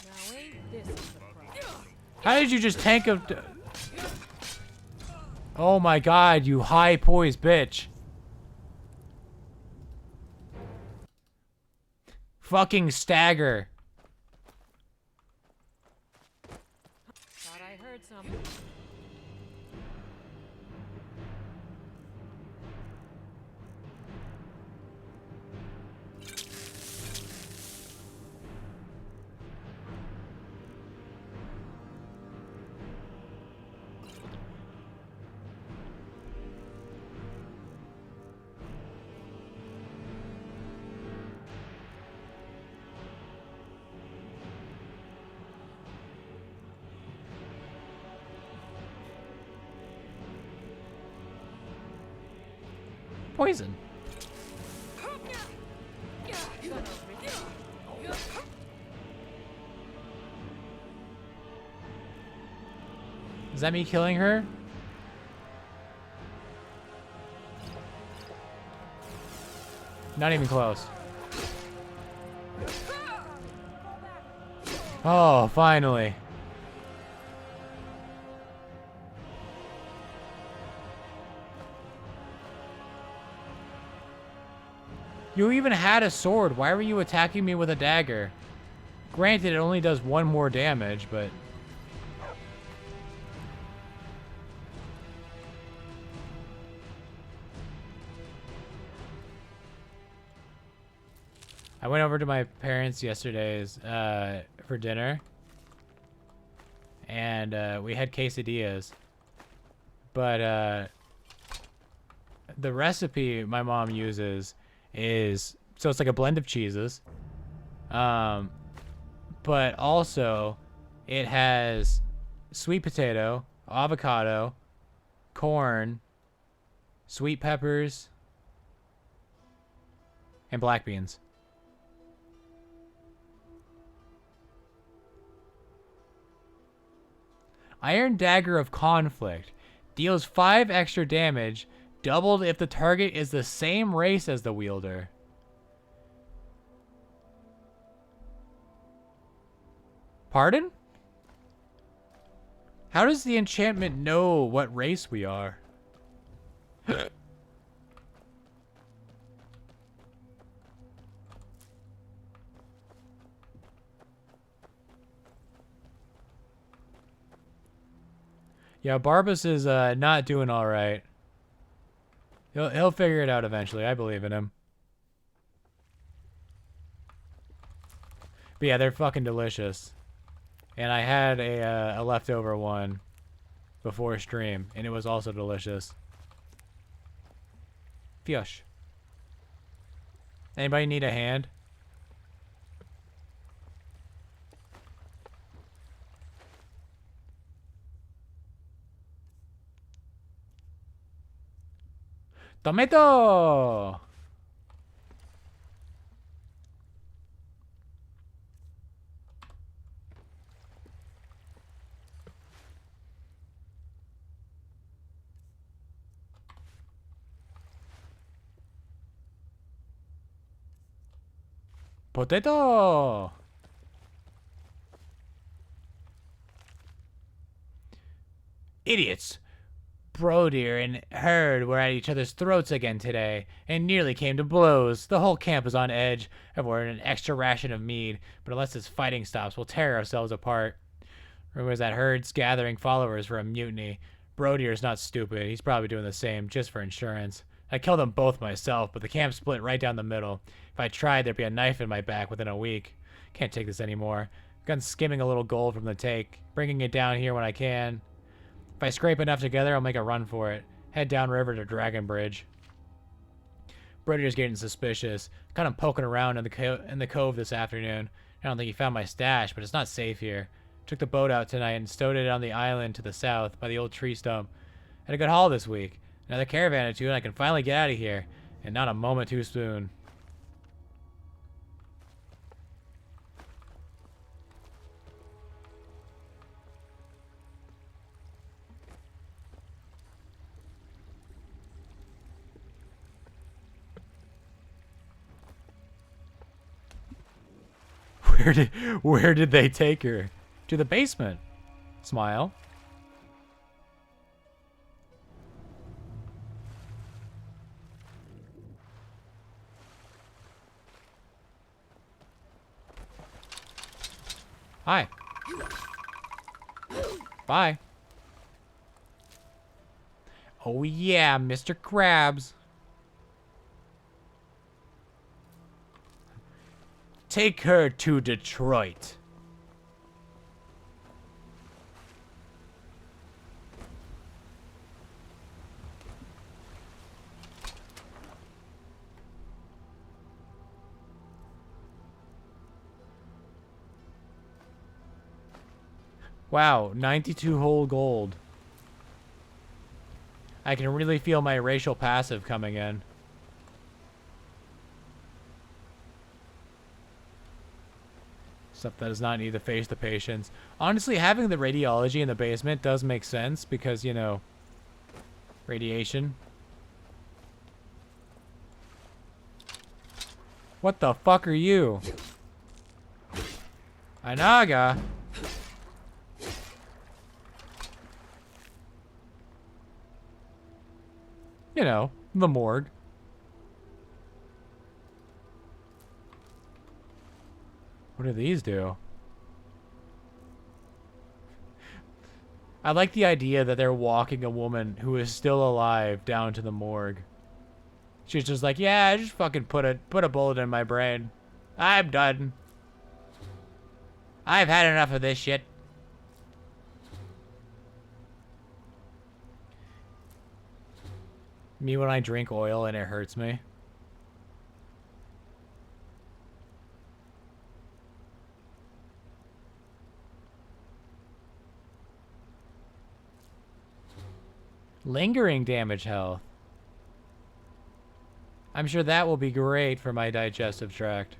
Now ain't this a surprise? How did you just tank a... Oh my god, you high-poised bitch. Fucking stagger. Thought I heard something. Poison. Is that me killing her? Not even close. Oh, finally. You even had a sword. Why were you attacking me with a dagger? Granted, it only does 1 more damage, but... I went over to my parents yesterday's for dinner. And we had quesadillas. But the recipe my mom uses is... So it's like a blend of cheeses. But also it has sweet potato, avocado, corn, sweet peppers, and black beans. Iron Dagger of Conflict. Deals 5 extra damage, doubled if the target is the same race as the wielder. Pardon? How does the enchantment know what race we are? Yeah, Barbas is not doing all right. He'll figure it out eventually. I believe in him. But yeah, they're fucking delicious. And I had a leftover one before stream, and it was also delicious. Fiosh. Anybody need a hand? Tomato! Potato! Idiots! Brodir and Herd were at each other's throats again today, and nearly came to blows. The whole camp is on edge. I've ordered an extra ration of mead, but unless this fighting stops, we'll tear ourselves apart. Rumors that Herd's gathering followers for a mutiny. Brodir's not stupid. He's probably doing the same, just for insurance. I killed them both myself, but the camp split right down the middle. If I tried, there'd be a knife in my back within a week. Can't take this anymore. Gun skimming a little gold from the take, bringing it down here when I can. If I scrape enough together, I'll make a run for it. Head downriver to Dragon Bridge. Brodir's getting suspicious. Kind of poking around in the cove this afternoon. I don't think he found my stash, but it's not safe here. Took the boat out tonight and stowed it on the island to the south by the old tree stump. Had a good haul this week. Another caravan or two, and I can finally get out of here. And not a moment too soon. Where did they take her? To the basement. Smile. Hi. Bye. Oh yeah, Mr. Krabs. Take her to Detroit. Wow, 92 whole gold. I can really feel my racial passive coming in. Stuff that does not need to face the patients. Honestly, having the radiology in the basement does make sense because, you know, radiation. What the fuck are you? Anaga. You know, the morgue. What do these do? I like the idea that they're walking a woman who is still alive down to the morgue. She's just like, yeah, just fucking put a bullet in my brain. I'm done. I've had enough of this shit. Me when I drink oil and it hurts me. Lingering damage health. I'm sure that will be great for my digestive tract.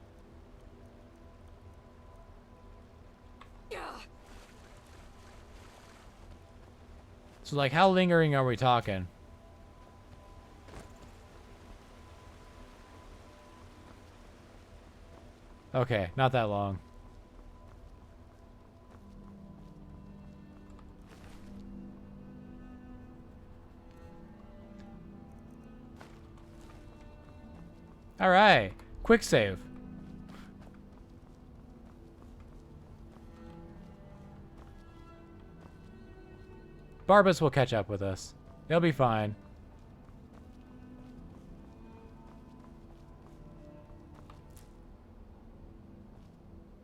So, like, how lingering are we talking? Okay, not that long. All right. Quick save. Barbas will catch up with us. They'll be fine.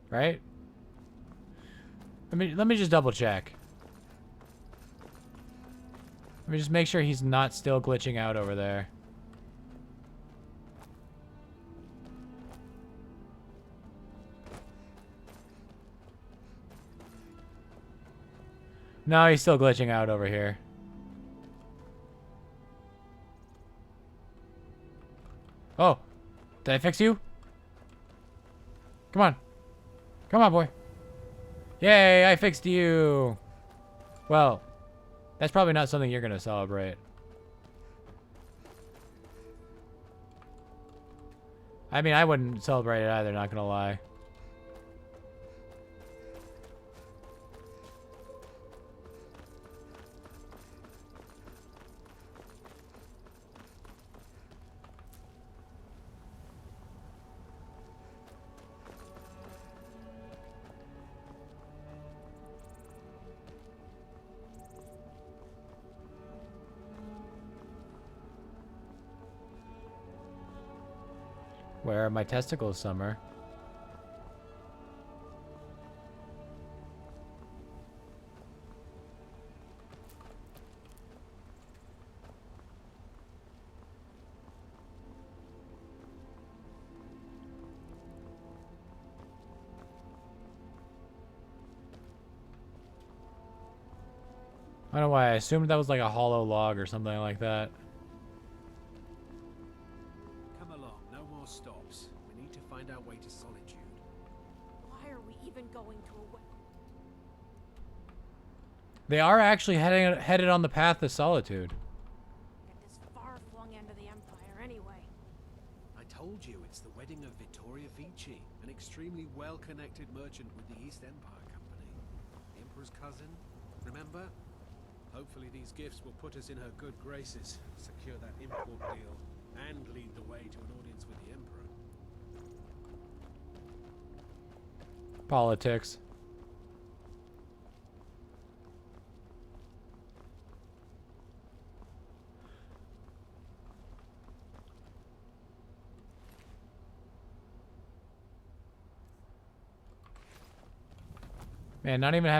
Right? Let me just double check. Let me just make sure he's not still glitching out over there. No, he's still glitching out over here. Oh, did I fix you? Come on. Come on, boy. Yay, I fixed you. Well, that's probably not something you're going to celebrate. I mean, I wouldn't celebrate it either, not going to lie. Where are my testicles, Summer? I don't know why I assumed that was like a hollow log or something like that. Come along, no more stops. We need to find our way to Solitude. Why are we even going to a... They are actually headed on the path to Solitude. At this far-flung end of the Empire, anyway. I told you, it's the wedding of Vittoria Vici, an extremely well-connected merchant with the East Empire Company. The Emperor's cousin, remember? Hopefully these gifts will put us in her good graces, secure that import deal, and lead the way to an audience with the Emperor. Politics. Man, not even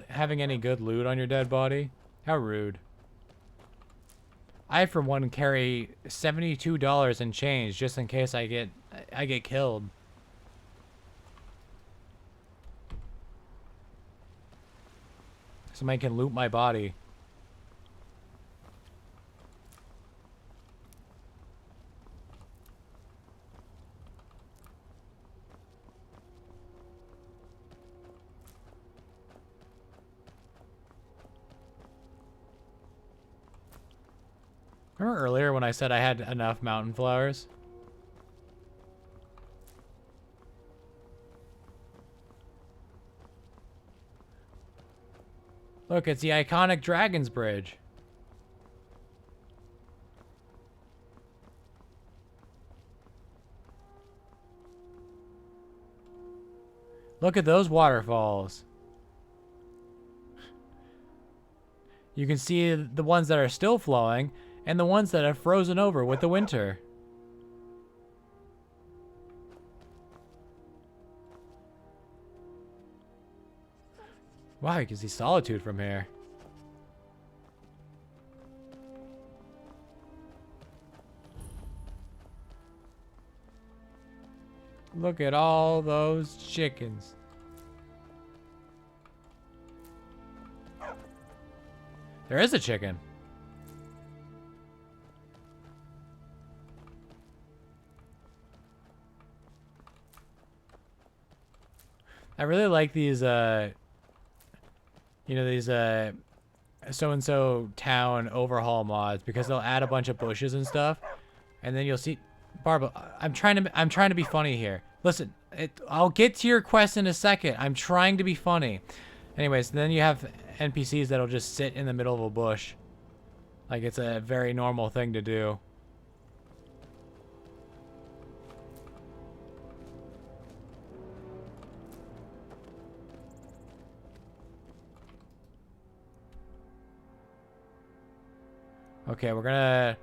having any good loot on your dead body? How rude. I, for one, carry $72 in change just in case I get killed. Somebody can loot my body. Remember earlier when I said I had enough mountain flowers? Look, it's the iconic Dragon's Bridge. Look at those waterfalls. You can see the ones that are still flowing and the ones that have frozen over with the winter. Wow, you can see Solitude from here. Look at all those chickens. There is a chicken. I really like these, you know, these, so-and-so town overhaul mods because they'll add a bunch of bushes and stuff. And then you'll see, Barbara, I'm trying to be funny here. Listen, I'll get to your quest in a second. I'm trying to be funny. Anyways, then you have NPCs that'll just sit in the middle of a bush. Like it's a very normal thing to do. Okay, we're gonna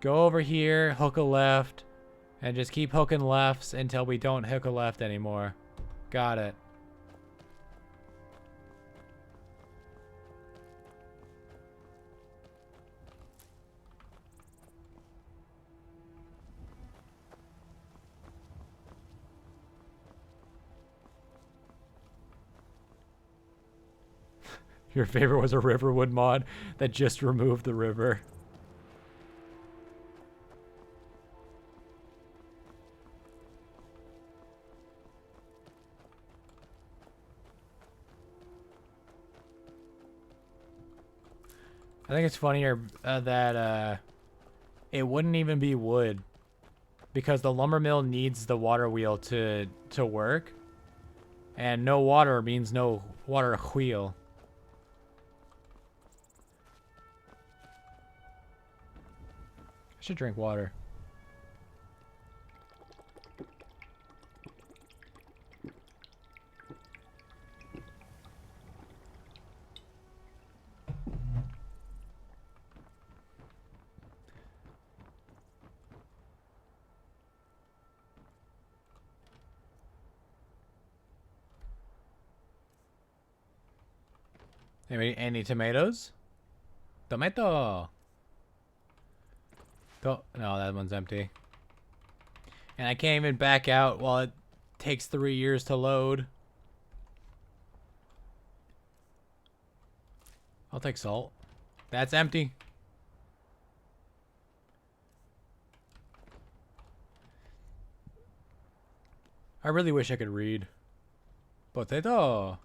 go over here, hook a left, and just keep hooking lefts until we don't hook a left anymore. Got it. Your favorite was a Riverwood mod that just removed the river. I think it's funnier that it wouldn't even be wood because the lumber mill needs the water wheel to work, and no water means no water wheel. I should drink water. Any tomatoes? Tomato! No, that one's empty. And I can't even back out while it takes 3 years to load. I'll take salt. That's empty. I really wish I could read. Potato!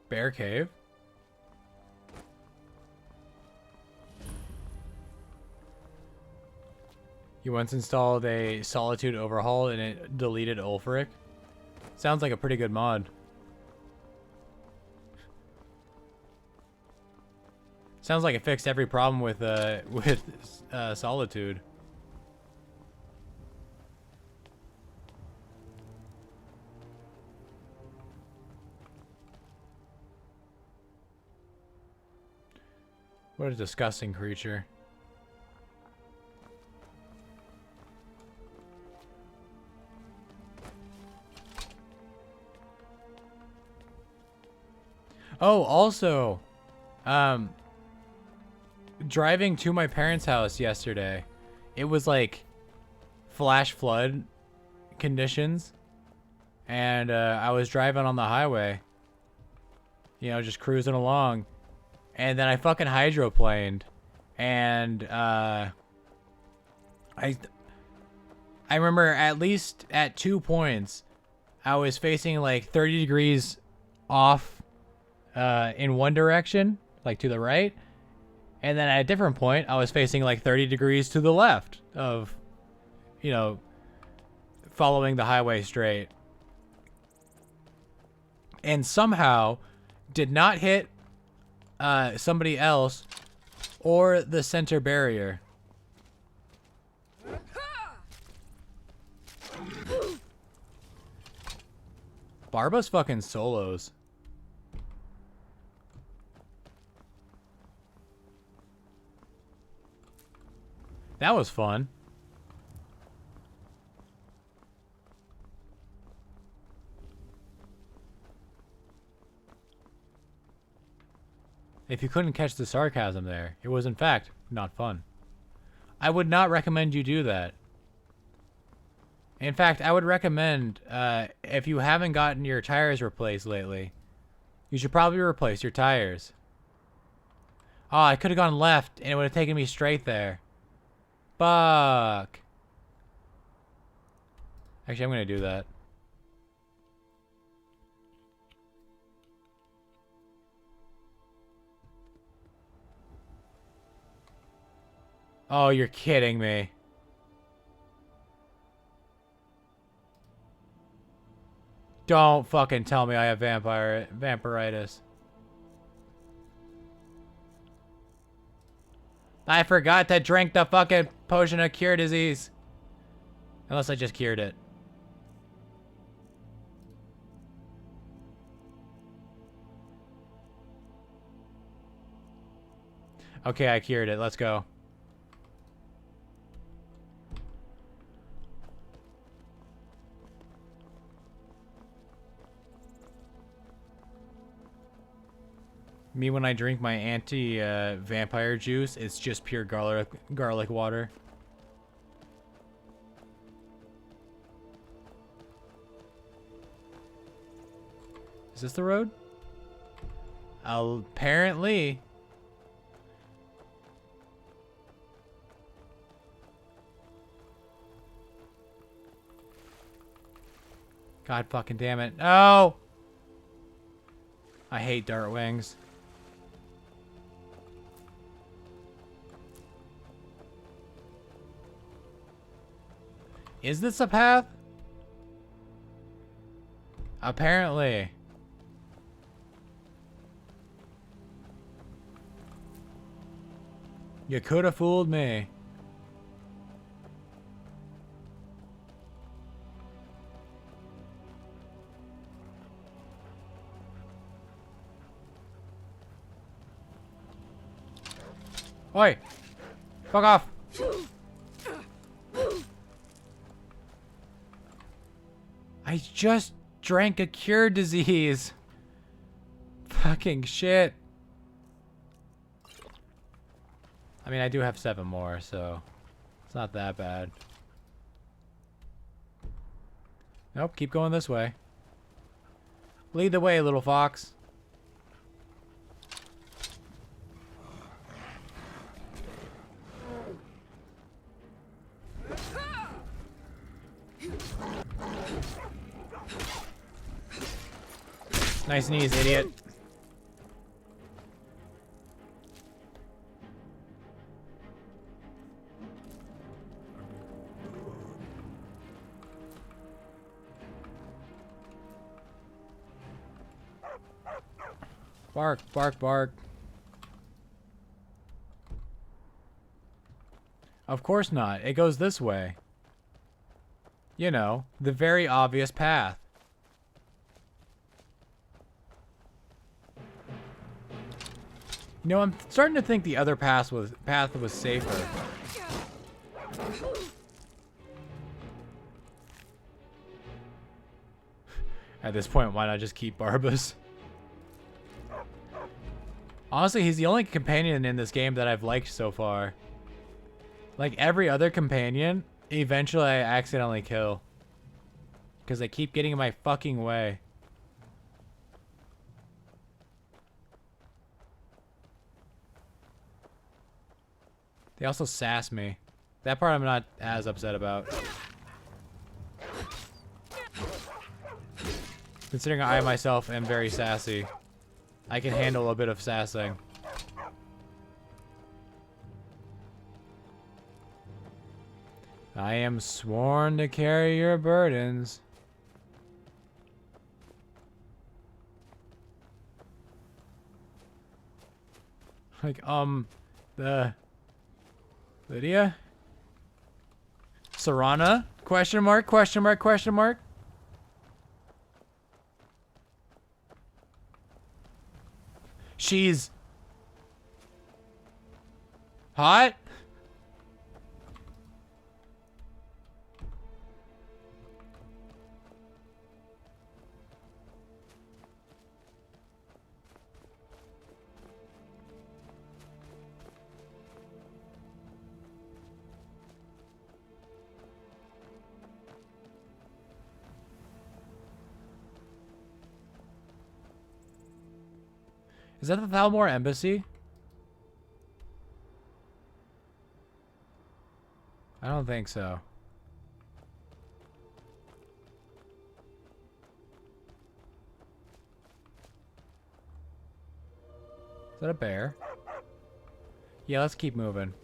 Bear cave? You once installed a Solitude overhaul and it deleted Ulfric? Sounds like a pretty good mod. Sounds like it fixed every problem with Solitude. What a disgusting creature. Oh, also, driving to my parents' house yesterday, it was like flash flood conditions, and I was driving on the highway, you know, just cruising along, and then I fucking hydroplaned, and I remember at least at 2 points I was facing like 30 degrees off in one direction, like to the right, and then at a different point I was facing like 30 degrees to the left of, you know, following the highway straight, and somehow did not hit somebody else or the center barrier. Barba's fucking solos. That was fun. If you couldn't catch the sarcasm there, it was in fact not fun. I would not recommend you do that. In fact, I would recommend, if you haven't gotten your tires replaced lately, you should probably replace your tires. Oh, I could have gone left and it would have taken me straight there. Fuck. Actually, I'm going to do that. Oh, you're kidding me. Don't fucking tell me I have vampiritis. I forgot to drink the fucking potion of cure disease. Unless I just cured it. Okay, I cured it. Let's go. Me when I drink my anti-vampire juice, it's just pure garlic water. Is this the road? Apparently. God fucking damn it. No! I hate dart wings. Is this a path? Apparently. You could have fooled me. Oi! Fuck off! I just drank a cure disease. Fucking shit. I mean, I do have 7 more, so it's not that bad. Nope, keep going this way. Lead the way, little fox. Nice knees, idiot. Bark, bark, bark. Of course not. It goes this way. You know, the very obvious path. You know, I'm starting to think the other path was safer. At this point, why not just keep Barbas? Honestly, he's the only companion in this game that I've liked so far. Like, every other companion, eventually I accidentally kill. Because they keep getting in my fucking way. They also sass me. That part I'm not as upset about. Considering I myself am very sassy, I can handle a bit of sassing. I am sworn to carry your burdens. Like, Lydia? Serana? Question mark, question mark, question mark? She's hot? Is that the Thalmor Embassy? I don't think so. Is that a bear? Yeah, let's keep moving.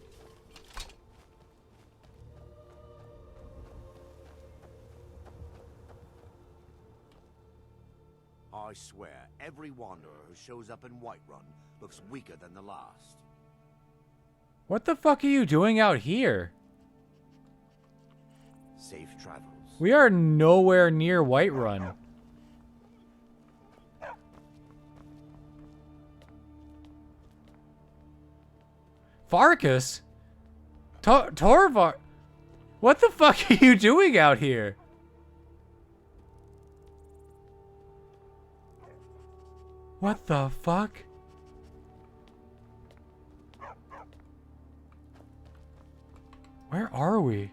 I swear, every wanderer who shows up in Whiterun looks weaker than the last. What the fuck are you doing out here? Safe travels. We are nowhere near Whiterun. Farkas? Torvar? What the fuck are you doing out here? What the fuck? Where are we?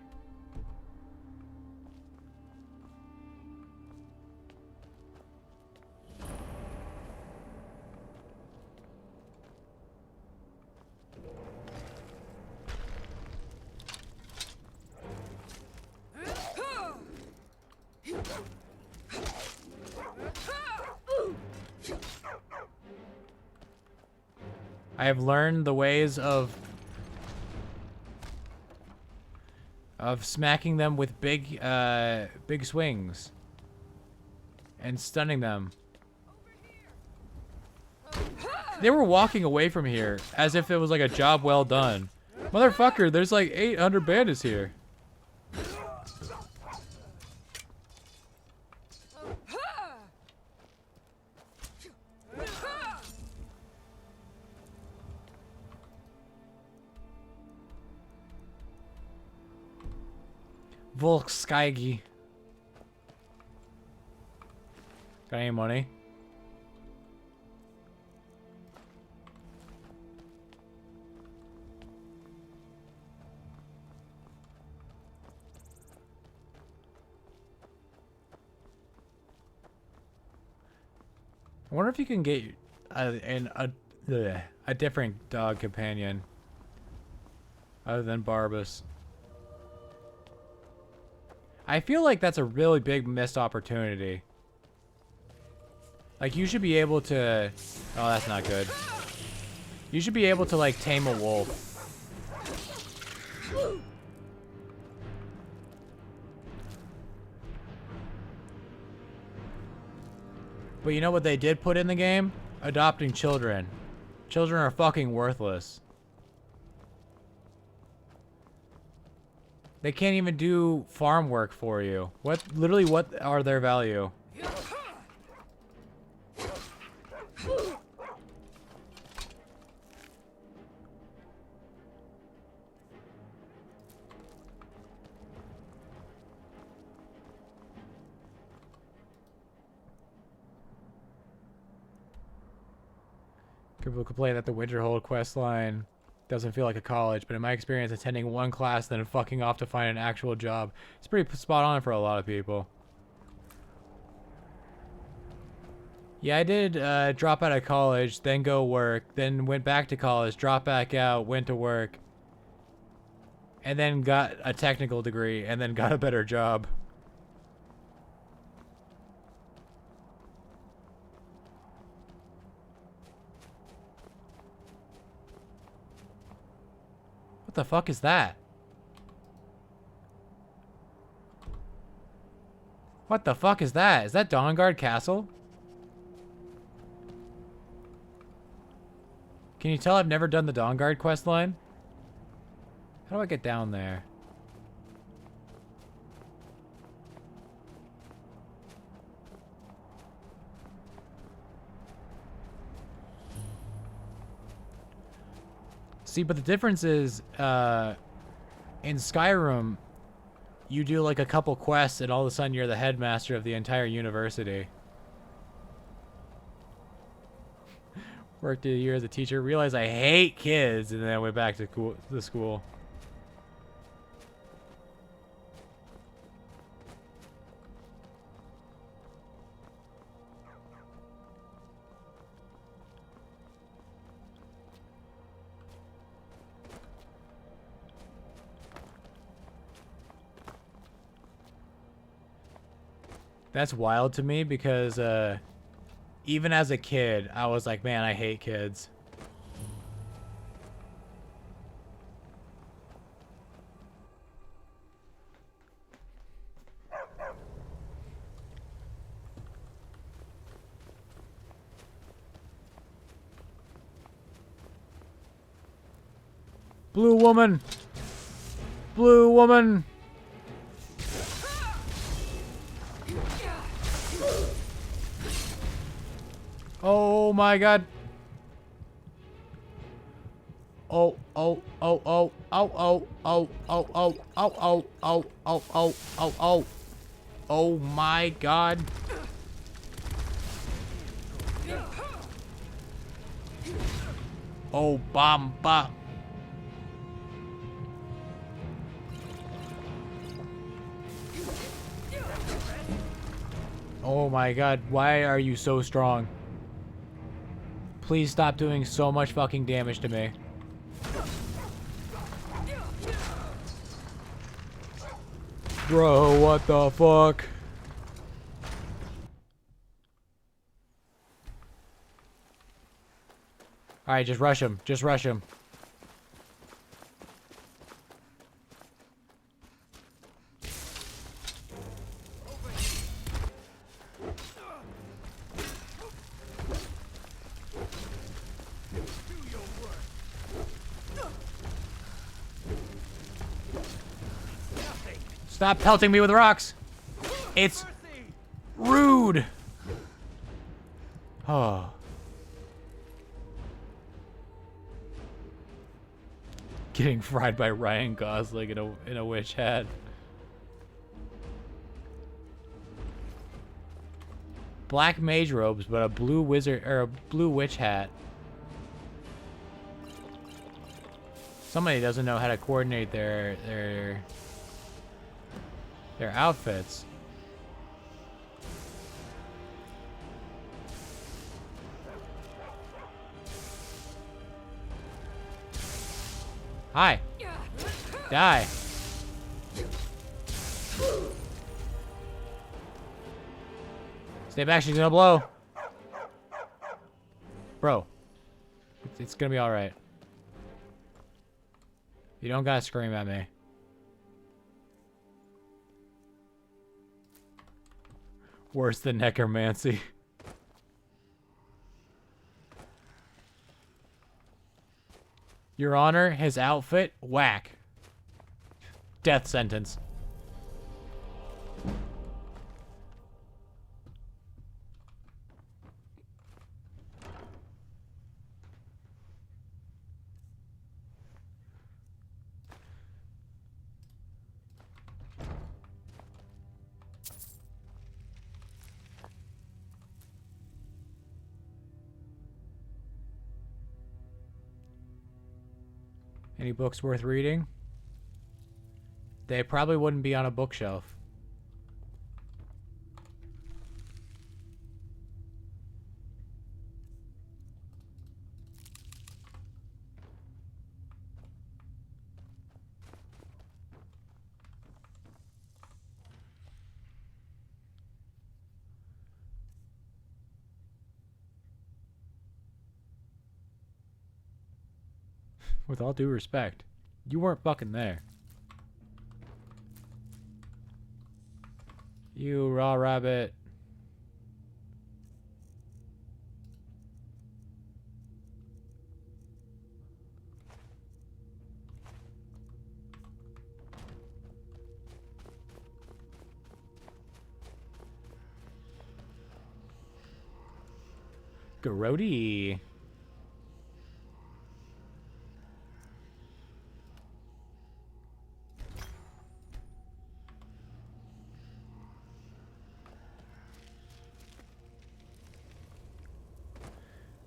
I have learned the ways of smacking them with big swings and stunning them. They were walking away from here as if it was like a job well done. Motherfucker, there's like 800 bandits here. Volkskygi. Got any money? I wonder if you can get a different dog companion other than Barbas. I feel like that's a really big missed opportunity. Like, you should be able to... Oh, that's not good. You should be able to, like, tame a wolf. But you know what they did put in the game? Adopting children. Children are fucking worthless. They can't even do farm work for you. Literally, what are their value? People complain that the Winterhold quest line doesn't feel like a college, but in my experience, attending one class then fucking off to find an actual job, it's pretty spot on for a lot of people. Yeah, I did drop out of college, then go work, then went back to college, dropped back out, went to work, and then got a technical degree, and then got a better job. What the fuck is that? What the fuck is that? Is that Dawnguard Castle? Can you tell I've never done the Dawnguard quest line? How do I get down there? See, but the difference is, in Skyrim, you do like a couple quests and all of a sudden you're the headmaster of the entire university. Worked a year as a teacher, realized I hate kids, and then I went back to the school. That's wild to me because even as a kid, I was like, man, I hate kids. Blue woman. Blue woman. Oh my god. Oh, oh, oh, oh, oh, oh, oh, oh, oh, oh, oh, oh, oh, oh, oh, oh. Oh my god. Oh, bomb, bomb. Oh my god, why are you so strong? Please stop doing so much fucking damage to me. Bro, what the fuck? Alright, just rush him. Just rush him. Stop pelting me with rocks. It's rude. Oh. Getting fried by Ryan Gosling in a witch hat. Black mage robes, but a blue wizard or a blue witch hat. Somebody doesn't know how to coordinate their outfits. Hi. Die. Stay back, she's gonna blow. Bro. It's gonna be alright. You don't gotta scream at me. Worse than necromancy. Your Honor, his outfit, whack. Death sentence. Any books worth reading? They probably wouldn't be on a bookshelf. With all due respect, you weren't fucking there. You raw rabbit. Garrodi.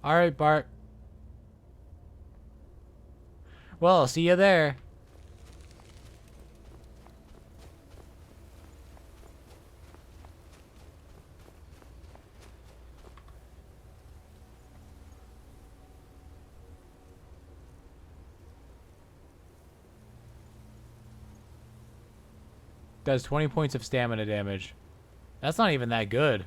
All right, Bart. Well, I'll see you there. Does 20 points of stamina damage. That's not even that good.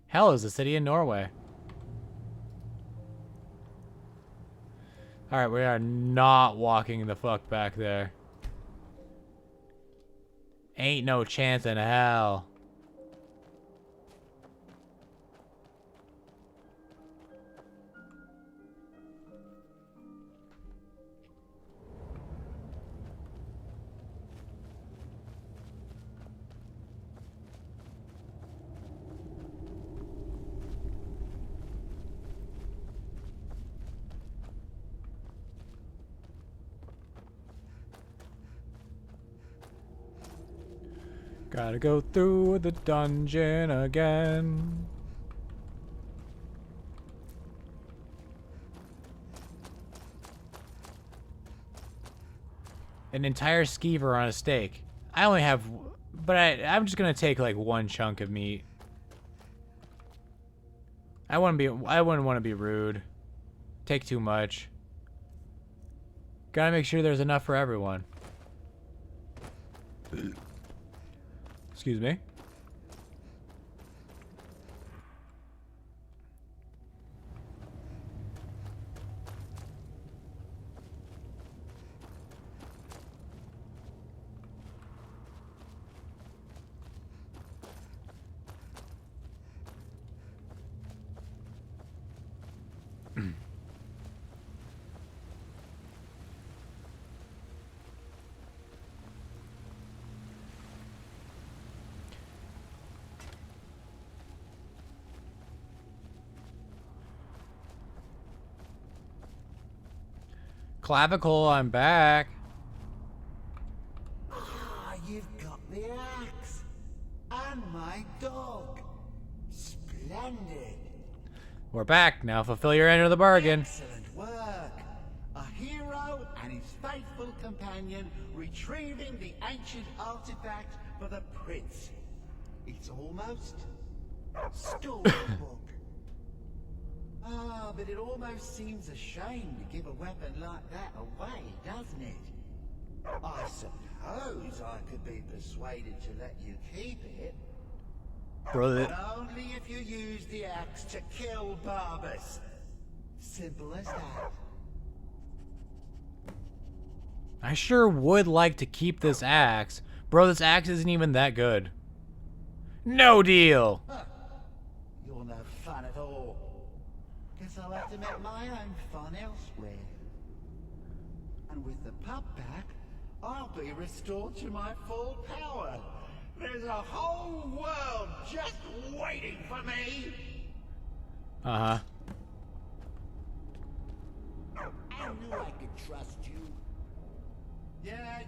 Hell is a city in Norway. Alright, we are not walking the fuck back there. Ain't no chance in hell. Gotta go through the dungeon again. An entire skeever on a steak. I only have, but I'm just gonna take like one chunk of meat. I wouldn't want to be rude. Take too much. Gotta make sure there's enough for everyone. Excuse me. Clavicle, I'm back. Ah, you've got the axe. And my dog. Splendid. We're back. Now fulfill your end of the bargain. Excellent work. A hero and his faithful companion retrieving the ancient artifact for the prince. It's almost storybook. Ah, but it almost seems a shame to give a weapon like that away, doesn't it? I suppose I could be persuaded to let you keep it. Brother. But only if you use the axe to kill Barbas. Simple as that. I sure would like to keep this axe. Bro, this axe isn't even that good. No deal. Huh. You're no fun at all. Guess I'll have to make my own fun elsewhere. And with the pup back, I'll be restored to my full power. There's a whole world just waiting for me. Uh-huh. I knew I could trust you. Yeah,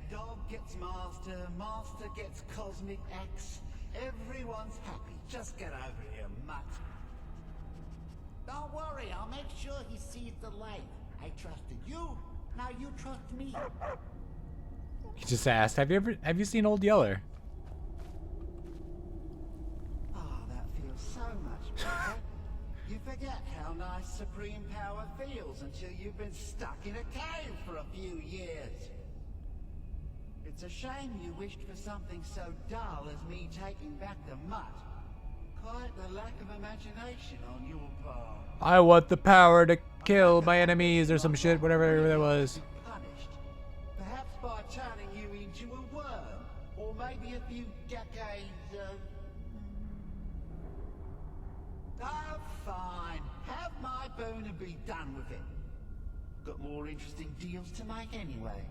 dog gets master, master gets cosmic axe. Everyone's happy. Just get over here, mutt. Don't worry, I'll make sure he sees the light. I trusted you, now you trust me. He just asked, have you seen Old Yeller? Ah, that feels so much better. You forget how nice supreme power feels until you've been stuck in a cave for a few years. It's a shame you wished for something so dull as me taking back the mutt. Quite the lack of imagination on your part. I want the power to kill my enemies or some shit, whatever that was. Punished. Perhaps by turning you into a worm, or maybe a few decades of... Oh, fine. Have my boon and be done with it. Got more interesting deals to make anyway.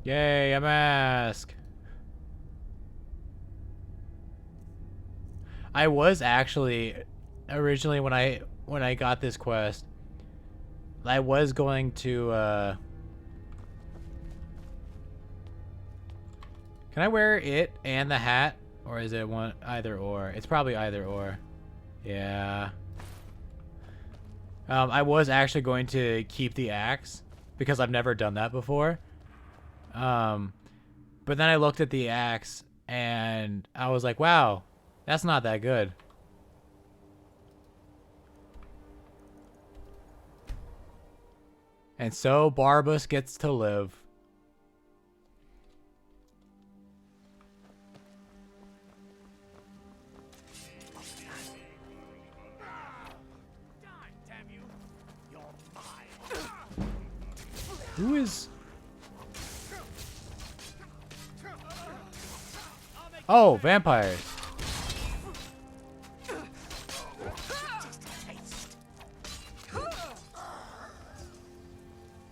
Yay, a mask. I was actually originally when I got this quest, I was going to can I wear it and the hat, or is it one either or? It's probably either or. Yeah. I was actually going to keep the axe because I've never done that before. But then I looked at the axe and I was like, wow, that's not that good. And so Barbas gets to live. Who is... Oh, vampires.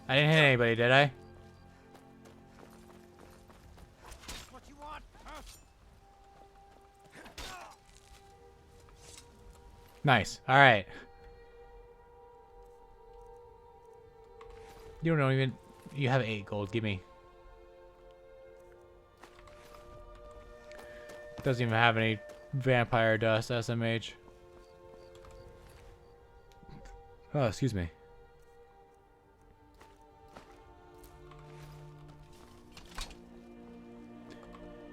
I didn't hit anybody, did I? Nice. All right. You don't even... You have 8 gold. Give me. Doesn't even have any vampire dust, SMH. Oh, excuse me.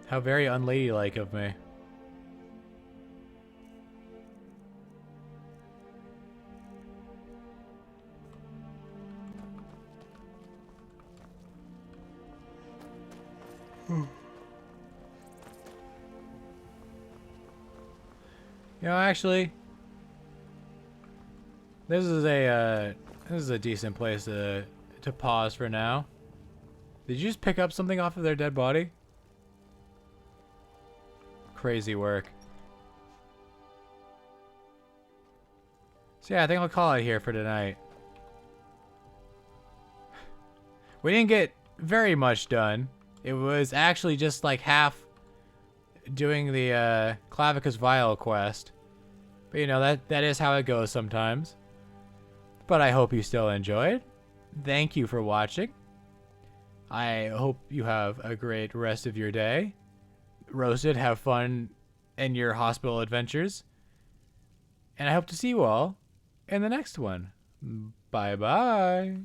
How very unladylike of me. You know, actually, this is a decent place to pause for now. Did you just pick up something off of their dead body? Crazy work. So yeah, I think I'll call it here for tonight. We didn't get very much done. It was actually just like half doing the Clavicus Vial quest. But you know, that is how it goes sometimes. But I hope you still enjoyed. Thank you for watching. I hope you have a great rest of your day. Roasted, have fun in your hospital adventures. And I hope to see you all in the next one. Bye-bye.